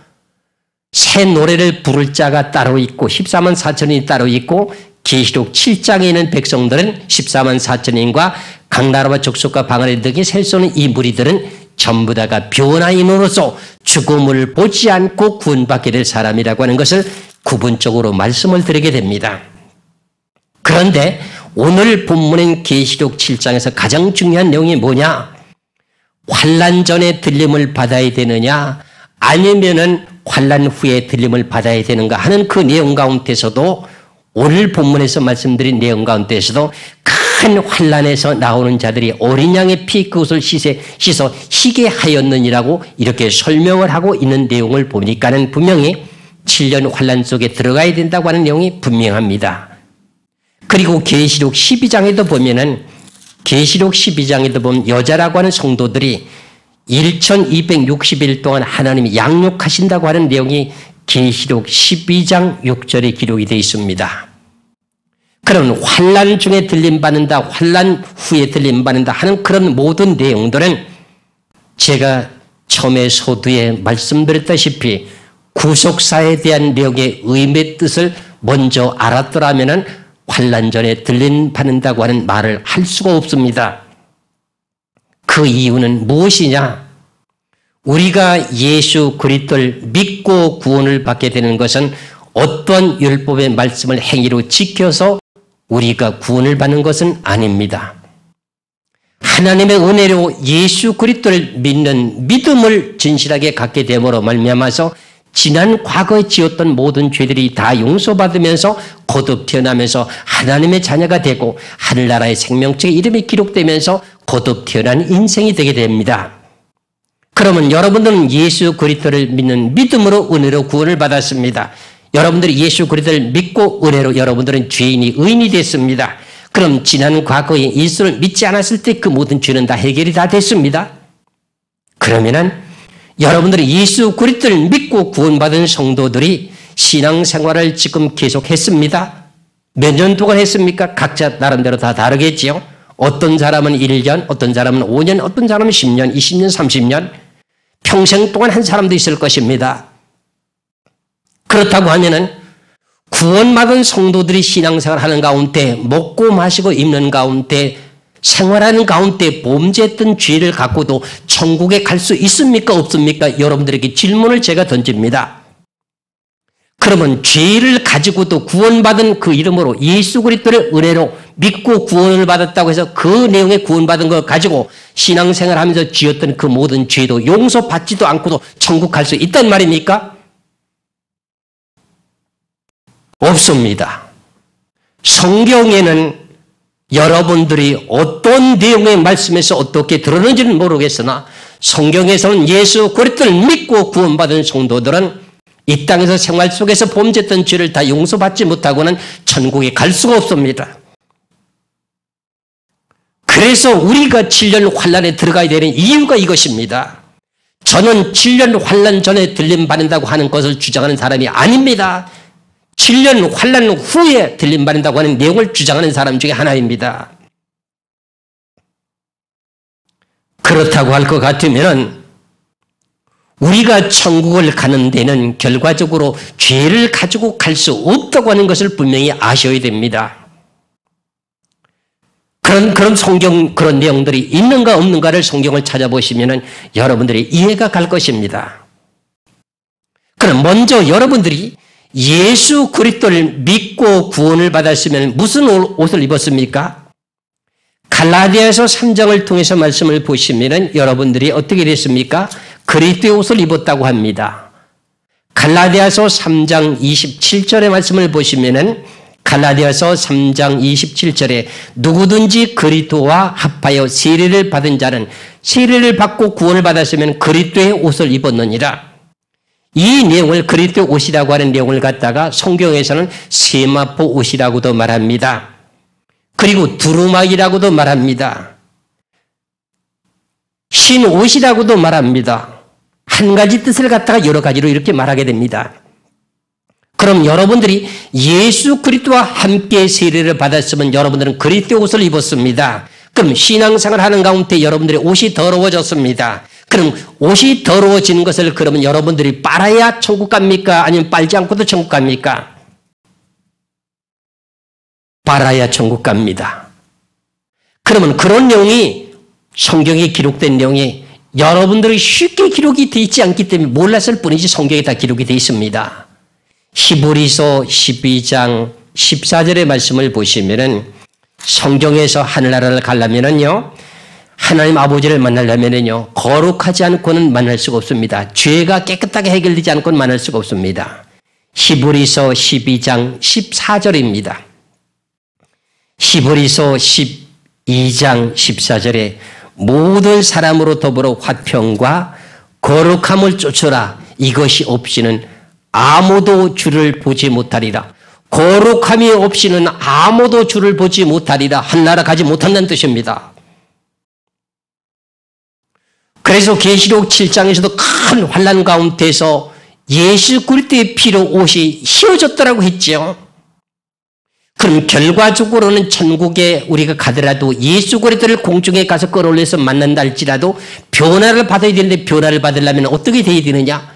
Speaker 1: 새 노래를 부를 자가 따로 있고 14만 4천인이 따로 있고 계시록 7장에 있는 백성들은 14만 4천인과 각 나라와 족속과 방언의 등이 셀 수 없는 이 무리들은 전부 다가 변화인으로서 죽음을 보지 않고 구원받게 될 사람이라고 하는 것을 구분적으로 말씀을 드리게 됩니다. 그런데 오늘 본문인 계시록 7장에서 가장 중요한 내용이 뭐냐? 환난 전에 들림을 받아야 되느냐 아니면은 환난 후에 들림을 받아야 되는가 하는 그 내용 가운데서도 오늘 본문에서 말씀드린 내용 가운데서도 큰 환난에서 나오는 자들이 어린 양의 피 그것을 씻어 희게 하였느니라고 이렇게 설명을 하고 있는 내용을 보니까는 분명히 7년 환난 속에 들어가야 된다고 하는 내용이 분명합니다. 그리고 계시록 12장에도 보면은 계시록 12장에도 보면 여자라고 하는 성도들이 1260일 동안 하나님이 양육하신다고 하는 내용이 계시록 12장 6절에 기록이 되어 있습니다. 그럼 환난 중에 들림받는다, 환난 후에 들림받는다 하는 그런 모든 내용들은 제가 처음에 서두에 말씀드렸다시피 구속사에 대한 내용의 의미의 뜻을 먼저 알았더라면 환난 전에 들림받는다고 하는 말을 할 수가 없습니다. 그 이유는 무엇이냐? 우리가 예수 그리스도를 믿고 구원을 받게 되는 것은 어떤 율법의 말씀을 행위로 지켜서 우리가 구원을 받는 것은 아닙니다. 하나님의 은혜로 예수 그리스도를 믿는 믿음을 진실하게 갖게 됨으로 말미암아서 지난 과거에 지었던 모든 죄들이 다 용서받으면서 거듭 태어나면서 하나님의 자녀가 되고 하늘나라의 생명책에 이름이 기록되면서 거듭 태어난 인생이 되게 됩니다. 그러면 여러분들은 예수 그리스도를 믿는 믿음으로 은혜로 구원을 받았습니다. 여러분들이 예수 그리스도를 믿고 은혜로 여러분들은 죄인이 의인이 됐습니다. 그럼 지난 과거에 예수를 믿지 않았을 때 그 모든 죄는 다 해결이 다 됐습니다. 그러면은 여러분들이 예수 그리스도를 믿고 구원받은 성도들이 신앙생활을 지금 계속했습니다. 몇 년 동안 했습니까? 각자 나름대로 다 다르겠지요. 어떤 사람은 1년, 어떤 사람은 5년, 어떤 사람은 10년, 20년, 30년 평생 동안 한 사람도 있을 것입니다. 그렇다고 하면은 구원받은 성도들이 신앙생활 하는 가운데 먹고 마시고 입는 가운데 생활하는 가운데 범죄했던 죄를 갖고도 천국에 갈 수 있습니까? 없습니까? 여러분들에게 질문을 제가 던집니다. 그러면 죄를 가지고도 구원받은 그 이름으로 예수 그리스도의 은혜로 믿고 구원을 받았다고 해서 그 내용에 구원받은 것 가지고 신앙생활 하면서 지었던 그 모든 죄도 용서받지도 않고도 천국 갈 수 있단 말입니까? 없습니다. 성경에는 여러분들이 어떤 내용의 말씀에서 어떻게 들었는지는 모르겠으나 성경에서는 예수 그리스도를 믿고 구원받은 성도들은 이 땅에서 생활 속에서 범죄했던 죄를 다 용서받지 못하고는 천국에 갈 수가 없습니다. 그래서 우리가 7년 환난에 들어가야 되는 이유가 이것입니다. 저는 7년 환난 전에 들림받는다고 하는 것을 주장하는 사람이 아닙니다. 7년 환난 후에 들림받는다고 하는 내용을 주장하는 사람 중에 하나입니다. 그렇다고 할 것 같으면 우리가 천국을 가는 데는 결과적으로 죄를 가지고 갈 수 없다고 하는 것을 분명히 아셔야 됩니다. 그런 성경, 그런 내용들이 있는가 없는가를 성경을 찾아보시면은 여러분들이 이해가 갈 것입니다. 그럼 먼저 여러분들이 예수 그리스도를 믿고 구원을 받았으면 무슨 옷을 입었습니까? 갈라디아서 3장을 통해서 말씀을 보시면은 여러분들이 어떻게 됐습니까? 그리스도의 옷을 입었다고 합니다. 갈라디아서 3장 27절의 말씀을 보시면은 갈라디아서 3장 27절에 누구든지 그리스도와 합하여 세례를 받은 자는 세례를 받고 구원을 받았으면 그리스도의 옷을 입었느니라. 이 내용을 그리스도의 옷이라고 하는 내용을 갖다가 성경에서는 세마포 옷이라고도 말합니다. 그리고 두루마기라고도 말합니다. 신 옷이라고도 말합니다. 한 가지 뜻을 갖다가 여러 가지로 이렇게 말하게 됩니다. 그럼 여러분들이 예수 그리스도와 함께 세례를 받았으면 여러분들은 그리스도의 옷을 입었습니다. 그럼 신앙생활 하는 가운데 여러분들의 옷이 더러워졌습니다. 그럼 옷이 더러워지는 것을 그러면 여러분들이 빨아야 천국 갑니까? 아니면 빨지 않고도 천국 갑니까? 빨아야 천국 갑니다. 그러면 그런 내용이 성경에 기록된 내용이 여러분들이 쉽게 기록이 되어 있지 않기 때문에 몰랐을 뿐이지 성경에 다 기록이 되어 있습니다. 히브리서 12장 14절의 말씀을 보시면은 성경에서 하늘나라를 가려면은요, 하나님 아버지를 만나려면은요, 거룩하지 않고는 만날 수가 없습니다. 죄가 깨끗하게 해결되지 않고는 만날 수가 없습니다. 히브리서 12장 14절입니다. 히브리서 12장 14절에 모든 사람으로 더불어 화평과 거룩함을 쫓으라. 이것이 없이는 아무도 주를 보지 못하리라. 거룩함이 없이는 아무도 주를 보지 못하리라. 한나라 가지 못한다는 뜻입니다. 그래서 계시록 7장에서도 큰 환난 가운데서 예수 그리스도의 피로 옷이 휘어졌다라고 했죠. 그럼 결과적으로는 천국에 우리가 가더라도 예수 그리스도를 공중에 가서 끌어올려서 만난다 할지라도 변화를 받아야 되는데 변화를 받으려면 어떻게 돼야 되느냐?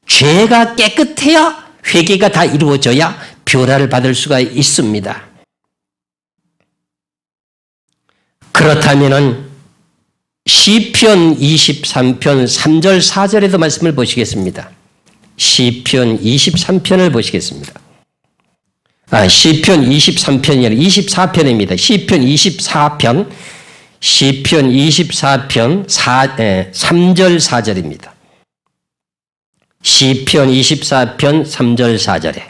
Speaker 1: 죄가 깨끗해야 회개가 다 이루어져야 변화를 받을 수가 있습니다. 그렇다면은 시편 23편 3절 4절에도 말씀을 보시겠습니다. 시편 23편을 보시겠습니다. 시편 23편이 아니라 24편입니다. 시편 24편 3절 4절입니다. 시편 24편 3절 4절에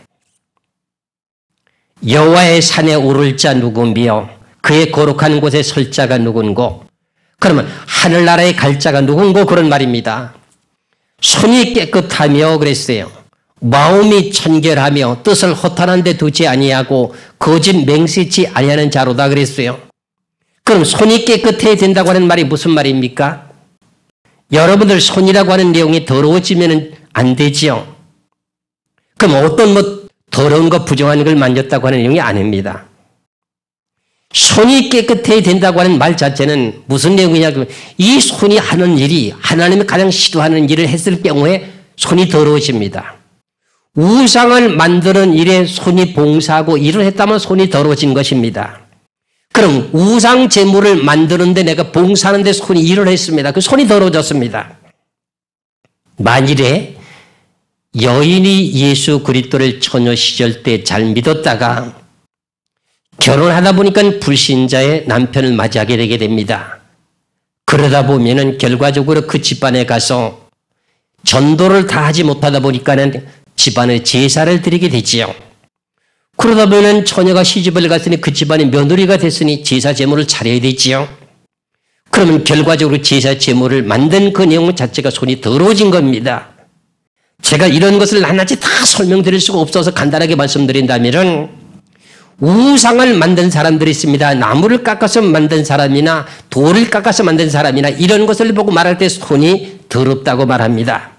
Speaker 1: 여호와의 산에 오를 자 누구며 그의 거룩한 곳에 설 자가 누군고? 그러면 하늘나라에 갈 자가 누군고? 그런 말입니다. 손이 깨끗하며 그랬어요. 마음이 청결하며 뜻을 허탄한 데 두지 아니하고 거짓 맹세치 아니하는 자로다 그랬어요. 그럼 손이 깨끗해야 된다고 하는 말이 무슨 말입니까? 여러분들 손이라고 하는 내용이 더러워지면 안 되지요. 그럼 어떤 더러운 거 부정한 걸 만졌다고 하는 내용이 아닙니다. 손이 깨끗해야 된다고 하는 말 자체는 무슨 내용이냐? 이 손이 하는 일이 하나님이 가장 싫어하는 일을 했을 경우에 손이 더러워집니다. 우상을 만드는 일에 손이 봉사하고 일을 했다면 손이 더러워진 것입니다. 그럼 우상 제물을 만드는데 내가 봉사하는데 손이 일을 했습니다. 그 손이 더러워졌습니다. 만일에 여인이 예수 그리스도를 처녀 시절 때 잘 믿었다가 결혼하다 보니까 불신자의 남편을 맞이하게 되게 됩니다. 그러다 보면은 결과적으로 그 집안에 가서 전도를 다 하지 못하다 보니까는 집안에 제사를 드리게 되지요. 그러다 보면 처녀가 시집을 갔으니 그 집안의 며느리가 됐으니 제사 제물을 차려야 되지요. 그러면 결과적으로 제사 제물을 만든 그 내용 자체가 손이 더러워진 겁니다. 제가 이런 것을 낱낱이 다 설명드릴 수가 없어서 간단하게 말씀드린다면 우상을 만든 사람들이 있습니다. 나무를 깎아서 만든 사람이나 돌을 깎아서 만든 사람이나 이런 것을 보고 말할 때 손이 더럽다고 말합니다.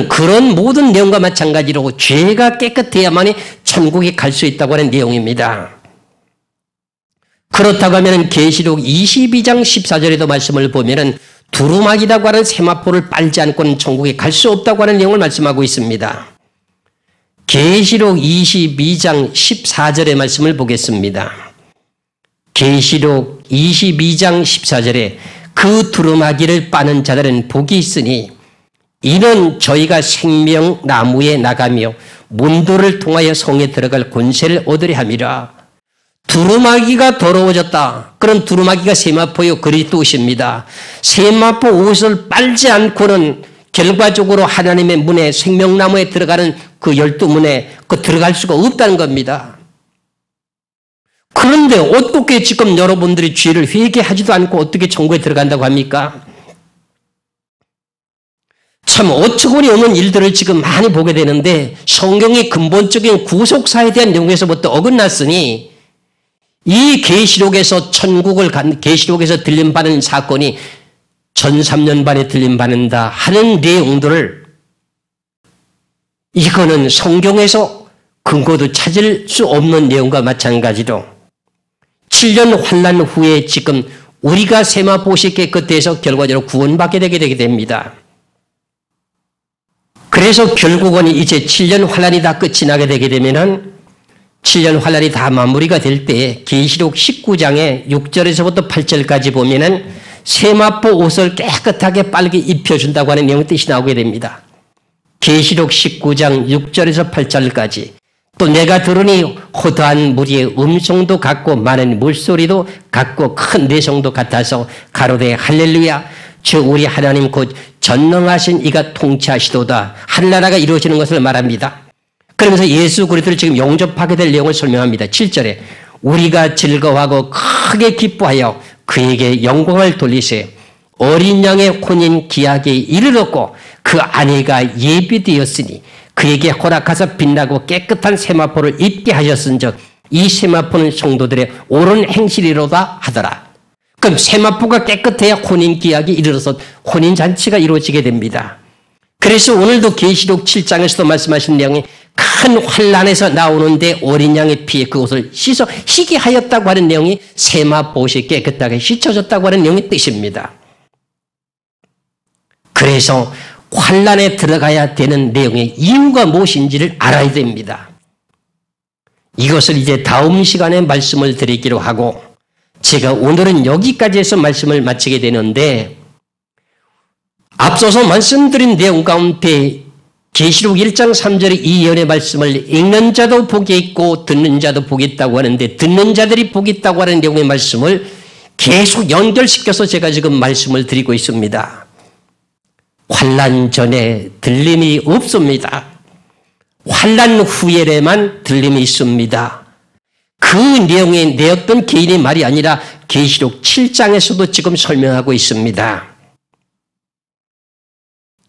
Speaker 1: 그런 모든 내용과 마찬가지로 죄가 깨끗해야만이 천국에 갈 수 있다고 하는 내용입니다. 그렇다고 하면 계시록 22장 14절에도 말씀을 보면은 두루마기라고 하는 세마포를 빨지 않고는 천국에 갈 수 없다고 하는 내용을 말씀하고 있습니다. 계시록 22장 14절의 말씀을 보겠습니다. 계시록 22장 14절에 그 두루마기를 빠는 자들은 복이 있으니 이는 저희가 생명나무에 나가며 문도를 통하여 성에 들어갈 권세를 얻으려 함이라. 두루마기가 더러워졌다. 그런 두루마기가 세마포요 그리스도십니다. 세마포 옷을 빨지 않고는 결과적으로 하나님의 문에 생명나무에 들어가는 그 12문에 들어갈 수가 없다는 겁니다. 그런데 어떻게 지금 여러분들이 죄를 회개하지도 않고 어떻게 천국에 들어간다고 합니까? 참 어처구니 없는 일들을 지금 많이 보게 되는데 성경의 근본적인 구속사에 대한 내용에서부터 어긋났으니 이 계시록에서 계시록에서 들림받은 사건이 1003년 반에 들림받는다 하는 내용들을 이거는 성경에서 근거도 찾을 수 없는 내용과 마찬가지로 7년 환난 후에 지금 우리가 세마포시 깨끗해서 결과적으로 구원받게 되게 됩니다. 그래서 결국은 이제 7년 환난이 다 끝이 나게 되게 되면은 7년 환난이 다 마무리가 될 때 계시록 19장의 6절에서부터 8절까지 보면은 세마포 옷을 깨끗하게 빨게 입혀준다고 하는 내용의 뜻이 나오게 됩니다. 계시록 19장 6절에서 8절까지 또 내가 들으니 호도한 무리의 음성도 같고 많은 물소리도 같고 큰 내성도 같아서 가로되 할렐루야 저 우리 하나님 곧 전능하신 이가 통치하시도다 한나라가 이루어지는 것을 말합니다. 그러면서 예수 그리스도를 지금 영접하게 될 내용을 설명합니다. 7절에 우리가 즐거워하고 크게 기뻐하여 그에게 영광을 돌리세 어린 양의 혼인 기약에 이르렀고 그 아내가 예비되었으니 그에게 허락하사 빛나고 깨끗한 세마포를 입게 하셨은즉 이 세마포는 성도들의 옳은 행실이로다 하더라. 그럼 세마포가 깨끗해야 혼인 기약이 이르러서 혼인 잔치가 이루어지게 됩니다. 그래서 오늘도 계시록 7장에서도 말씀하신 내용이 큰 환난에서 나오는데 어린 양의 피에 그것을 씻어 희게 하였다고 하는 내용이 세마포옷이 깨끗하게 씻어졌다고 하는 내용의 뜻입니다. 그래서 환난에 들어가야 되는 내용의 이유가 무엇인지를 알아야 됩니다. 이것을 이제 다음 시간에 말씀을 드리기로 하고 제가 오늘은 여기까지 해서 말씀을 마치게 되는데 앞서서 말씀드린 내용 가운데 계시록 1장 3절의 이 예언의 말씀을 읽는 자도 복이 있고 듣는 자도 복이 있다고 하는데 듣는 자들이 복이 있다고 하는 내용의 말씀을 계속 연결시켜서 제가 지금 말씀을 드리고 있습니다. 환난 전에 들림이 없습니다. 환난 후에만 들림이 있습니다. 그 내용이 내 어떤 개인의 말이 아니라 계시록 7장에서도 지금 설명하고 있습니다.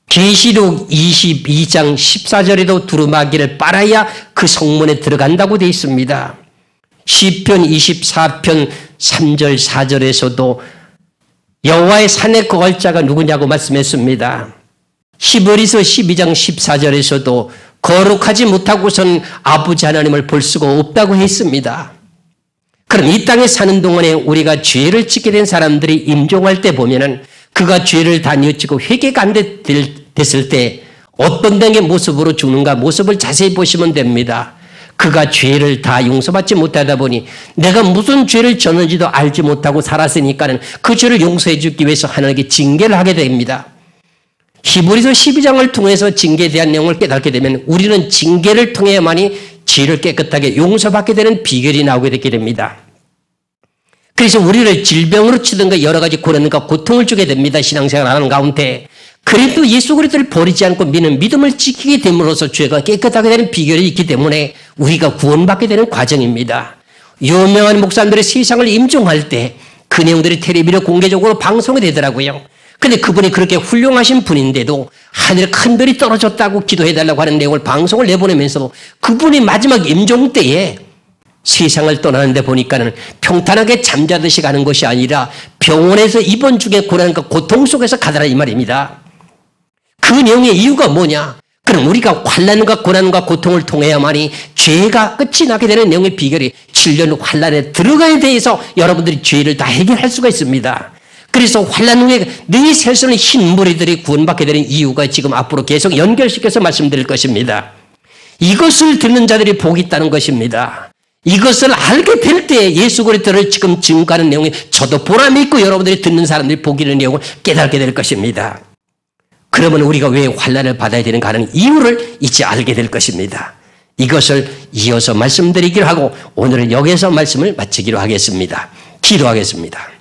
Speaker 1: 계시록 22장 14절에도 두루마기를 빨아야 그 성문에 들어간다고 되어 있습니다. 시편 24편 3절 4절에서도 여호와의 산에 거할 자가 누구냐고 말씀했습니다. 히브리서 12장 14절에서도 거룩하지 못하고선 아버지 하나님을 볼 수가 없다고 했습니다. 그럼 이 땅에 사는 동안에 우리가 죄를 짓게 된 사람들이 임종할 때 보면은 그가 죄를 다 뉘어치고 회개가 안 됐을 때 어떤 등의 모습으로 죽는가 모습을 자세히 보시면 됩니다. 그가 죄를 다 용서받지 못하다 보니 내가 무슨 죄를 졌는지도 알지 못하고 살았으니까는 그 죄를 용서해 주기 위해서 하나님께 징계를 하게 됩니다. 히브리서 12장을 통해서 징계에 대한 내용을 깨닫게 되면 우리는 징계를 통해야만이 죄를 깨끗하게 용서받게 되는 비결이 나오게 되게 됩니다. 그래서 우리를 질병으로 치든가 여러 가지 고난과 고통을 주게 됩니다. 신앙생활 하는 가운데. 그래도 예수 그리스도를 버리지 않고 믿는 믿음을 지키게 됨으로써 죄가 깨끗하게 되는 비결이 있기 때문에 우리가 구원받게 되는 과정입니다. 유명한 목사님들이 세상을 임종할 때 그 내용들이 텔레비로 공개적으로 방송이 되더라고요. 근데 그분이 그렇게 훌륭하신 분인데도 하늘에 큰 별이 떨어졌다고 기도해달라고 하는 내용을 방송을 내보내면서 그분이 마지막 임종 때에 세상을 떠나는데 보니까는 평탄하게 잠자듯이 가는 것이 아니라 병원에서 입원 중에 고난과 고통 속에서 가더라 이 말입니다. 그 내용의 이유가 뭐냐? 그럼 우리가 환난과 고난과 고통을 통해야만이 죄가 끝이 나게 되는 내용의 비결이 7년 환난에 들어가야 돼서 여러분들이 죄를 다 해결할 수가 있습니다. 그래서 환난 후에 능히 셀 수 없는 흰 무리들이 구원받게 되는 이유가 지금 앞으로 계속 연결시켜서 말씀드릴 것입니다. 이것을 듣는 자들이 복이 있다는 것입니다. 이것을 알게 될 때 예수 그리스도를 지금 증거하는 내용이 저도 보람이 있고 여러분들이 듣는 사람들이 보기는 내용을 깨닫게 될 것입니다. 그러면 우리가 왜 환난을 받아야 되는가 하는 이유를 이제 알게 될 것입니다. 이것을 이어서 말씀드리기로 하고 오늘은 여기서 말씀을 마치기로 하겠습니다. 기도하겠습니다.